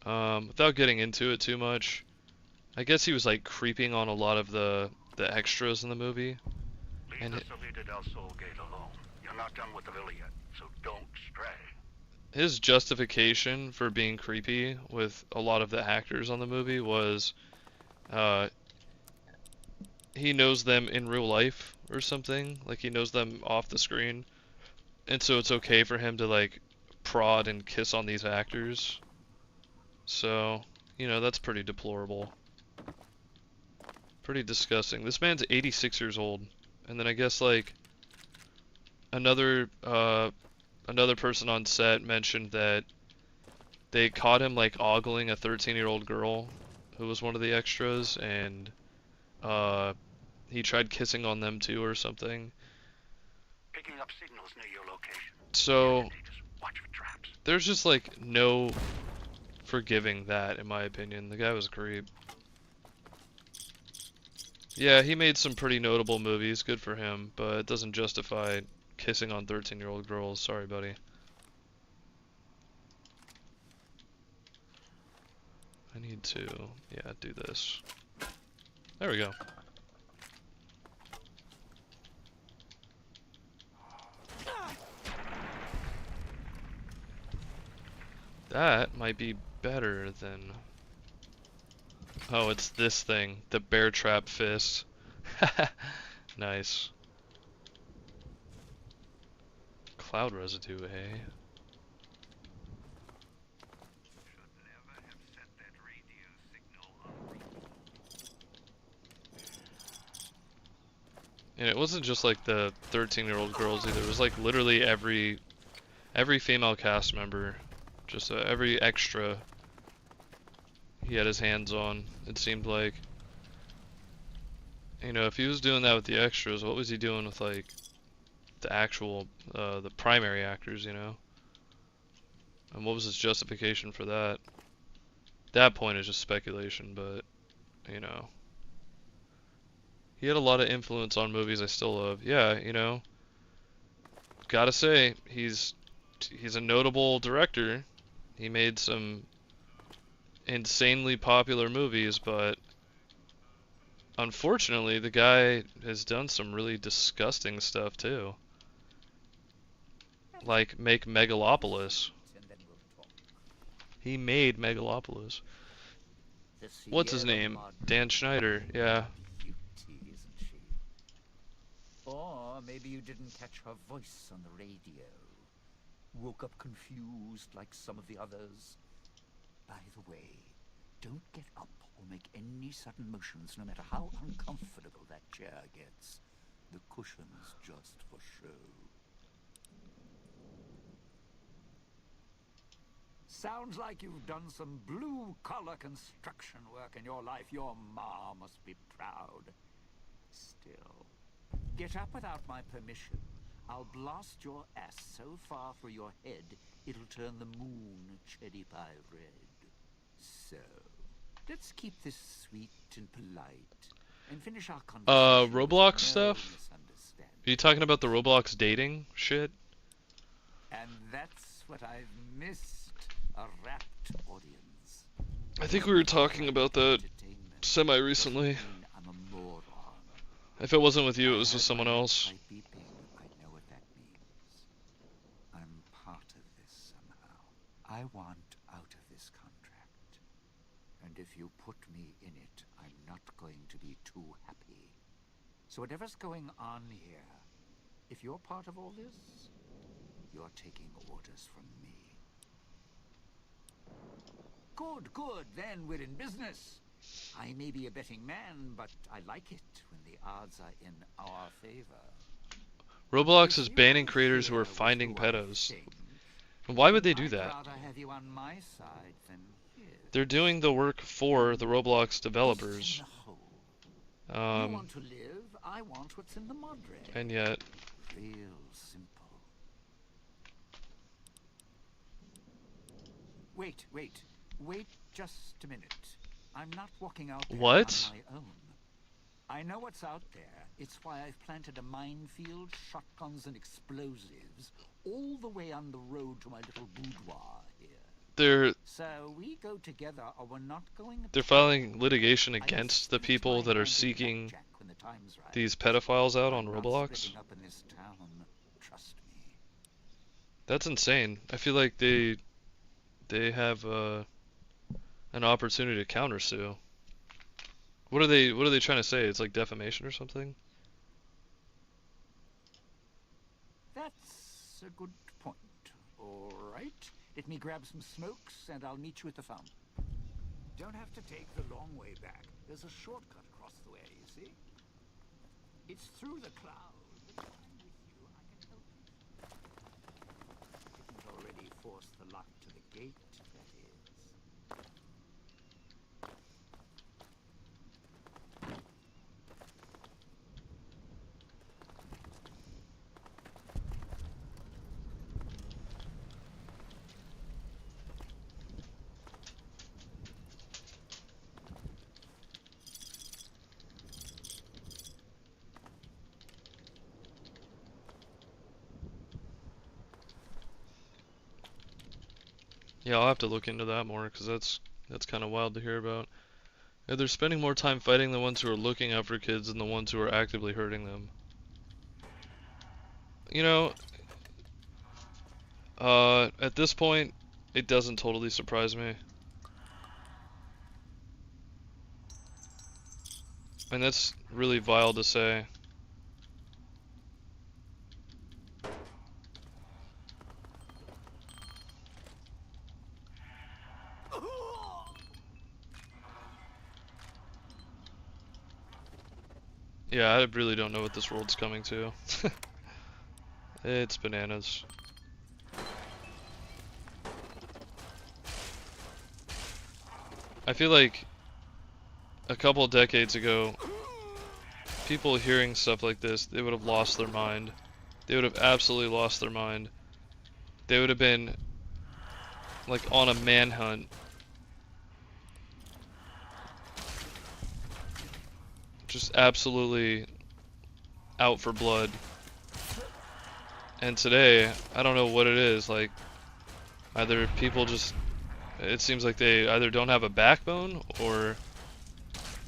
Without getting into it too much, I guess he was like creeping on a lot of the extras in the movie. Leave the Salida del Sol gate alone. You're not done with the villa yet, so don't stray. His justification for being creepy with a lot of the actors on the movie was he knows them in real life or something, like he knows them off the screen, and so it's okay for him to like prod and kiss on these actors. So, you know, that's pretty deplorable. Pretty disgusting. This man's 86 years old, and then I guess like another person on set mentioned that they caught him like ogling a 13-year-old girl who was one of the extras, and he tried kissing on them too or something. Picking up signals near your location. So Watch for traps. there's just like no forgiving that, in my opinion. The guy was a creep. Yeah, he made some pretty notable movies, good for him, but it doesn't justify kissing on 13-year-old girls. Sorry, buddy. I need to, yeah, do this. There we go. That might be better than... Oh, it's this thing. The bear trap fist. Nice. Cloud residue, eh? And it wasn't just like the 13-year-old girls either. It was like literally every female cast member, just every extra he had his hands on, it seemed like. You know, if he was doing that with the extras, what was he doing with like the actual the primary actors, you know? And what was his justification for that? That point is just speculation, but you know, he had a lot of influence on movies I still love. Yeah, you know, gotta say he's a notable director. He made some insanely popular movies, but unfortunately the guy has done some really disgusting stuff too. Like make Megalopolis. He made Megalopolis. What's his name? Dan Schneider, yeah. Or maybe you didn't catch her voice on the radio. Woke up confused like some of the others. By the way, don't get up or make any sudden motions, no matter how uncomfortable that chair gets. The cushion's just for show. Sounds like you've done some blue-collar construction work in your life. Your ma must be proud. Still, get up without my permission. I'll blast your ass so far through your head, it'll turn the moon cherry pie red. So, let's keep this sweet and polite, and finish our conversation. Roblox stuff? Are you talking about the Roblox dating shit? And that's what I've missed. A rapt audience. I think we were talking about that semi-recently. If it wasn't with you, it was with someone else. I know what that means. I'm part of this somehow. I want out of this contract. And and if you put me in it, I'm not going to be too happy. So whatever's going on here, if you're part of all this, you're taking orders from me. Good, good, then we're in business. I may be a betting man, but I like it when the odds are in our favor. Roblox is banning creators who are finding pedos. And why would they do that? I'd rather have you on my side than his. They're doing the work for the Roblox developers. You want to live, I want what's in the Madre. And yet... Real simple. Wait just a minute. I'm not walking out there What? on my own. I know what's out there. It's why I've planted a minefield, shotguns, and explosives all the way on the road to my little boudoir here. So we go together, or we're not going. They're filing litigation against the people that are seeking these pedophiles out on Roblox. Trust me. That's insane. I feel like they have an opportunity to countersue. What are they trying to say? It's like defamation or something? That's a good point. All right. Let me grab some smokes and I'll meet you at the fountain. Don't have to take the long way back. There's a shortcut across the way, you see? It's through the clouds. If I'm with you, I can help you. Didn't already force the lock to the gate, that is. Yeah, I'll have to look into that more because that's kind of wild to hear about. Yeah, they're spending more time fighting the ones who are looking out for kids than the ones who are actively hurting them. You know, at this point, it doesn't totally surprise me. And that's really vile to say. Yeah, I really don't know what this world's coming to. It's bananas. I feel like a couple decades ago, people hearing stuff like this, they would have lost their mind. They would have absolutely lost their mind. They would have been like on a manhunt. Just absolutely out for blood. And today, I don't know what it is, like, either people just, it seems like they either don't have a backbone, or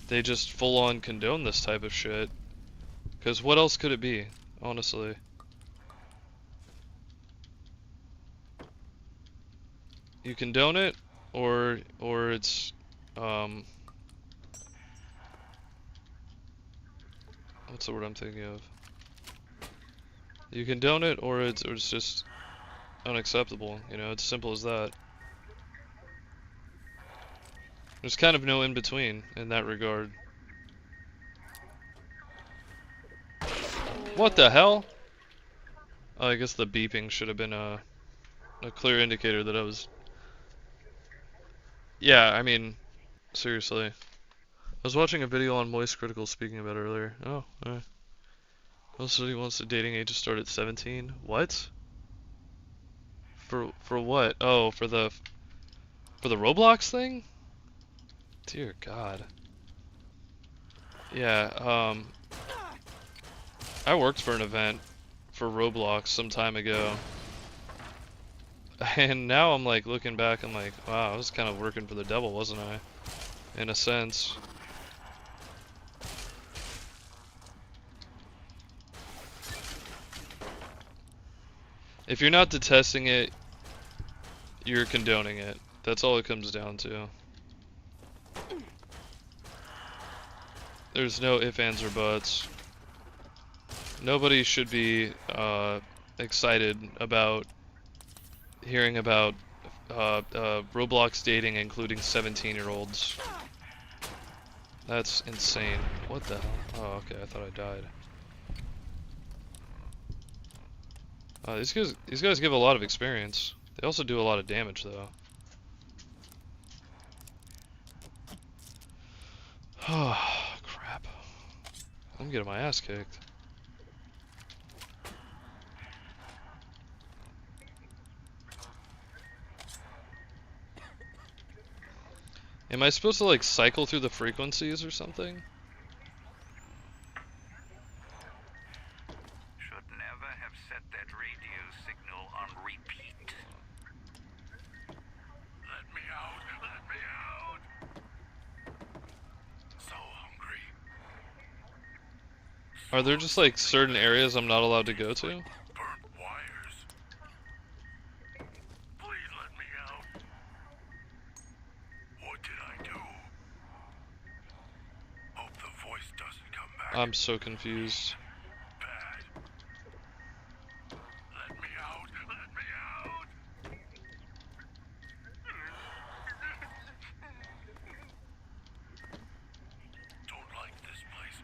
they just full on condone this type of shit. Because what else could it be, honestly? You condone it, or it's, what's the word I'm thinking of? You condone it, or it's just unacceptable. You know, it's simple as that. There's kind of no in between in that regard. What the hell? Oh, I guess the beeping should have been a clear indicator that I was. Yeah, I mean, seriously. I was watching a video on Moist Critical speaking about it earlier. Oh, alright. Also, he wants the dating age to start at 17. What? For what? Oh, for the Roblox thing? Dear God. Yeah, I worked for an event for Roblox some time ago. And now I'm like looking back, I'm like, wow, I was kind of working for the devil, wasn't I? In a sense. If you're not detesting it, you're condoning it. That's all it comes down to. There's no ifs, ands, or buts. Nobody should be excited about hearing about Roblox dating, including 17-year-olds. That's insane. What the hell? Oh, okay. I thought I died. These guys give a lot of experience. They also do a lot of damage, though. Oh, crap. I'm getting my ass kicked. Am I supposed to, like, cycle through the frequencies or something? Should never have set that radio signal on repeat. Let me out! Let me out! So hungry. Are there just, like, certain areas I'm not allowed to go to? Burnt wires. Please let me out. What did I do? Hope the voice doesn't come back. I'm so confused. Bad. Let me out. Let me out. Don't like this place.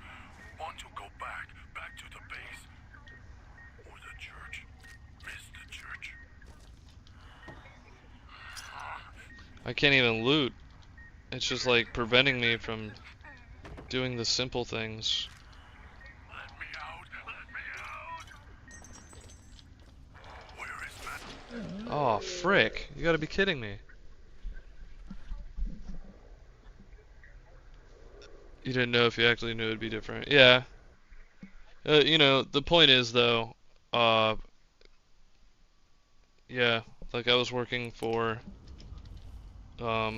Want to go back to the base. Or the church. Miss the church. I can't even loot. It's just, like, preventing me from doing the simple things. Let me out. Let me out. Where is that? Oh, frick. You gotta be kidding me. You didn't know if you actually knew it'd be different. Yeah. You know, the point is, though, yeah, like I was working for, a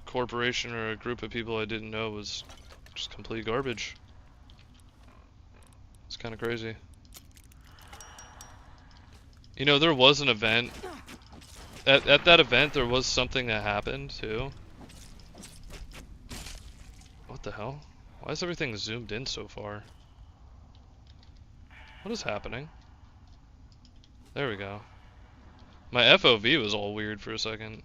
corporation or a group of people I didn't know was just complete garbage. It's kind of crazy. You know, there was an event. At that event, there was something that happened, too. What the hell? Why is everything zoomed in so far? What is happening? There we go. My FOV was all weird for a second.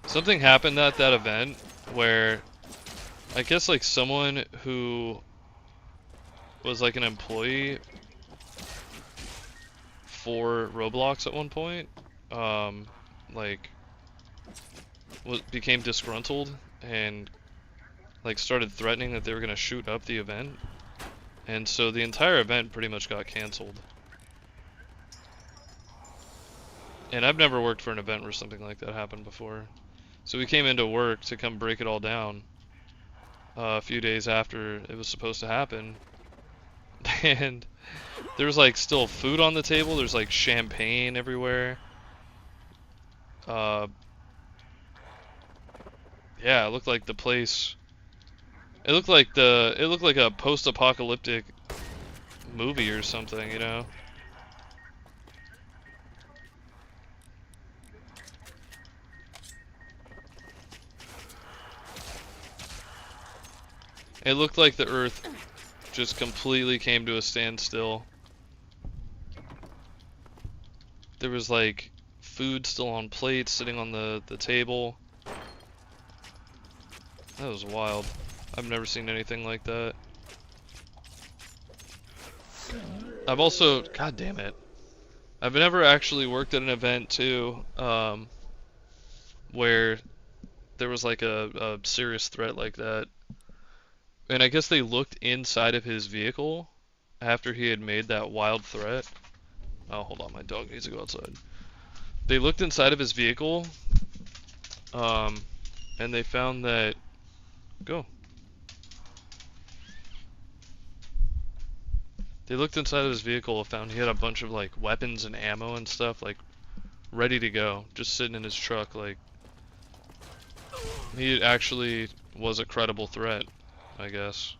Something happened at that event where I guess like someone who was like an employee for Roblox at one point, like became disgruntled and like started threatening that they were gonna shoot up the event, and so the entire event pretty much got canceled. And I've never worked for an event where something like that happened before. So we came into work to come break it all down a few days after it was supposed to happen. And there's like still food on the table, there's like champagne everywhere. Yeah, it looked like the place, it looked like a post-apocalyptic movie or something, you know? It looked like the earth just completely came to a standstill. There was like food still on plates sitting on the table. That was wild. I've never seen anything like that. I've also, god damn it, I've never actually worked at an event too, where there was like a serious threat like that. And I guess they looked inside of his vehicle after he had made that wild threat. Oh, hold on, my dog needs to go outside. They looked inside of his vehicle, and they found that... Go. They looked inside of his vehicle and found he had a bunch of, like, weapons and ammo and stuff, like, ready to go. Just sitting in his truck, like... He actually was a credible threat, I guess.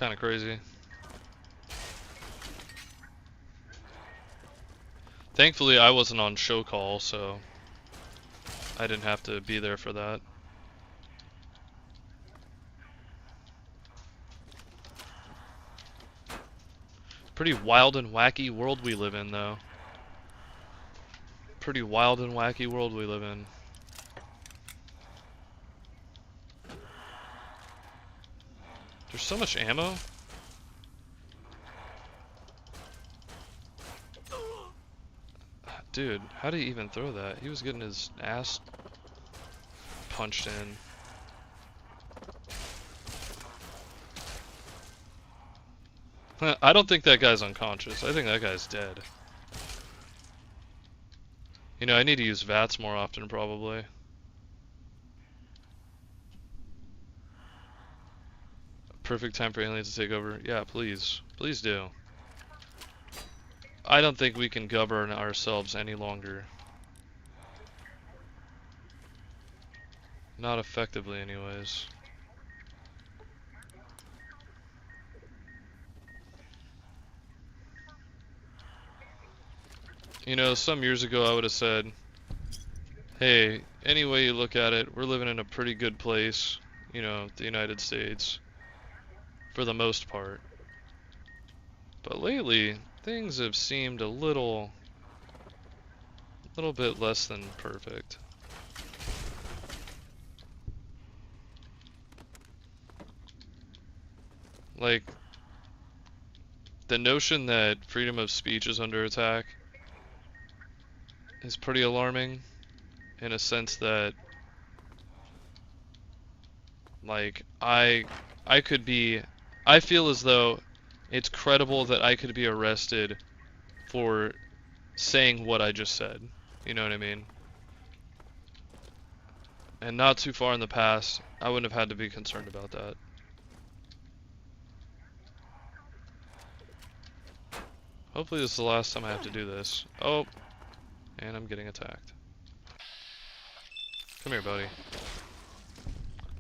Kind of crazy. Thankfully, I wasn't on show call, so I didn't have to be there for that. Pretty wild and wacky world we live in, though. Pretty wild and wacky world we live in. There's so much ammo. Dude, how did he even throw that? He was getting his ass punched in. I don't think that guy's unconscious. I think that guy's dead. You know, I need to use VATS more often, probably. Perfect time for aliens to take over. Yeah, please. Please do. I don't think we can govern ourselves any longer. Not effectively, anyways. You know, some years ago I would have said, hey, any way you look at it, we're living in a pretty good place, you know, the United States, for the most part. But lately, things have seemed a little bit less than perfect. Like, the notion that freedom of speech is under attack is pretty alarming, in a sense that, like, I feel as though it's credible that I could be arrested for saying what I just said. You know what I mean? And not too far in the past, I wouldn't have had to be concerned about that. Hopefully this is the last time I have to do this. Oh, and I'm getting attacked. Come here, buddy.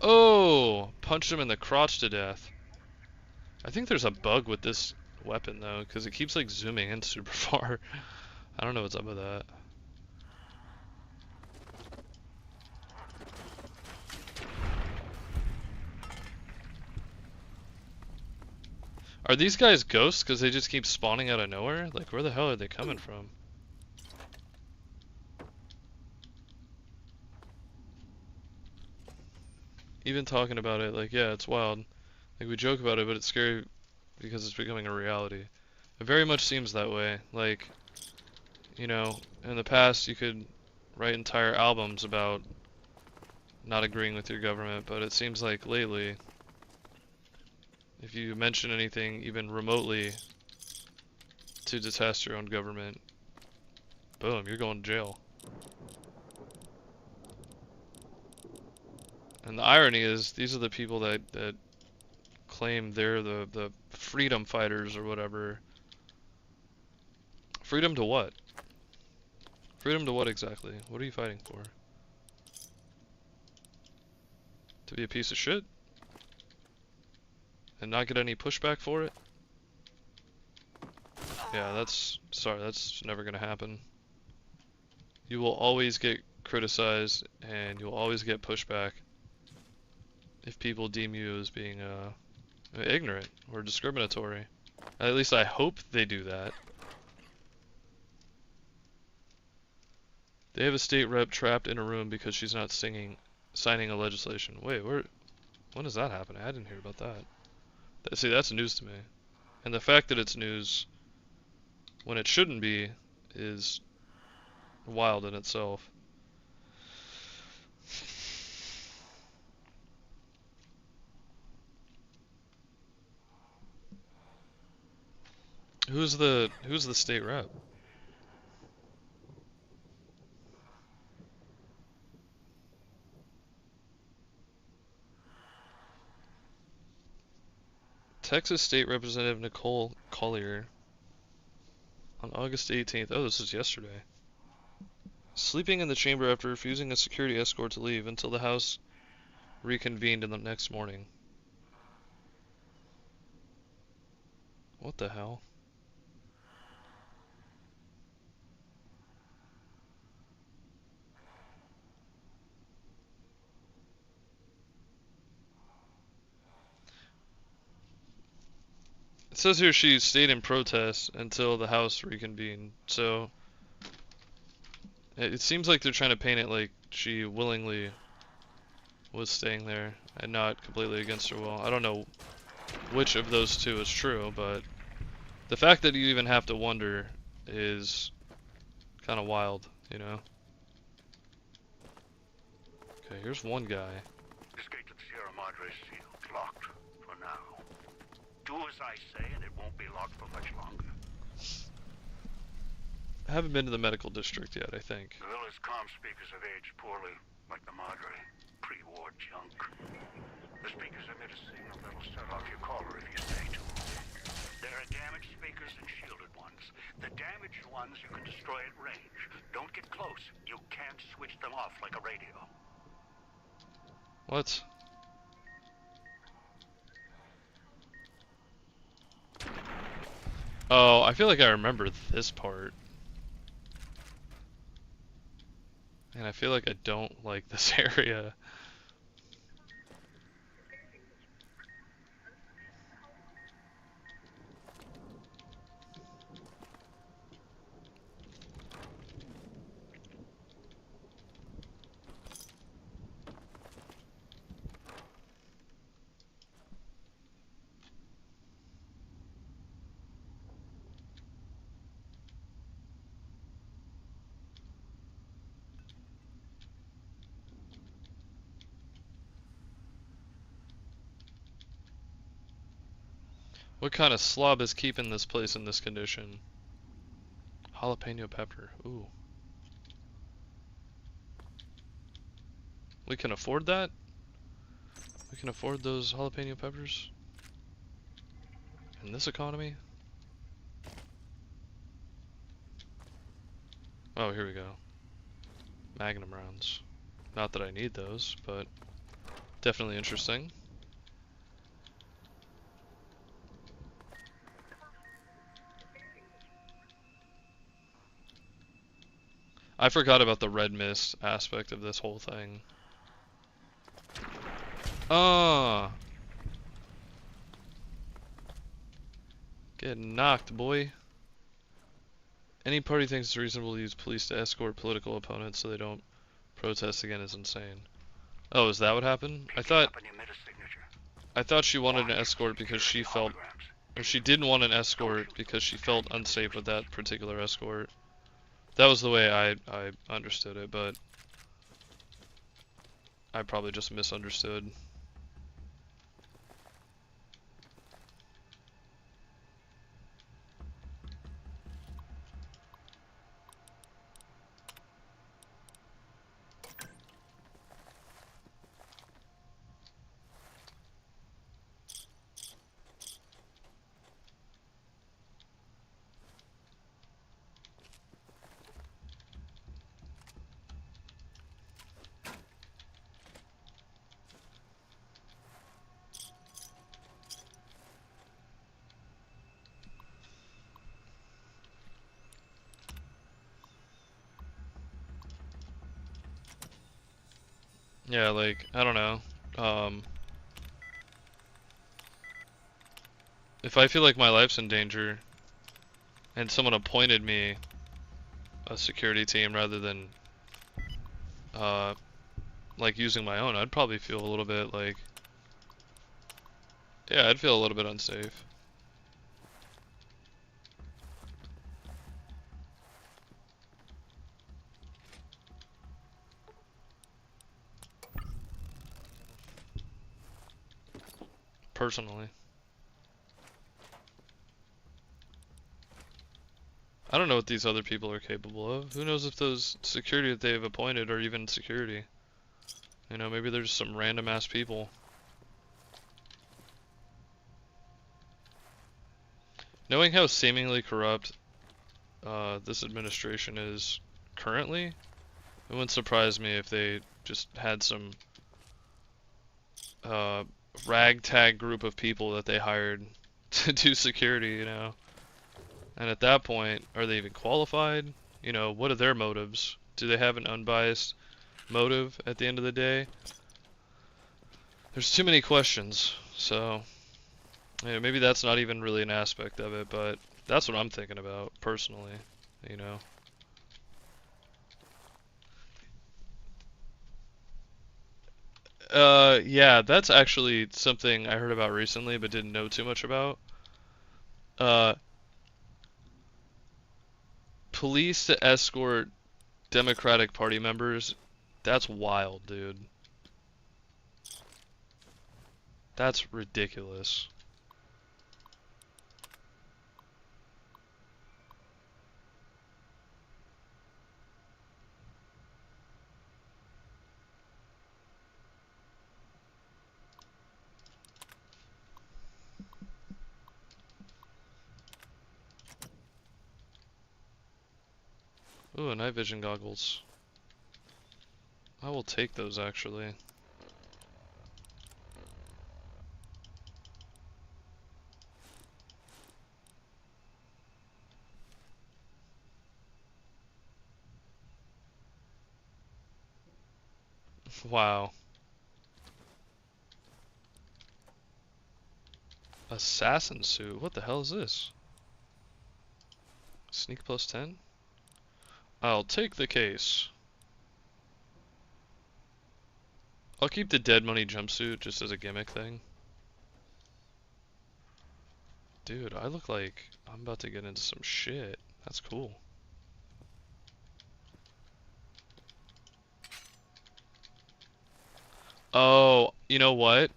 Oh, punched him in the crotch to death. I think there's a bug with this weapon though, because it keeps like zooming in super far. I don't know what's up with that. Are these guys ghosts because they just keep spawning out of nowhere? Like, where the hell are they coming from? Even talking about it, like, yeah, it's wild. Like, we joke about it, but it's scary because it's becoming a reality. It very much seems that way. Like, you know, in the past you could write entire albums about not agreeing with your government, but it seems like lately, if you mention anything even remotely to detest your own government, boom, you're going to jail. And the irony is, these are the people that claim they're the freedom fighters or whatever. Freedom to what? Freedom to what exactly? What are you fighting for? To be a piece of shit? And not get any pushback for it? Yeah, that's never gonna happen. You will always get criticized and you'll always get pushback if people deem you as being ignorant or discriminatory. At least I hope they do that. They have a state rep trapped in a room because she's not signing a legislation. Wait, when does that happen? I didn't hear about that. See, that's news to me. And the fact that it's news when it shouldn't be is wild in itself. Who's the state rep? Texas State Representative Nicole Collier on August 18th. Oh, this is yesterday. Sleeping in the chamber after refusing a security escort to leave until the House reconvened in the next morning. What the hell? It says here she stayed in protest until the House reconvened, so it seems like they're trying to paint it like she willingly was staying there and not completely against her will. I don't know which of those two is true, but the fact that you even have to wonder is kind of wild, you know? Okay, here's one guy. This gate to the Sierra Madre is sealed, locked, for now. Do as I say and it won't be locked for much longer. I haven't been to the medical district yet, I think. The villa's comm speakers have aged poorly, like the Madre. Pre-war junk. The speakers emit a signal that'll set off your caller if you stay too long. There are damaged speakers and shielded ones. The damaged ones you can destroy at range. Don't get close. You can't switch them off like a radio. What? Oh, I feel like I remember this part. And I feel like I don't like this area. What kind of slob is keeping this place in this condition? Jalapeno pepper. Ooh. We can afford that? We can afford those jalapeno peppers? In this economy? Oh, here we go. Magnum rounds. Not that I need those, but definitely interesting. I forgot about the red mist aspect of this whole thing. Ah, get knocked, boy. Any party thinks it's reasonable to use police to escort political opponents so they don't protest again is insane. Oh, is that what happened? I thought she wanted an escort because she felt, or she didn't want an escort because she felt unsafe with that particular escort. That was the way I understood it, but I probably just misunderstood. Yeah, like, I don't know. If I feel like my life's in danger and someone appointed me a security team rather than like using my own, I'd probably feel a little bit like, yeah, I'd feel a little bit unsafe. Personally. I don't know what these other people are capable of. Who knows if those security that they've appointed are even security? You know, maybe they're just some random ass people. Knowing how seemingly corrupt this administration is currently, it wouldn't surprise me if they just had some ragtag group of people that they hired to do security, you know. And at that point, are they even qualified? You know, what are their motives? Do they have an unbiased motive at the end of the day? There's too many questions, so yeah, maybe that's not even really an aspect of it, but that's what I'm thinking about personally, you know. Yeah, that's actually something I heard about recently, but didn't know too much about. Uh, Police to escort Democratic Party members, that's wild, dude. That's ridiculous. Ooh, night vision goggles. I will take those actually. Wow. Assassin suit. What the hell is this? Sneak plus 10? I'll take the case. I'll keep the dead money jumpsuit just as a gimmick thing. Dude, I look like I'm about to get into some shit. That's cool. Oh, you know what?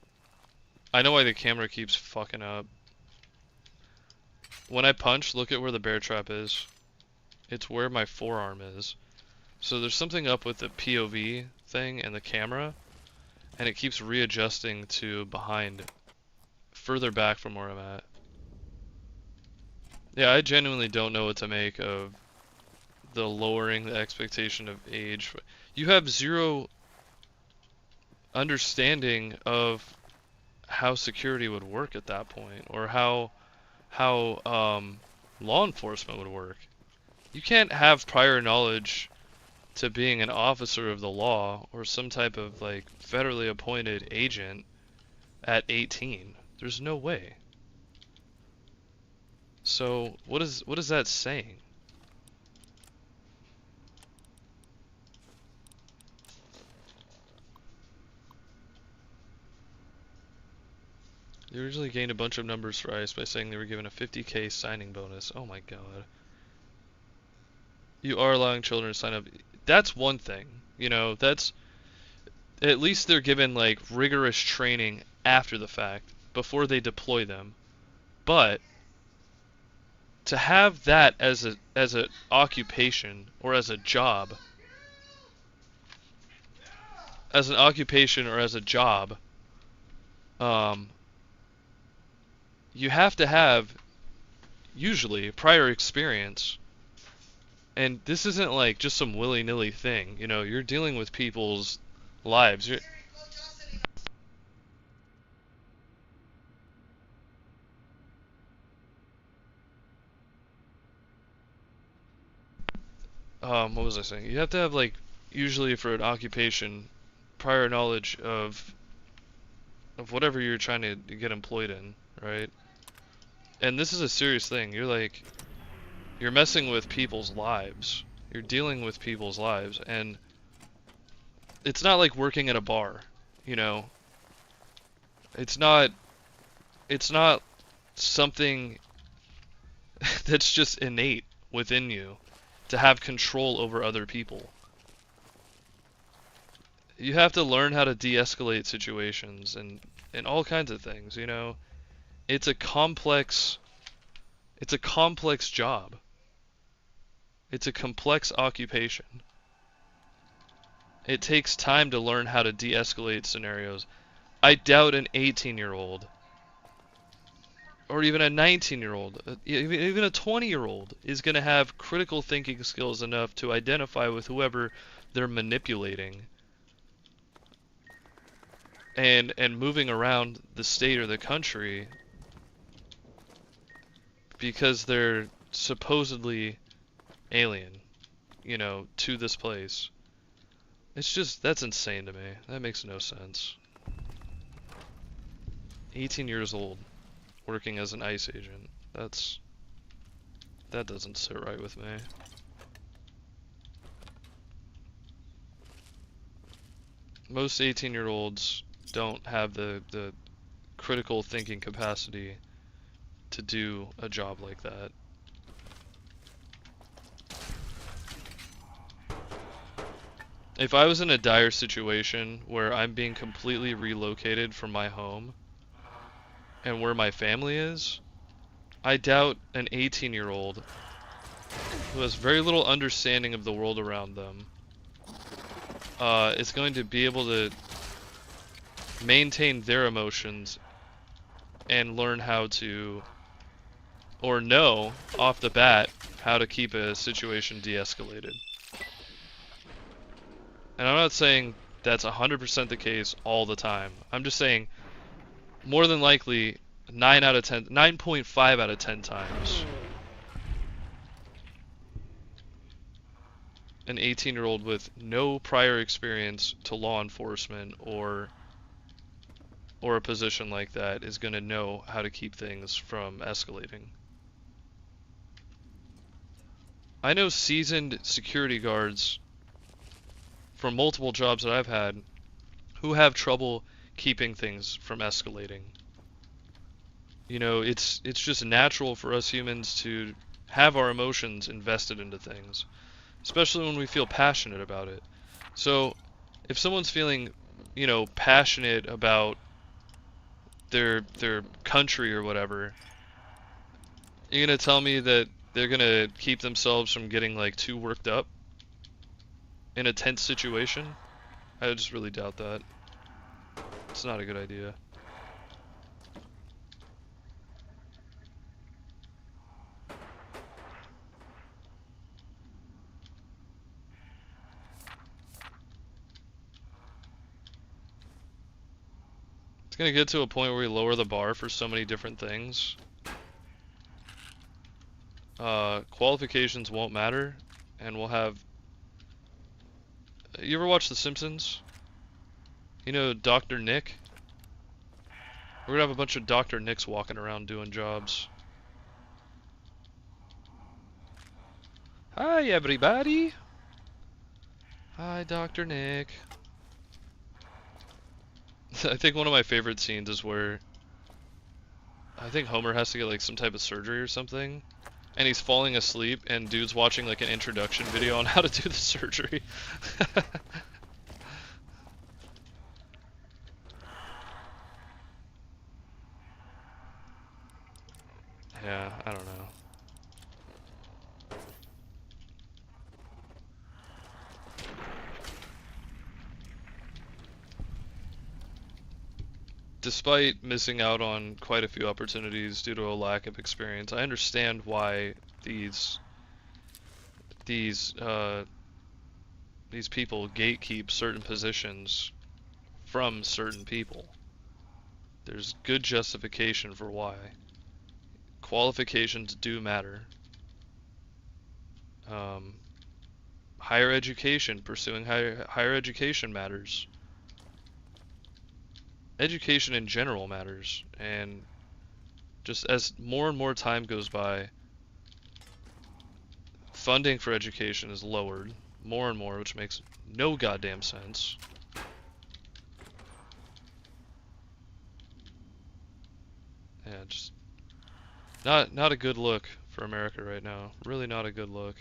I know why the camera keeps fucking up. When I punch, look at where the bear trap is. It's where my forearm is. So there's something up with the POV thing and the camera, and it keeps readjusting to behind, further back from where I'm at. Yeah, I genuinely don't know what to make of the lowering the expectation of age. You have zero understanding of how security would work at that point, or how law enforcement would work. You can't have prior knowledge to being an officer of the law or some type of like federally appointed agent at 18. There's no way. So what is that saying? They originally gained a bunch of numbers for ICE by saying they were given a 50k signing bonus. Oh my god. You are allowing children to sign up. That's one thing. You know, that's at least they're given like rigorous training after the fact before they deploy them. But to have that as an occupation or as a job, as an occupation or as a job, you have to have usually prior experience. And this isn't like just some willy-nilly thing, you know, you're dealing with people's lives. What was I saying? You have to have like, usually for an occupation, prior knowledge of whatever you're trying to get employed in, right? And this is a serious thing. You're messing with people's lives. You're dealing with people's lives, and it's not like working at a bar, you know. It's not something that's just innate within you to have control over other people. You have to learn how to de-escalate situations and all kinds of things, you know. It's a complex job. It's a complex occupation. It takes time to learn how to de-escalate scenarios. I doubt an 18-year-old or even a 19-year-old, even a 20-year-old is going to have critical thinking skills enough to identify with whoever they're manipulating and moving around the state or the country because they're supposedly alien, you know, to this place. It's just, that's insane to me. That makes no sense. 18 years old, working as an ICE agent. That doesn't sit right with me. Most 18-year-olds don't have the critical thinking capacity to do a job like that. If I was in a dire situation where I'm being completely relocated from my home and where my family is, I doubt an 18-year-old who has very little understanding of the world around them is going to be able to maintain their emotions and learn how to, or know off the bat, how to keep a situation de-escalated. And I'm not saying that's 100% the case all the time. I'm just saying more than likely 9.5 out of 10 times an 18-year-old with no prior experience to law enforcement or a position like that is going to know how to keep things from escalating. I know seasoned security guards from multiple jobs that I've had who have trouble keeping things from escalating. You know, it's just natural for us humans to have our emotions invested into things, especially when we feel passionate about it. So, if someone's feeling, you know, passionate about their country or whatever, you're gonna tell me that they're gonna keep themselves from getting like too worked up in a tense situation? I just really doubt that. It's not a good idea. It's gonna get to a point where we lower the bar for so many different things. Qualifications won't matter, and we'll have... You ever watch The Simpsons? You know Dr. Nick? We're gonna have a bunch of Dr. Nicks walking around doing jobs. Hi everybody! Hi Dr. Nick. I think one of my favorite scenes is where I think Homer has to get like some type of surgery or something, and he's falling asleep and dude's watching like an introduction video on how to do the surgery. Yeah, I don't know. Despite missing out on quite a few opportunities due to a lack of experience, I understand why these people gatekeep certain positions from certain people. There's good justification for why. Qualifications do matter. Higher education, pursuing higher education matters. Education in general matters, and just as more and more time goes by, funding for education is lowered more and more, which makes no goddamn sense. Yeah, just not a good look for America right now. Really not a good look.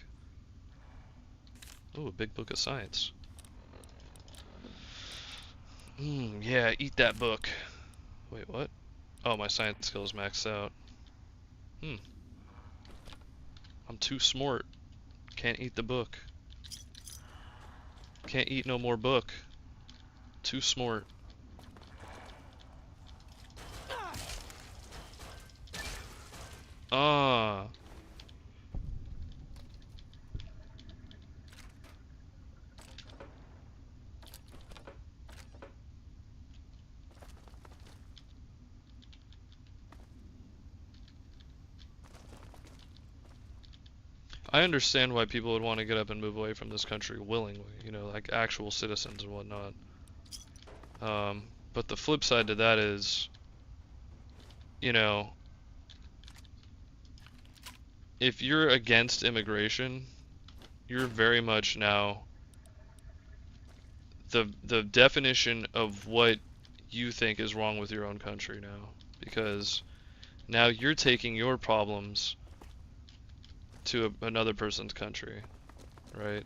Ooh, a big book of science. Yeah, eat that book. Wait, what? Oh, my science skill is maxed out. I'm too smart. Can't eat the book. Can't eat no more book. Too smart. Ah. I understand why people would want to get up and move away from this country willingly, you know, like actual citizens and whatnot. But the flip side to that is, you know, if you're against immigration, you're very much now the definition of what you think is wrong with your own country now, because now you're taking your problems to another person's country, right?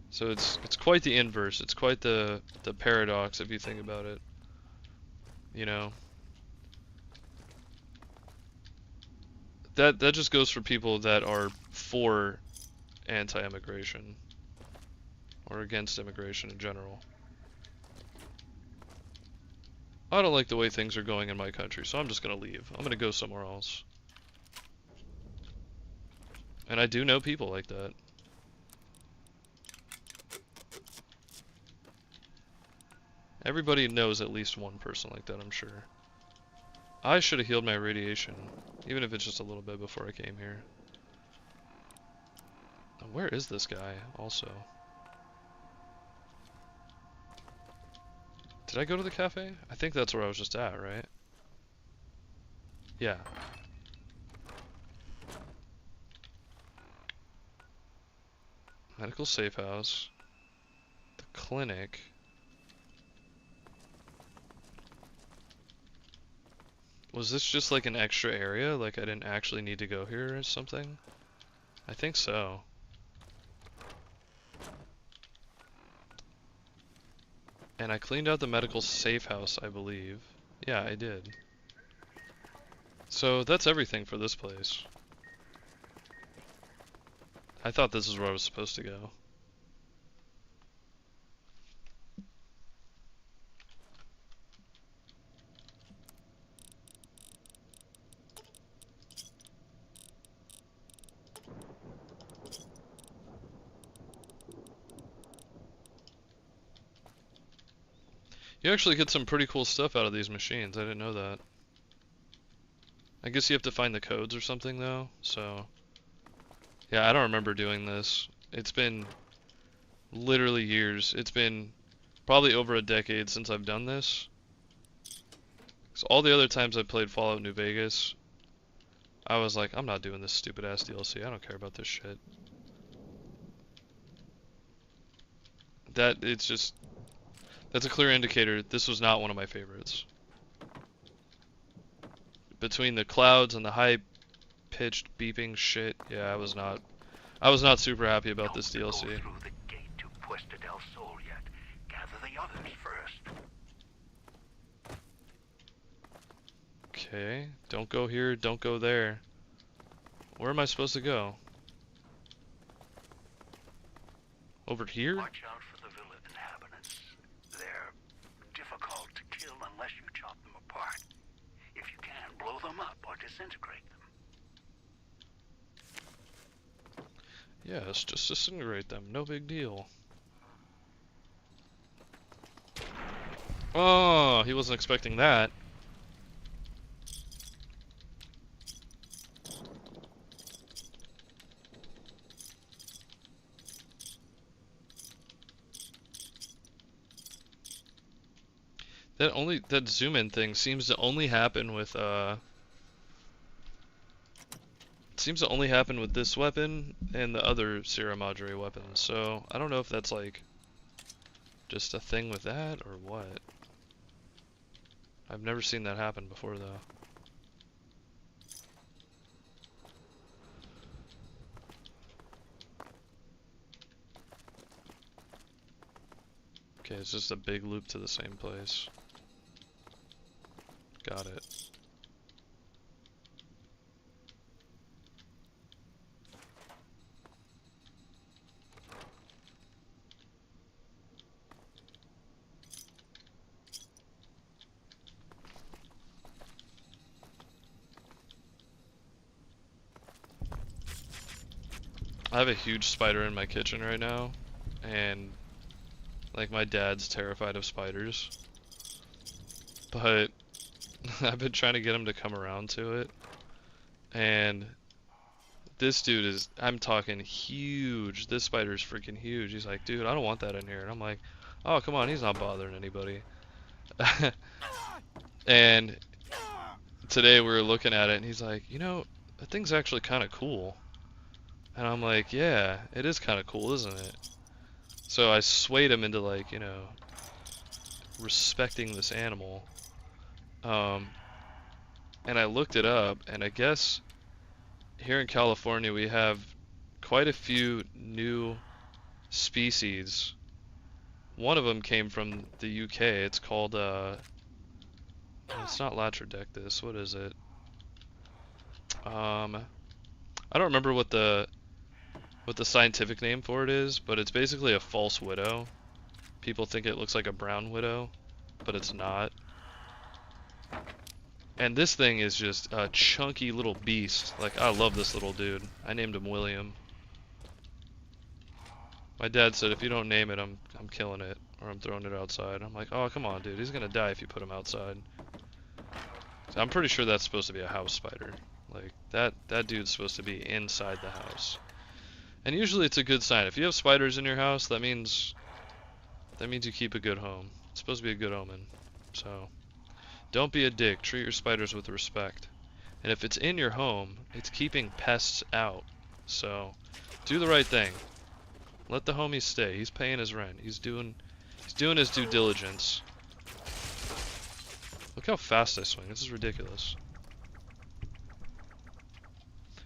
So it's quite the inverse. It's quite the paradox if you think about it. You know, that just goes for people that are for anti-immigration or against immigration in general. I don't like the way things are going in my country, so I'm just gonna leave. I'm gonna go somewhere else. And I do know people like that. Everybody knows at least one person like that, I'm sure. I should have healed my radiation, even if it's just a little bit before I came here. Where is this guy, also? Did I go to the cafe? I think that's where I was just at, right? Yeah. Medical safe house. The clinic. Was this just like an extra area? Like I didn't actually need to go here or something? I think so. And I cleaned out the medical safe house, I believe. Yeah, I did. So that's everything for this place. I thought this is where I was supposed to go. You actually get some pretty cool stuff out of these machines. I didn't know that. I guess you have to find the codes or something though, so... Yeah, I don't remember doing this. It's been literally years. It's been probably over a decade since I've done this. So all the other times I played Fallout New Vegas, I was like, I'm not doing this stupid ass DLC. I don't care about this shit. It's just... That's a clear indicator this was not one of my favorites. Between the clouds and the high-pitched beeping shit, yeah, I was not super happy about this DLC. Through the gate to Puesta del Sol yet. Gather the others first. Okay, don't go here, don't go there. Where am I supposed to go? Over here? Watch out for the villa inhabitants. They're difficult to kill unless you chop them apart. If you can, blow them up or disintegrate them. Yes, just disintegrate them, no big deal. Oh, he wasn't expecting that. That zoom in thing seems to only happen with seems to only happen with this weapon and the other Sierra Madre weapons. So I don't know if that's like just a thing with that or what. I've never seen that happen before though. Okay, it's just a big loop to the same place. Got it. I have a huge spider in my kitchen right now, and like my dad's terrified of spiders, but I've been trying to get him to come around to it, and this dude is, I'm talking huge. This spider's freaking huge. He's like, dude, I don't want that in here. And I'm like, oh, come on, he's not bothering anybody. And today we were looking at it, and he's like, you know, that thing's actually kind of cool. And I'm like, yeah, it is kind of cool, isn't it? So I swayed him into, like, you know, respecting this animal. And I looked it up, and I guess here in California we have quite a few new species. One of them came from the UK. It's called, it's not Latrodectus. What is it? I don't remember what the scientific name for it is, but it's basically a false widow. People think it looks like a brown widow, but it's not. And this thing is just a chunky little beast. Like, I love this little dude. I named him William. My dad said, if you don't name it, I'm killing it, or I'm throwing it outside. I'm like, oh, come on, dude. He's gonna die if you put him outside. So I'm pretty sure that's supposed to be a house spider. Like, that dude's supposed to be inside the house. And usually it's a good sign. If you have spiders in your house, that means you keep a good home. It's supposed to be a good omen. So, don't be a dick. Treat your spiders with respect. And if it's in your home, it's keeping pests out. So, do the right thing. Let the homie stay. He's paying his rent. He's doing his due diligence. Look how fast I swing. This is ridiculous.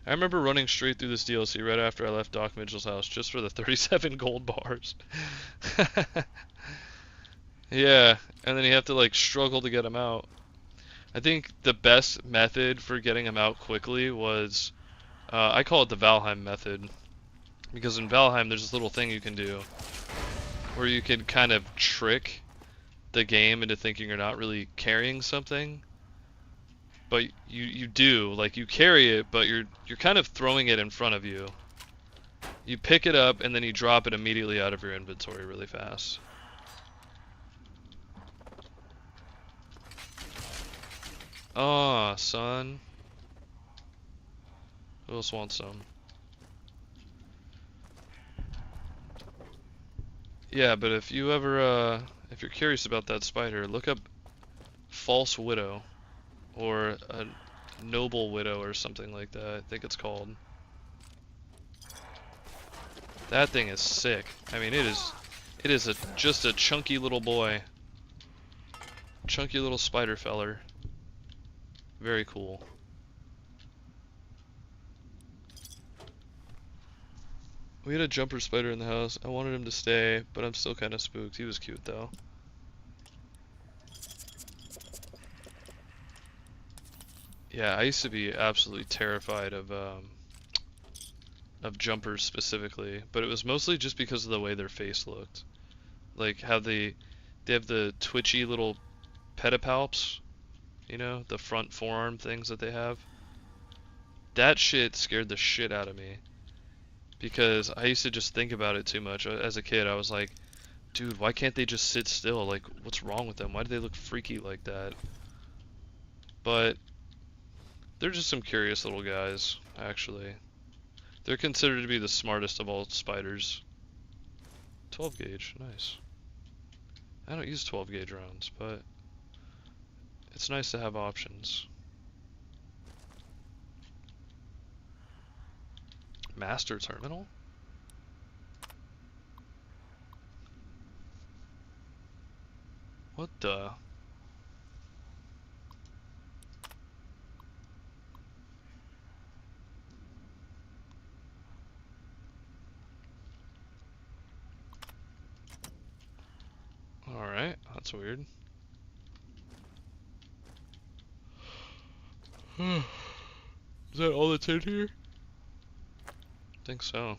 I remember running straight through this DLC right after I left Doc Mitchell's house just for the 37 gold bars. Yeah, and then you have to like struggle to get him out. I think the best method for getting him out quickly was, I call it the Valheim method. Because in Valheim there's this little thing you can do where you can kind of trick the game into thinking you're not really carrying something. But you do, like, you carry it, but you're kind of throwing it in front of you. You pick it up and then you drop it immediately out of your inventory really fast. Aw, son. Who else wants some? Yeah, but if you ever, if you're curious about that spider, look up False Widow. Or a Noble Widow or something like that, I think it's called. That thing is sick. I mean, it is just a chunky little boy. Chunky little spider feller. Very cool. We had a jumper spider in the house. I wanted him to stay, but I'm still kind of spooked. He was cute though. Yeah, I used to be absolutely terrified of jumpers specifically, but it was mostly just because of the way their face looked. Like how they have the twitchy little pedipalps, you know, the front forearm things that they have. That shit scared the shit out of me because I used to just think about it too much. As a kid, I was like, dude, why can't they just sit still? Like, what's wrong with them? Why do they look freaky like that? But they're just some curious little guys, actually. They're considered to be the smartest of all spiders. 12 gauge, nice. I don't use 12 gauge rounds, but it's nice to have options. Master terminal? What the? Alright, that's weird. Is that all that's in here? I think so.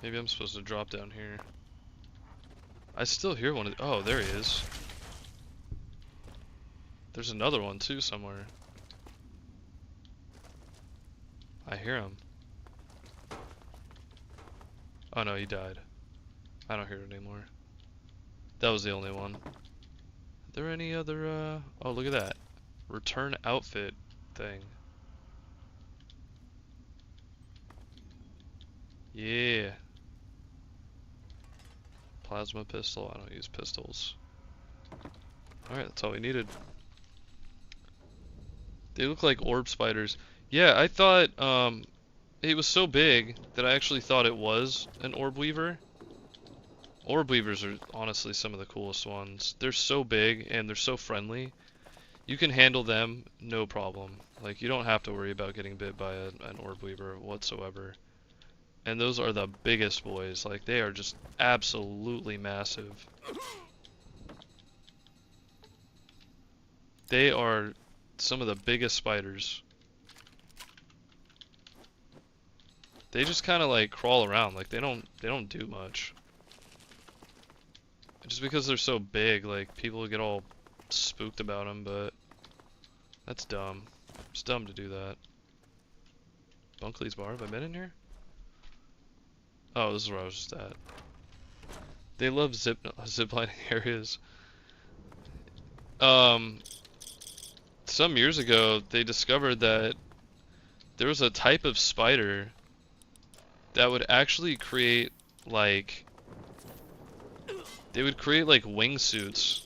Maybe I'm supposed to drop down here. I still hear one of the— oh, there he is. There's another one too somewhere. I hear him. Oh no, he died. I don't hear it anymore. That was the only one. Are there any other, oh, look at that. Return outfit thing. Yeah. Plasma pistol. I don't use pistols. Alright, that's all we needed. They look like orb spiders. Yeah, I thought, it was so big that I actually thought it was an orb weaver. Orb weavers are honestly some of the coolest ones. They're so big and they're so friendly. You can handle them no problem. Like, you don't have to worry about getting bit by an orb weaver whatsoever. And those are the biggest boys. Like, they are just absolutely massive. They are some of the biggest spiders. They just kind of like crawl around. Like, they don't do much. Just because they're so big, like, people get all spooked about them, but that's dumb. It's dumb to do that. Bunkley's Bar, have I been in here? Oh, this is where I was just at. They love ziplining areas. Some years ago, they discovered that there was a type of spider that would actually create, like, they would create, like, wingsuits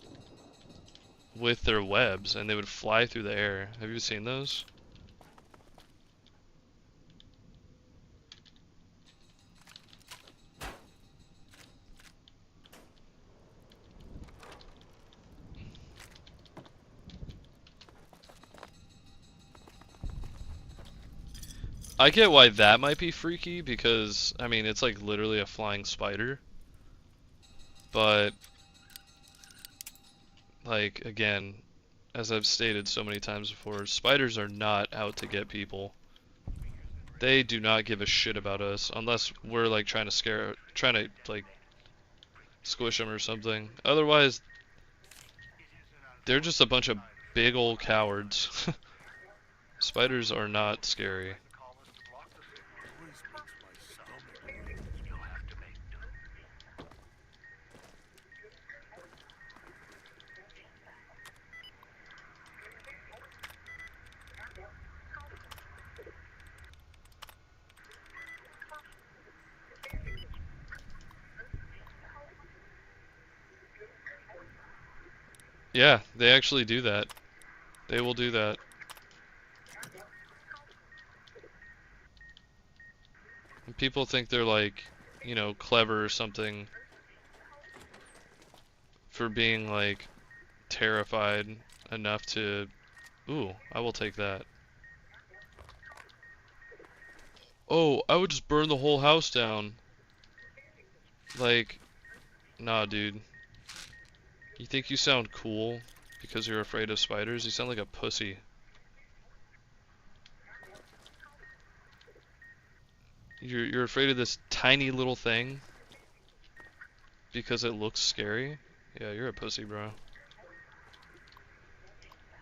with their webs, and they would fly through the air. Have you seen those? I get why that might be freaky, because, I mean, it's like literally a flying spider. But, like, again, as I've stated so many times before, spiders are not out to get people. They do not give a shit about us, unless we're, like, trying to, like, squish them or something. Otherwise, they're just a bunch of big old cowards. Spiders are not scary. Yeah, they actually do that. They will do that. And people think they're like, you know, clever or something for being like terrified enough to, ooh, I will take that. Oh, I would just burn the whole house down. Like, nah, dude. You think you sound cool because you're afraid of spiders? You sound like a pussy. You're afraid of this tiny little thing because it looks scary? Yeah, you're a pussy, bro.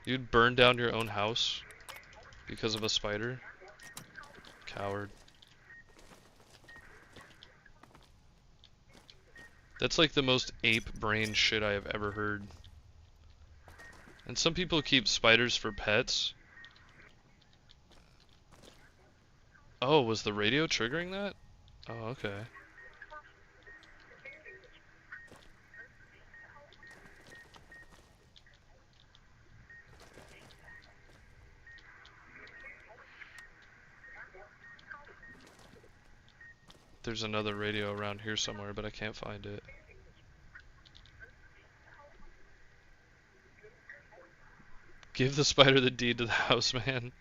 You'd burn down your own house because of a spider? Coward. That's like the most ape brain shit I have ever heard. And some people keep spiders for pets. Oh, was the radio triggering that? Oh, okay. There's another radio around here somewhere, but I can't find it. Give the spider the deed to the house, man.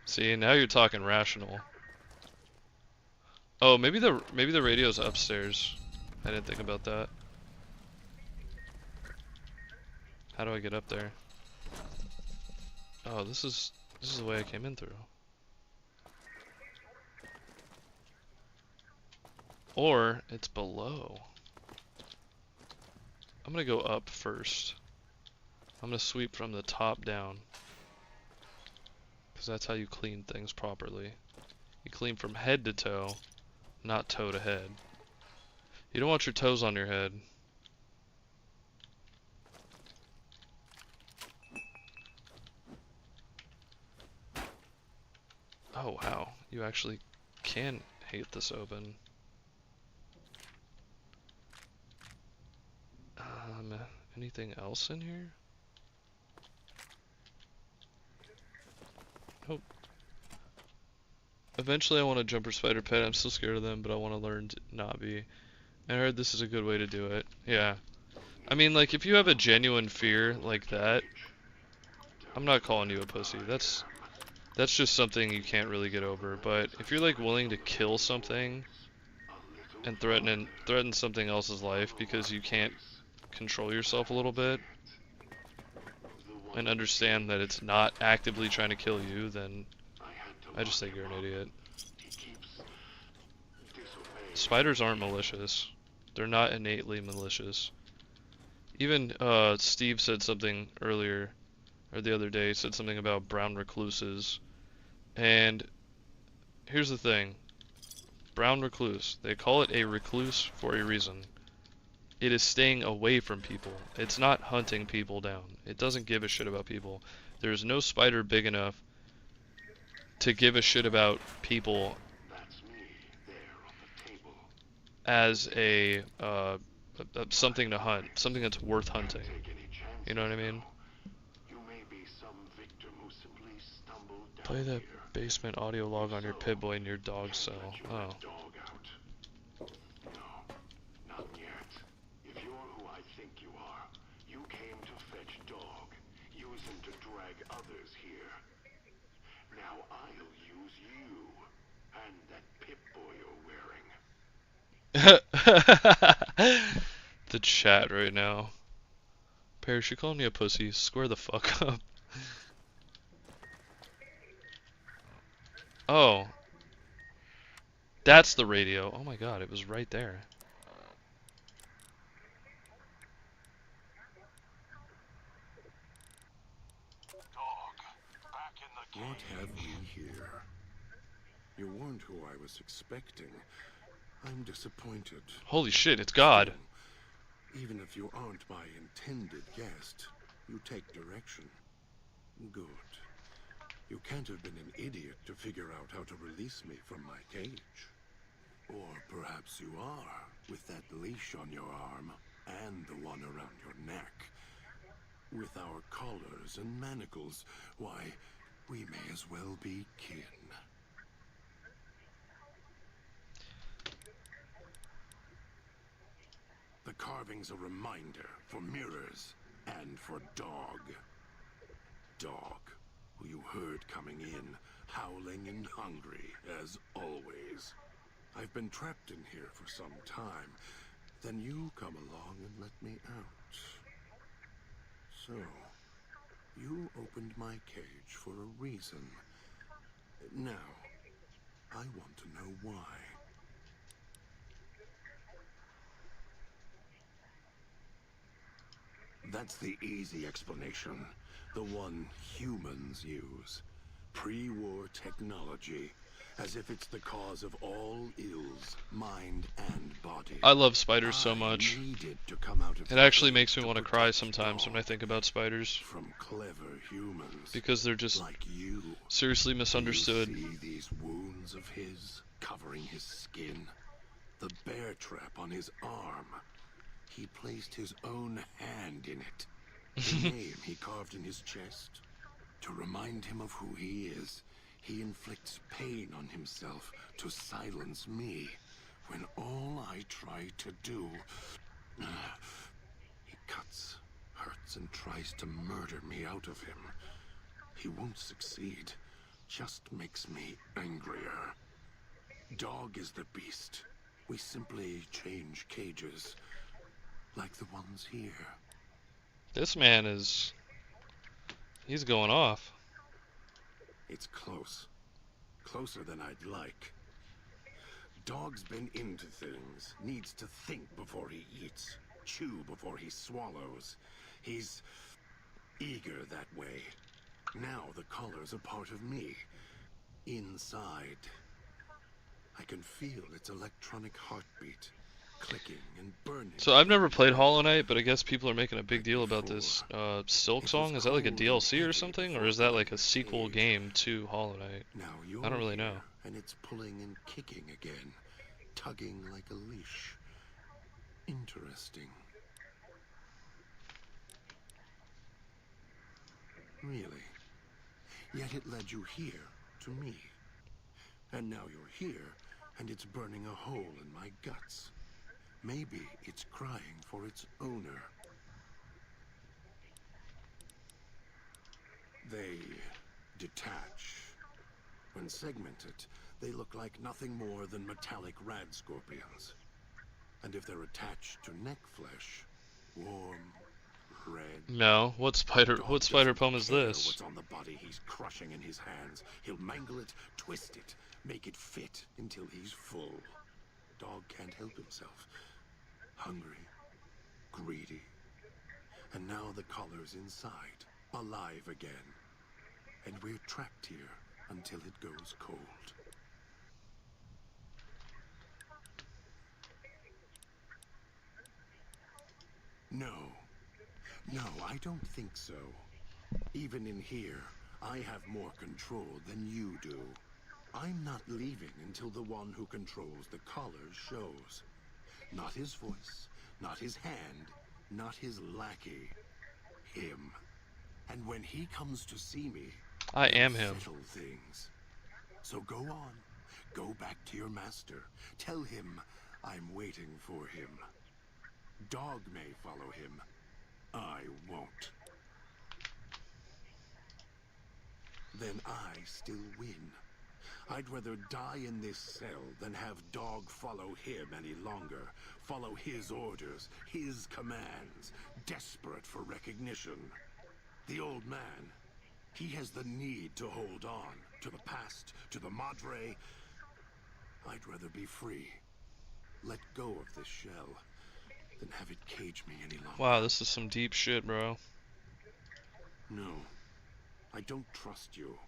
See, now you're talking rational. Oh, maybe the radio's upstairs. I didn't think about that. How do I get up there? Oh, this is the way I came in through. Or it's below. I'm gonna go up first. I'm gonna sweep from the top down, because that's how you clean things properly. You clean from head to toe, not toe to head. You don't want your toes on your head. Oh wow, you actually can hate this open. Anything else in here? Nope. Eventually I want a jumper spider pet. I'm still scared of them, but I want to learn to not be. I heard this is a good way to do it. Yeah. I mean, like, if you have a genuine fear like that, I'm not calling you a pussy. That's just something you can't really get over. But if you're, like, willing to kill something and threaten something else's life because you can't control yourself a little bit and understand that it's not actively trying to kill you, then I just think you're an idiot. Spiders aren't malicious. They're not innately malicious. Even Steve said something earlier, or the other day, said something about brown recluses. And here's the thing. Brown recluse. They call it a recluse for a reason. It is staying away from people. It's not hunting people down. It doesn't give a shit about people. There's no spider big enough to give a shit about people as a something to hunt, something that's worth hunting. You know what I mean? Play the basement audio log on your Pip-Boy in your dog cell. Oh. The chat right now. Parrish, you calling me a pussy? Square the fuck up. Oh. That's the radio. Oh my god, it was right there. What have we here? You weren't who I was expecting. I'm disappointed. Holy shit, it's God. Still, even if you aren't my intended guest, you take direction. Good. You can't have been an idiot to figure out how to release me from my cage. Or perhaps you are, with that leash on your arm, and the one around your neck. With our collars and manacles, why, we may as well be kin. The carving's a reminder for mirrors and for Dog. Dog, who you heard coming in, howling and hungry, as always. I've been trapped in here for some time. Then you come along and let me out. So, you opened my cage for a reason. Now, I want to know why. That's the easy explanation. The one humans use. Pre-war technology. As if it's the cause of all ills, mind and body. I love spiders so much. It actually makes me want to cry sometimes when I think about spiders. From clever humans. Because they're just like you. Seriously misunderstood. Do you see these wounds of his covering his skin? The bear trap on his arm. He placed his own hand in it. The name he carved in his chest. To remind him of who he is. He inflicts pain on himself to silence me, when all I try to do... He cuts, hurts, and tries to murder me out of him. He won't succeed, just makes me angrier. Dog is the beast. We simply change cages, like the ones here. This man is... He's going off. It's close. Closer than I'd like. Dog's been into things. Needs to think before he eats. Chew before he swallows. He's eager that way. Now the color's a part of me. Inside. I can feel its electronic heartbeat, clicking and burning. So I've never played Hollow Knight, but I guess people are making a big deal about this Silk Song. Is that like a DLC or something, or is that like a sequel game to Hollow Knight? I don't really know. And it's pulling and kicking again, tugging like a leash. Interesting. Really. Yet it led you here, to me. And now you're here, and it's burning a hole in my guts. Maybe it's crying for its owner. They detach. When segmented, they look like nothing more than metallic rad scorpions. And if they're attached to neck flesh, warm, red. No, what spider poem is this? What's on the body he's crushing in his hands. He'll mangle it, twist it, make it fit until he's full. Dog can't help himself. Hungry, greedy. And now the collar's inside, alive again. And we're trapped here until it goes cold. No, I don't think so. Even in here, I have more control than you do. I'm not leaving until the one who controls the collar shows. Not his voice, not his hand, not his lackey. Him. And when he comes to see me, I am him. settle things. So go on. Go back to your master. Tell him I'm waiting for him. Dog may follow him. I won't. Then I still win. I'd rather die in this cell than have Dog follow him any longer. Follow his orders, his commands, desperate for recognition. The old man, he has the need to hold on to the past, to the Madre. I'd rather be free. Let go of this shell than have it cage me any longer. Wow, this is some deep shit, bro. No, I don't trust you.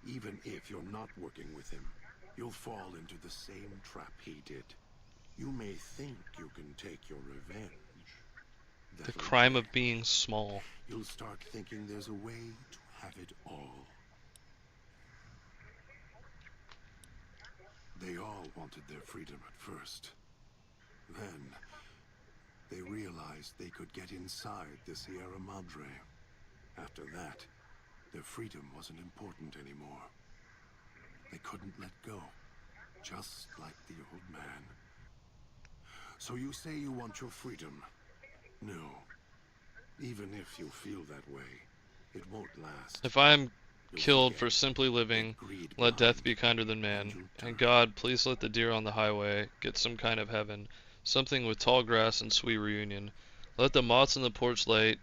Even if you're not working with him, you'll fall into the same trap he did. You may think you can take your revenge. The crime of being small. You'll start thinking there's a way to have it all. They all wanted their freedom at first. Then, they realized they could get inside the Sierra Madre. After that, their freedom wasn't important anymore. They couldn't let go, just like the old man. So you say you want your freedom? No. Even if you feel that way, it won't last. If I am killed for simply living, let death be kinder than man. And God, please let the deer on the highway get some kind of heaven, something with tall grass and sweet reunion. Let the moths in the porch light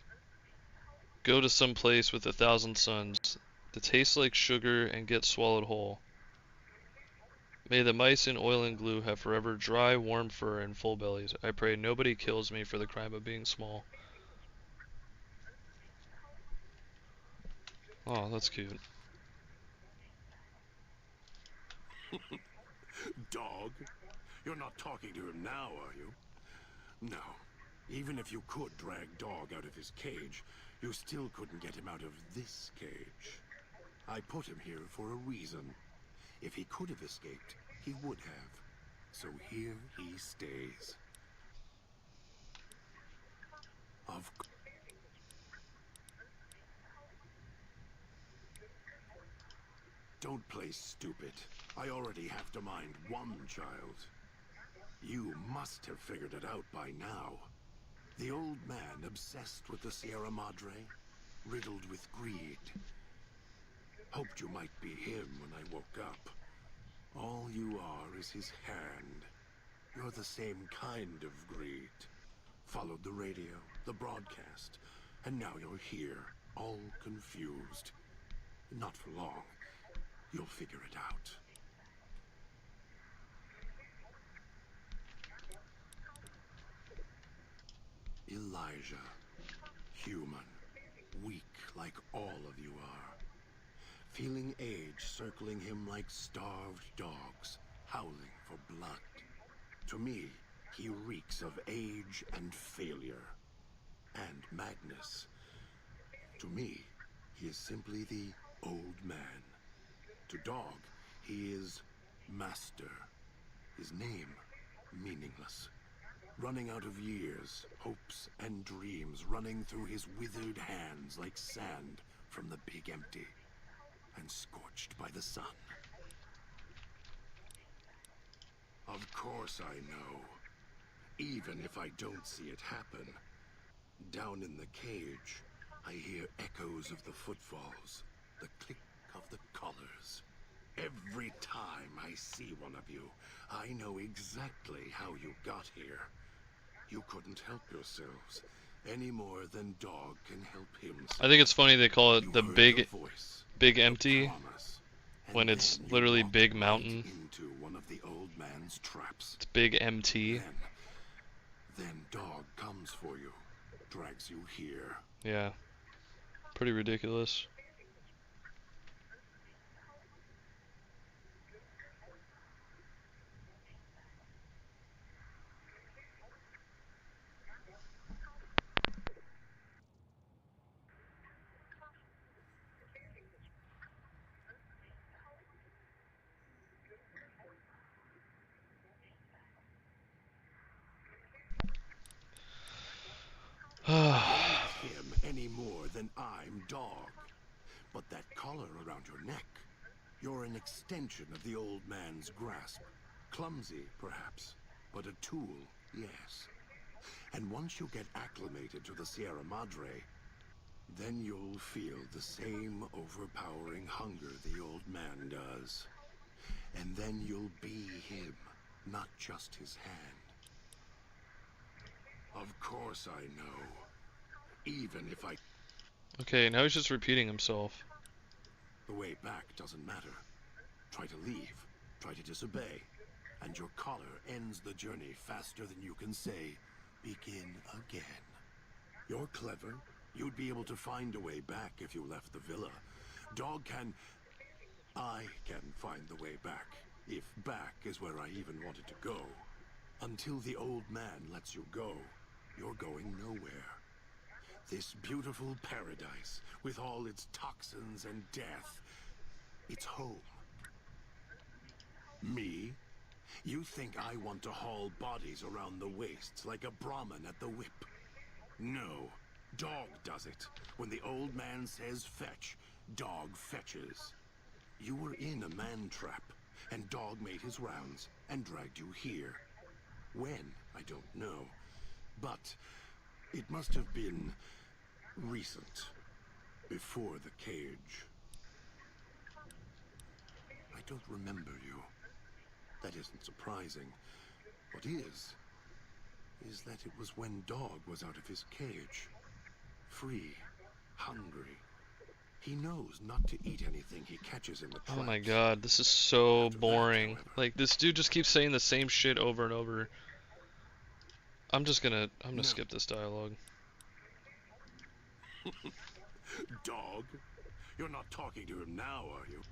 go to some place with 1,000 suns, to taste like sugar and get swallowed whole. May the mice in oil and glue have forever dry, warm fur and full bellies. I pray nobody kills me for the crime of being small. Oh, that's cute. Dog? You're not talking to him now, are you? No. Even if you could drag Dog out of his cage, you still couldn't get him out of this cage. I put him here for a reason. If he could have escaped, he would have. So here he stays. Of course. Don't play stupid. I already have to mind one child. You must have figured it out by now. The old man obsessed with the Sierra Madre, riddled with greed. Hoped you might be him when I woke up. All you are is his hand. You're the same kind of greed. Followed the radio, the broadcast, and now you're here, all confused. Not for long. You'll figure it out. Elijah. Human. Weak. like all of you are. Feeling age circling him like starved dogs, howling for blood. To me, he reeks of age and failure. And madness. To me, he is simply the old man. To Dog, he is Master. His name, meaningless. Running out of years, hopes and dreams running through his withered hands like sand from the big empty, and scorched by the sun. Of course I know. Even if I don't see it happen. Down in the cage, I hear echoes of the footfalls, the click of the collars. Every time I see one of you, I know exactly how you got here. You couldn't help yourselves, any more than Dog can help himself. I think it's funny they call it the big empty when it's literally big mountain. Into one of the old man's traps. It's big MT. Then Dog comes for you, drags you here. Yeah. Pretty ridiculous. Him any more than I'm Dog. But that collar around your neck, you're an extension of the old man's grasp. Clumsy, perhaps, but a tool, yes. And once you get acclimated to the Sierra Madre, then you'll feel the same overpowering hunger the old man does. And then you'll be him, not just his hand. Of course I know. Even if I... Okay, now he's just repeating himself. The way back doesn't matter. Try to leave, try to disobey, and your collar ends the journey faster than you can say, begin again. You're clever. You'd be able to find a way back if you left the villa. Dog can... I can find the way back, if back is where I even wanted to go. Until the old man lets you go, you're going nowhere. This beautiful paradise, with all its toxins and death, it's home. Me? You think I want to haul bodies around the wastes like a Brahmin at the whip? No. Dog does it. When the old man says fetch, Dog fetches. You were in a man trap, and Dog made his rounds and dragged you here. When? I don't know. But it must have been recent. Before the cage. I don't remember you. That isn't surprising. What is that it was when Dog was out of his cage. Free. Hungry. He knows not to eat anything he catches in the traps. Oh my god, this is so boring. Like, this dude just keeps saying the same shit over and over. I'm gonna skip this dialogue. Dog? You're not talking to him now, are you?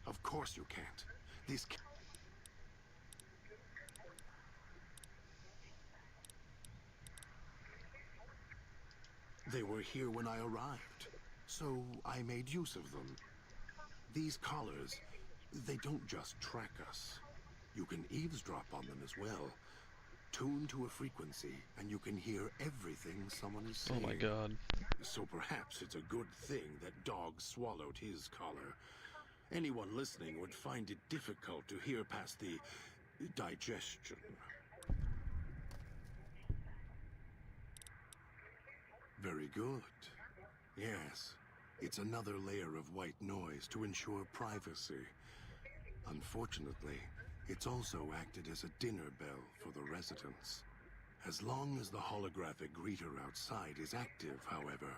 Of course you can't. These... They were here when I arrived, so I made use of them. These collars, they don't just track us. You can eavesdrop on them as well. Tune to a frequency, and you can hear everything someone is saying. Oh my god. So perhaps it's a good thing that Dog swallowed his collar. Anyone listening would find it difficult to hear past the digestion. Very good. Yes, it's another layer of white noise to ensure privacy. Unfortunately, it's also acted as a dinner bell for the residents. As long as the holographic greeter outside is active, however,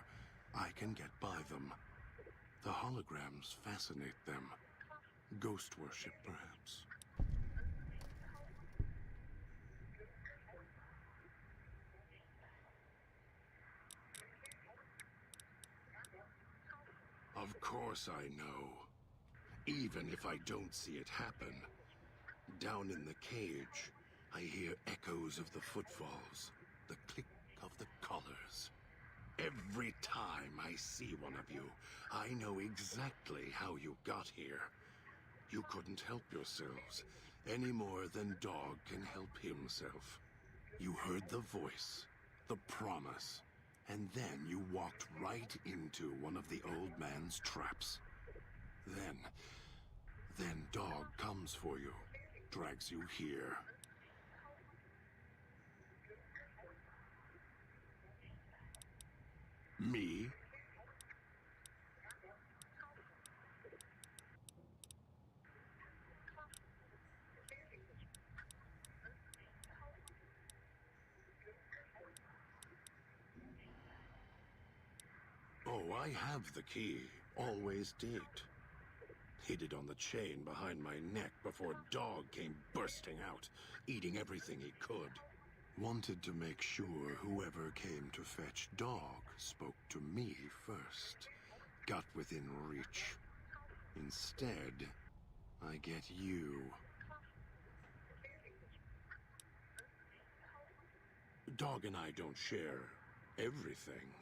I can get by them. The holograms fascinate them. Ghost worship, perhaps. course I know. Even if I don't see it happen. Down in the cage, I hear echoes of the footfalls, the click of the collars. Every time I see one of you, I know exactly how you got here. You couldn't help yourselves, any more than Dog can help himself. You heard the voice, the promise, and then you walked right into one of the old man's traps. Then Dog comes for you, drags you here. Me? Oh, I have the key. Always did. Hid it on the chain behind my neck before Dog came bursting out, eating everything he could. Wanted to make sure whoever came to fetch Dog spoke to me first. Got within reach. Instead, I get you. Dog and I don't share everything.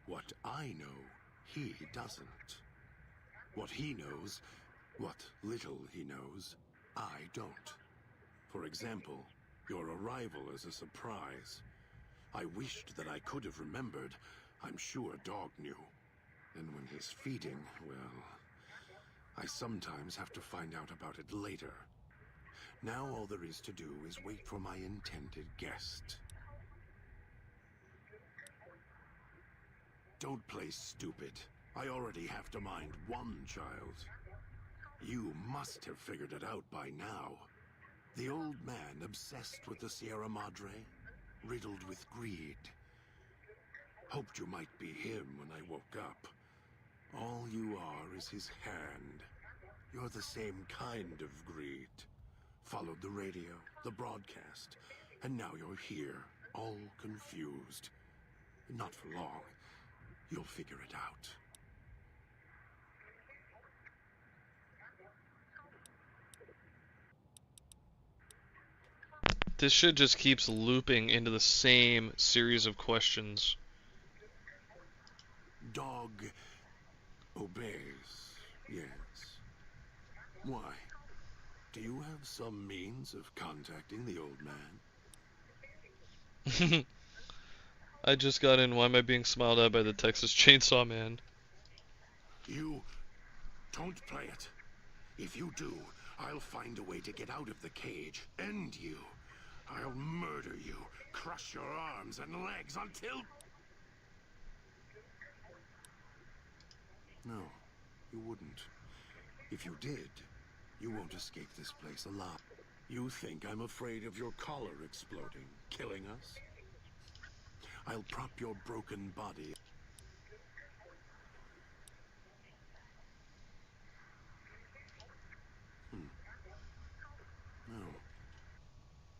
What I know, he doesn't. What he knows, what little he knows, I don't. For example, your arrival is a surprise. I wished that I could have remembered. I'm sure Dog knew. And when he's feeding, well, I sometimes have to find out about it later. Now all there is to do is wait for my intended guest. Don't play stupid. I already have to mind one child. You must have figured it out by now. The old man obsessed with the Sierra Madre, riddled with greed. Hoped you might be him when I woke up. All you are is his hand. You're the same kind of greed. Followed the radio, the broadcast, and now you're here, all confused. Not for long. You'll figure it out. This shit just keeps looping into the same series of questions. Dog obeys, yes. Why? Do you have some means of contacting the old man? I just got in. Why am I being smiled at by the Texas Chainsaw Man? You don't play it. If you do, I'll find a way to get out of the cage. End you. I'll murder you. Crush your arms and legs until... No, you wouldn't. If you did, you won't escape this place alive. You think I'm afraid of your collar exploding, killing us? I'll prop your broken body.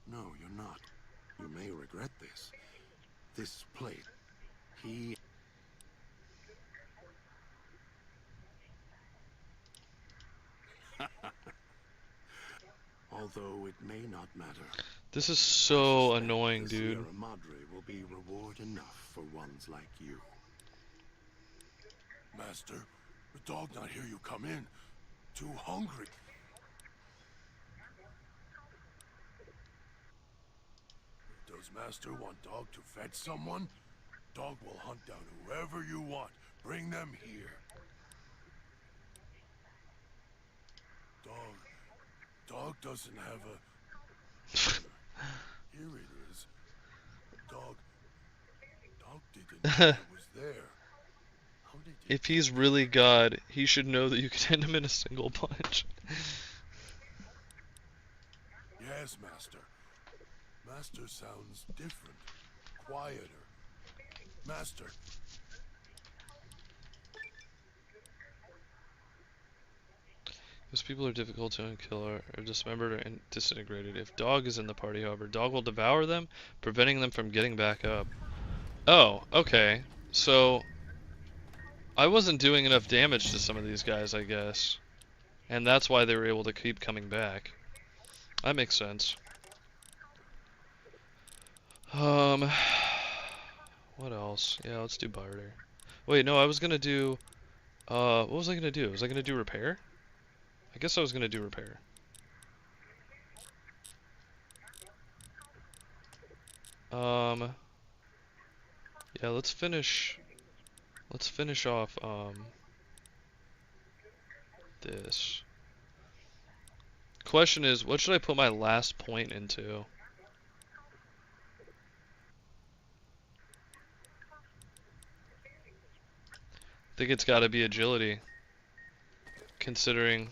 No, you're not. You may regret this. This plate, he... Although it may not matter. This is so annoying, dude. Sierra Madre will be reward enough for ones like you. Master, the dog not hear you come in. Too hungry. Does Master want Dog to fetch someone? Dog will hunt down whoever you want. Bring them here. Dog doesn't have a... Here it is. Dog didn't know it was there. How did you... If he's really God, he should know that you can end him in a single punch. Yes, Master. Master sounds different. Quieter. Master. Those people are difficult to kill, are dismembered or disintegrated. If Dog is in the party, however, Dog will devour them, preventing them from getting back up. Oh, okay. So, I wasn't doing enough damage to some of these guys, I guess. And that's why they were able to keep coming back. That makes sense. What else? Yeah, let's do barter. Wait, no, I was gonna do... what was I gonna do? Was I gonna do repair? I guess I was gonna do repair. Yeah, let's finish off, this. Question is, what should I put my last point into? I think it's gotta be agility. Considering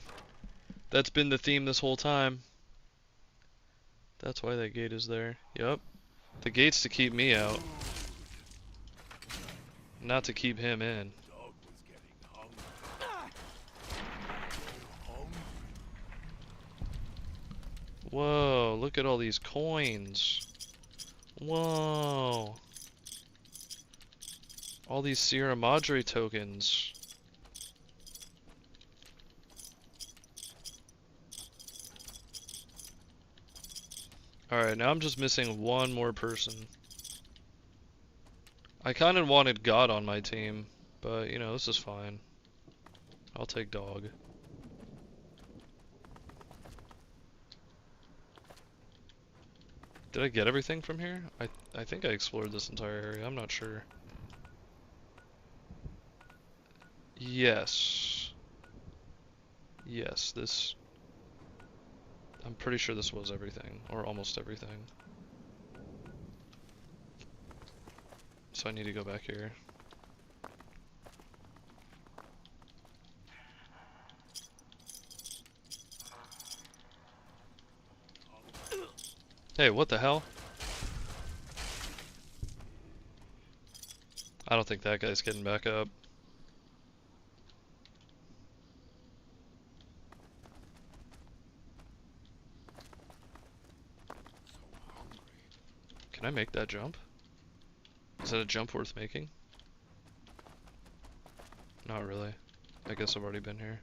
that's been the theme this whole time. That's why that gate is there. Yup. The gate's to keep me out. Not to keep him in. Whoa, look at all these coins. Whoa. All these Sierra Madre tokens. Alright, now I'm just missing one more person. I kind of wanted God on my team, but, you know, this is fine. I'll take dog. Did I get everything from here? I think I explored this entire area, I'm not sure. Yes. Yes, this... I'm pretty sure this was everything, or almost everything. So I need to go back here. Hey, what the hell? I don't think that guy's getting back up. Can I make that jump? Is that a jump worth making? Not really. I guess I've already been here.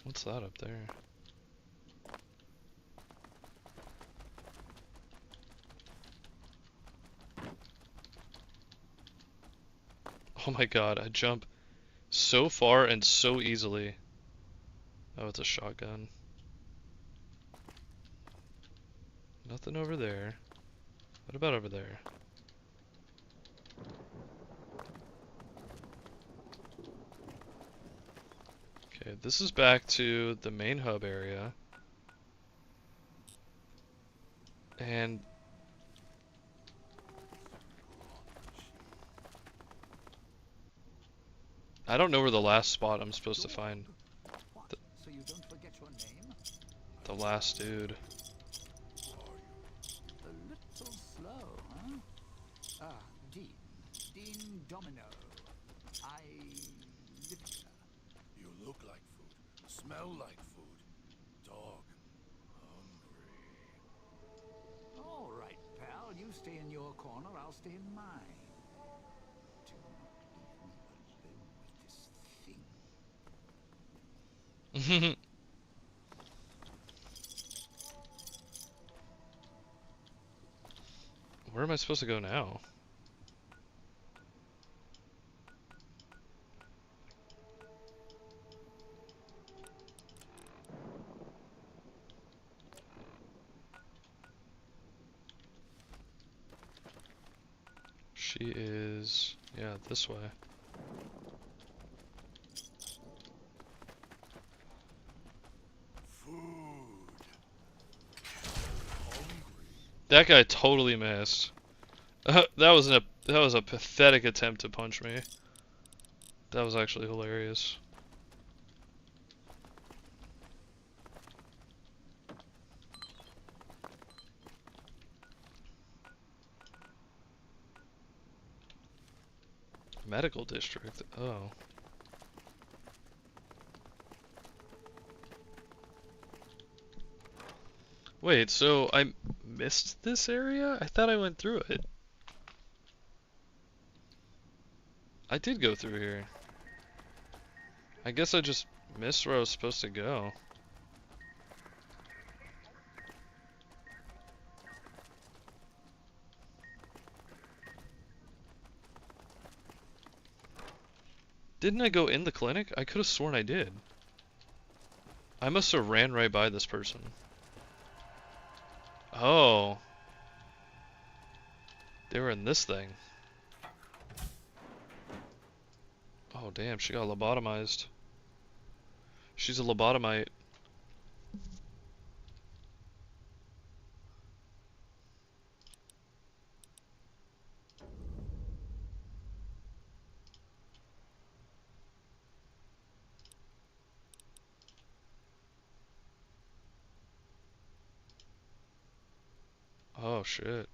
What's that up there? Oh my god, I jump so far and so easily. Oh, it's a shotgun. Nothing over there. What about over there? Okay, this is back to the main hub area. And I don't know where the last spot I'm supposed to find. So you don't forget your name? The last dude. A little slow, huh? Ah, Dean Domino. I live here. You look like food, smell like food. Dog, hungry. All right, pal. You stay in your corner, I'll stay in mine. Do not leave me alone with this thing. Where am I supposed to go now? She is, yeah, this way. That guy totally missed. That was a pathetic attempt to punch me. That was actually hilarious. Medical district. Oh. Wait, so I missed this area? I thought I went through it. I did go through here. I guess I just missed where I was supposed to go. Didn't I go in the clinic? I could have sworn I did. I must have ran right by this person. Oh. They were in this thing. Oh damn, she got lobotomized. She's a lobotomite. Oh shit.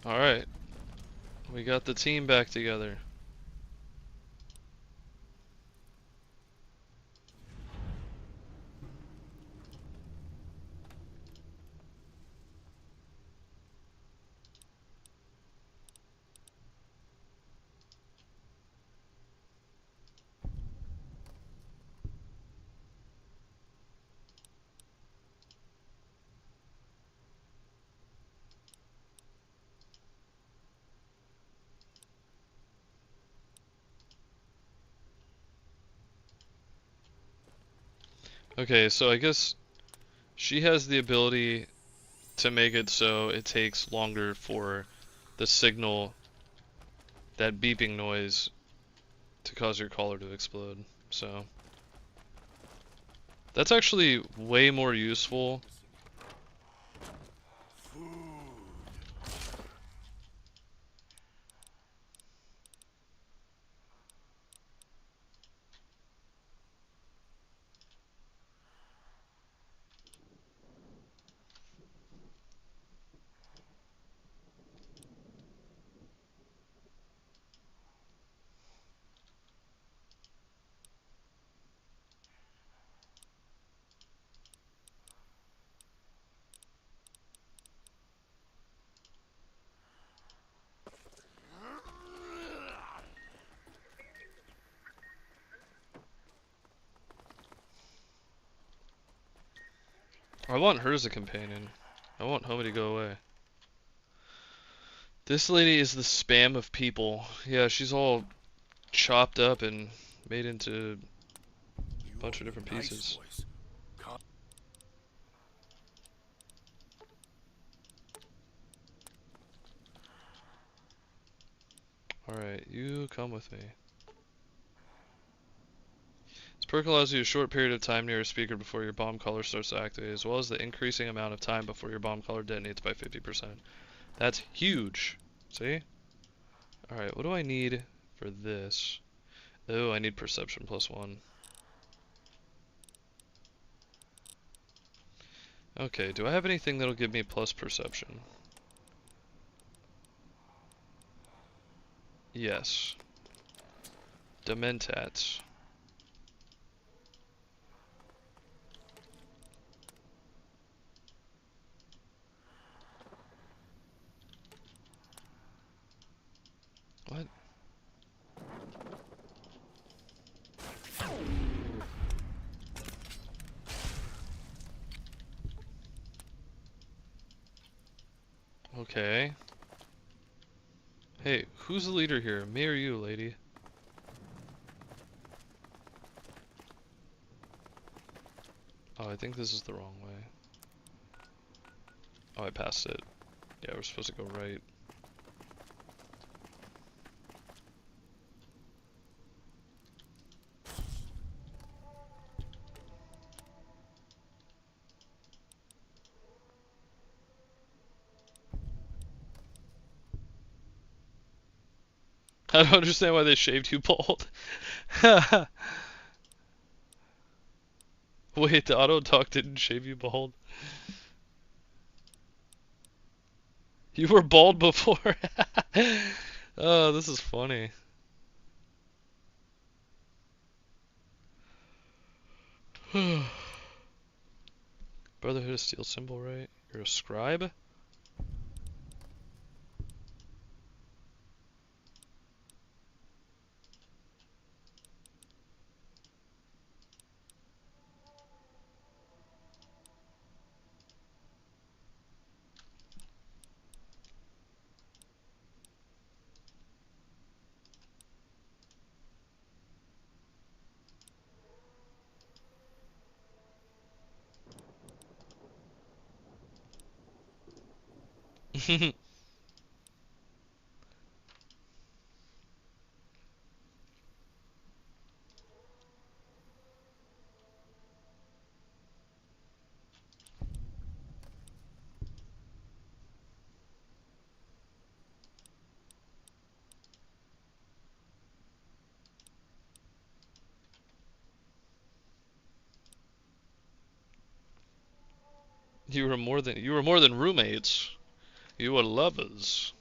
Alright. We got the team back together. Okay, so I guess she has the ability to make it so it takes longer for the signal, that beeping noise, to cause your collar to explode. So that's actually way more useful. I want her as a companion. I want Homie to go away. This lady is the spam of people. Yeah, she's all chopped up and made into a bunch of different pieces. Alright, you come with me. This perk allows you a short period of time near a speaker before your bomb collar starts to activate, as well as the increasing amount of time before your bomb collar detonates by 50%. That's huge. See? Alright, what do I need for this? Oh, I need perception +1. Okay, do I have anything that'll give me plus perception? Yes. Dementats. What? Okay. Hey, who's the leader here? Me or you, lady? Oh, I think this is the wrong way. Oh, I passed it. Yeah, we're supposed to go right. I don't understand why they shaved you bald. Wait, the auto talk didn't shave you bald? You were bald before. Oh, this is funny. Brotherhood of Steel symbol, right? You're a scribe? You were more than roommates. You were lovers.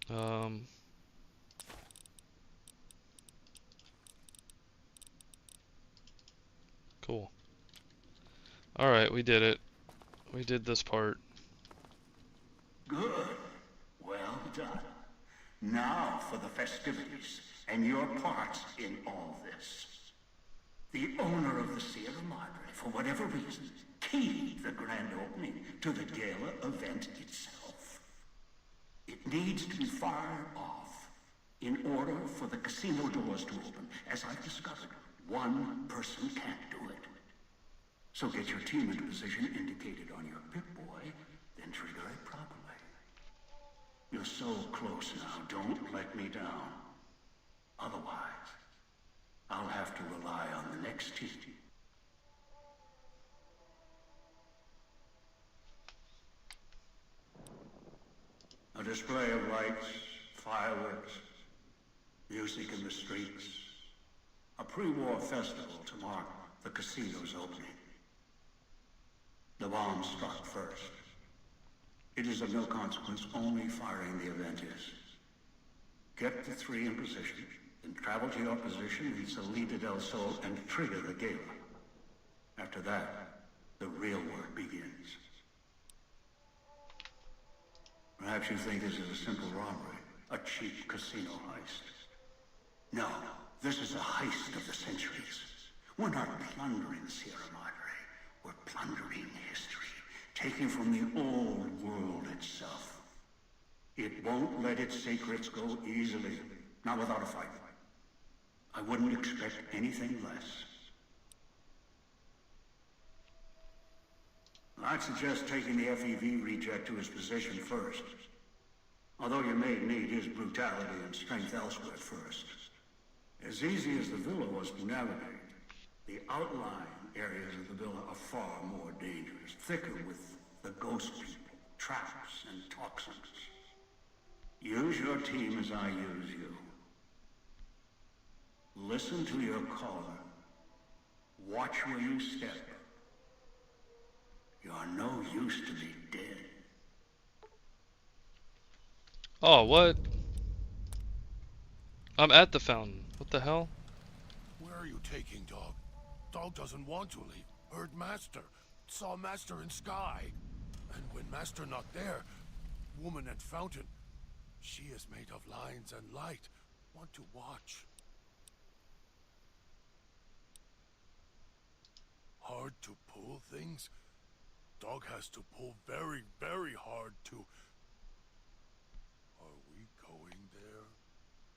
Um, cool. Alright, we did it. We did this part. Good. Well done. Now for the festivities, and your part in all this. The owner of the Sierra Madre, for whatever reason, keyed the grand opening to the gala event itself. It needs to be fired off in order for the casino doors to open. As I've discovered, one person can't do it. So get your team into position indicated on your Pip-Boy, then trigger it properly. You're so close now, don't let me down. Otherwise, I'll have to rely on the next team. A display of lights, fireworks, music in the streets. A pre-war festival to mark the casino's opening. The bomb struck first. It is of no consequence, only firing the event is. Get the three in position, then travel to your position in Salida del Sol and trigger the gala. After that, the real work begins. Perhaps you think this is a simple robbery, a cheap casino heist. No, this is a heist of the centuries. We're not plundering Sierra Madre. We're plundering history, taking from the old world itself. It won't let its secrets go easily, not without a fight. I wouldn't expect anything less. I'd suggest taking the FEV reject to his position first. Although you may need his brutality and strength elsewhere first. As easy as the villa was to navigate, the outlying areas of the villa are far more dangerous, thicker with the ghost people, traps, and toxins. Use your team as I use you. Listen to your caller. Watch where you step. You are no use to me dead. Oh, what? I'm at the fountain. What the hell? Where are you taking Dog? Dog doesn't want to leave. Heard Master. Saw Master in sky. And when Master not there, woman at fountain. She is made of lines and light. Want to watch. Hard to pull things? Dog has to pull very, very hard to... Are we going there?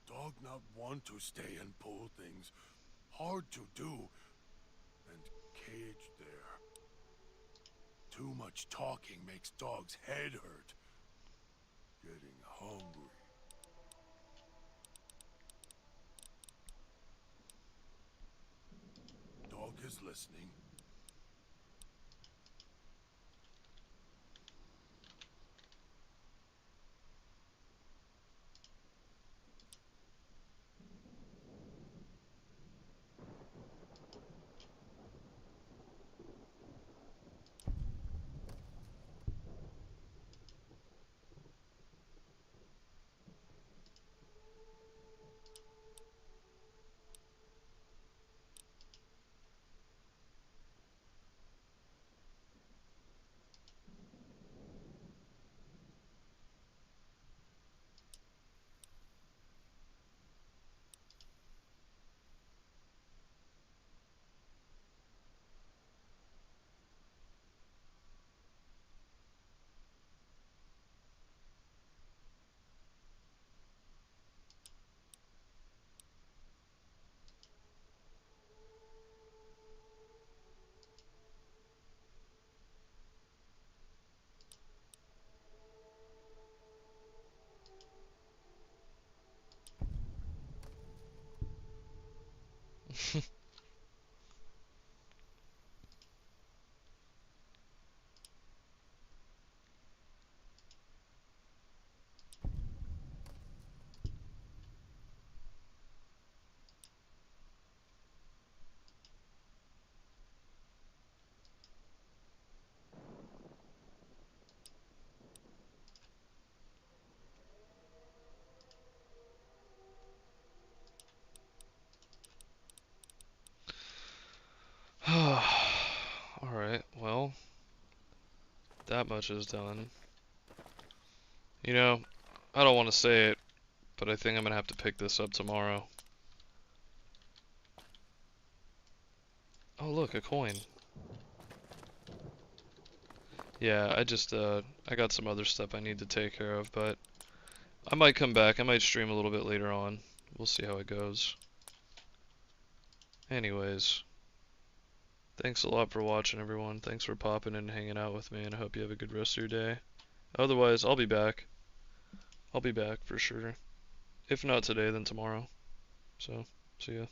Dog not want to stay and pull things. Hard to do. And cage there. Too much talking makes dog's head hurt. Getting hungry. Dog is listening. Alright, well, that much is done. You know, I don't want to say it, but I think I'm gonna have to pick this up tomorrow. Oh look, a coin. Yeah, I got some other stuff I need to take care of, but I might come back. I might stream a little bit later on. We'll see how it goes. Anyways, thanks a lot for watching, everyone. Thanks for popping in and hanging out with me, and I hope you have a good rest of your day. Otherwise, I'll be back. I'll be back for sure. If not today, then tomorrow. So, see ya.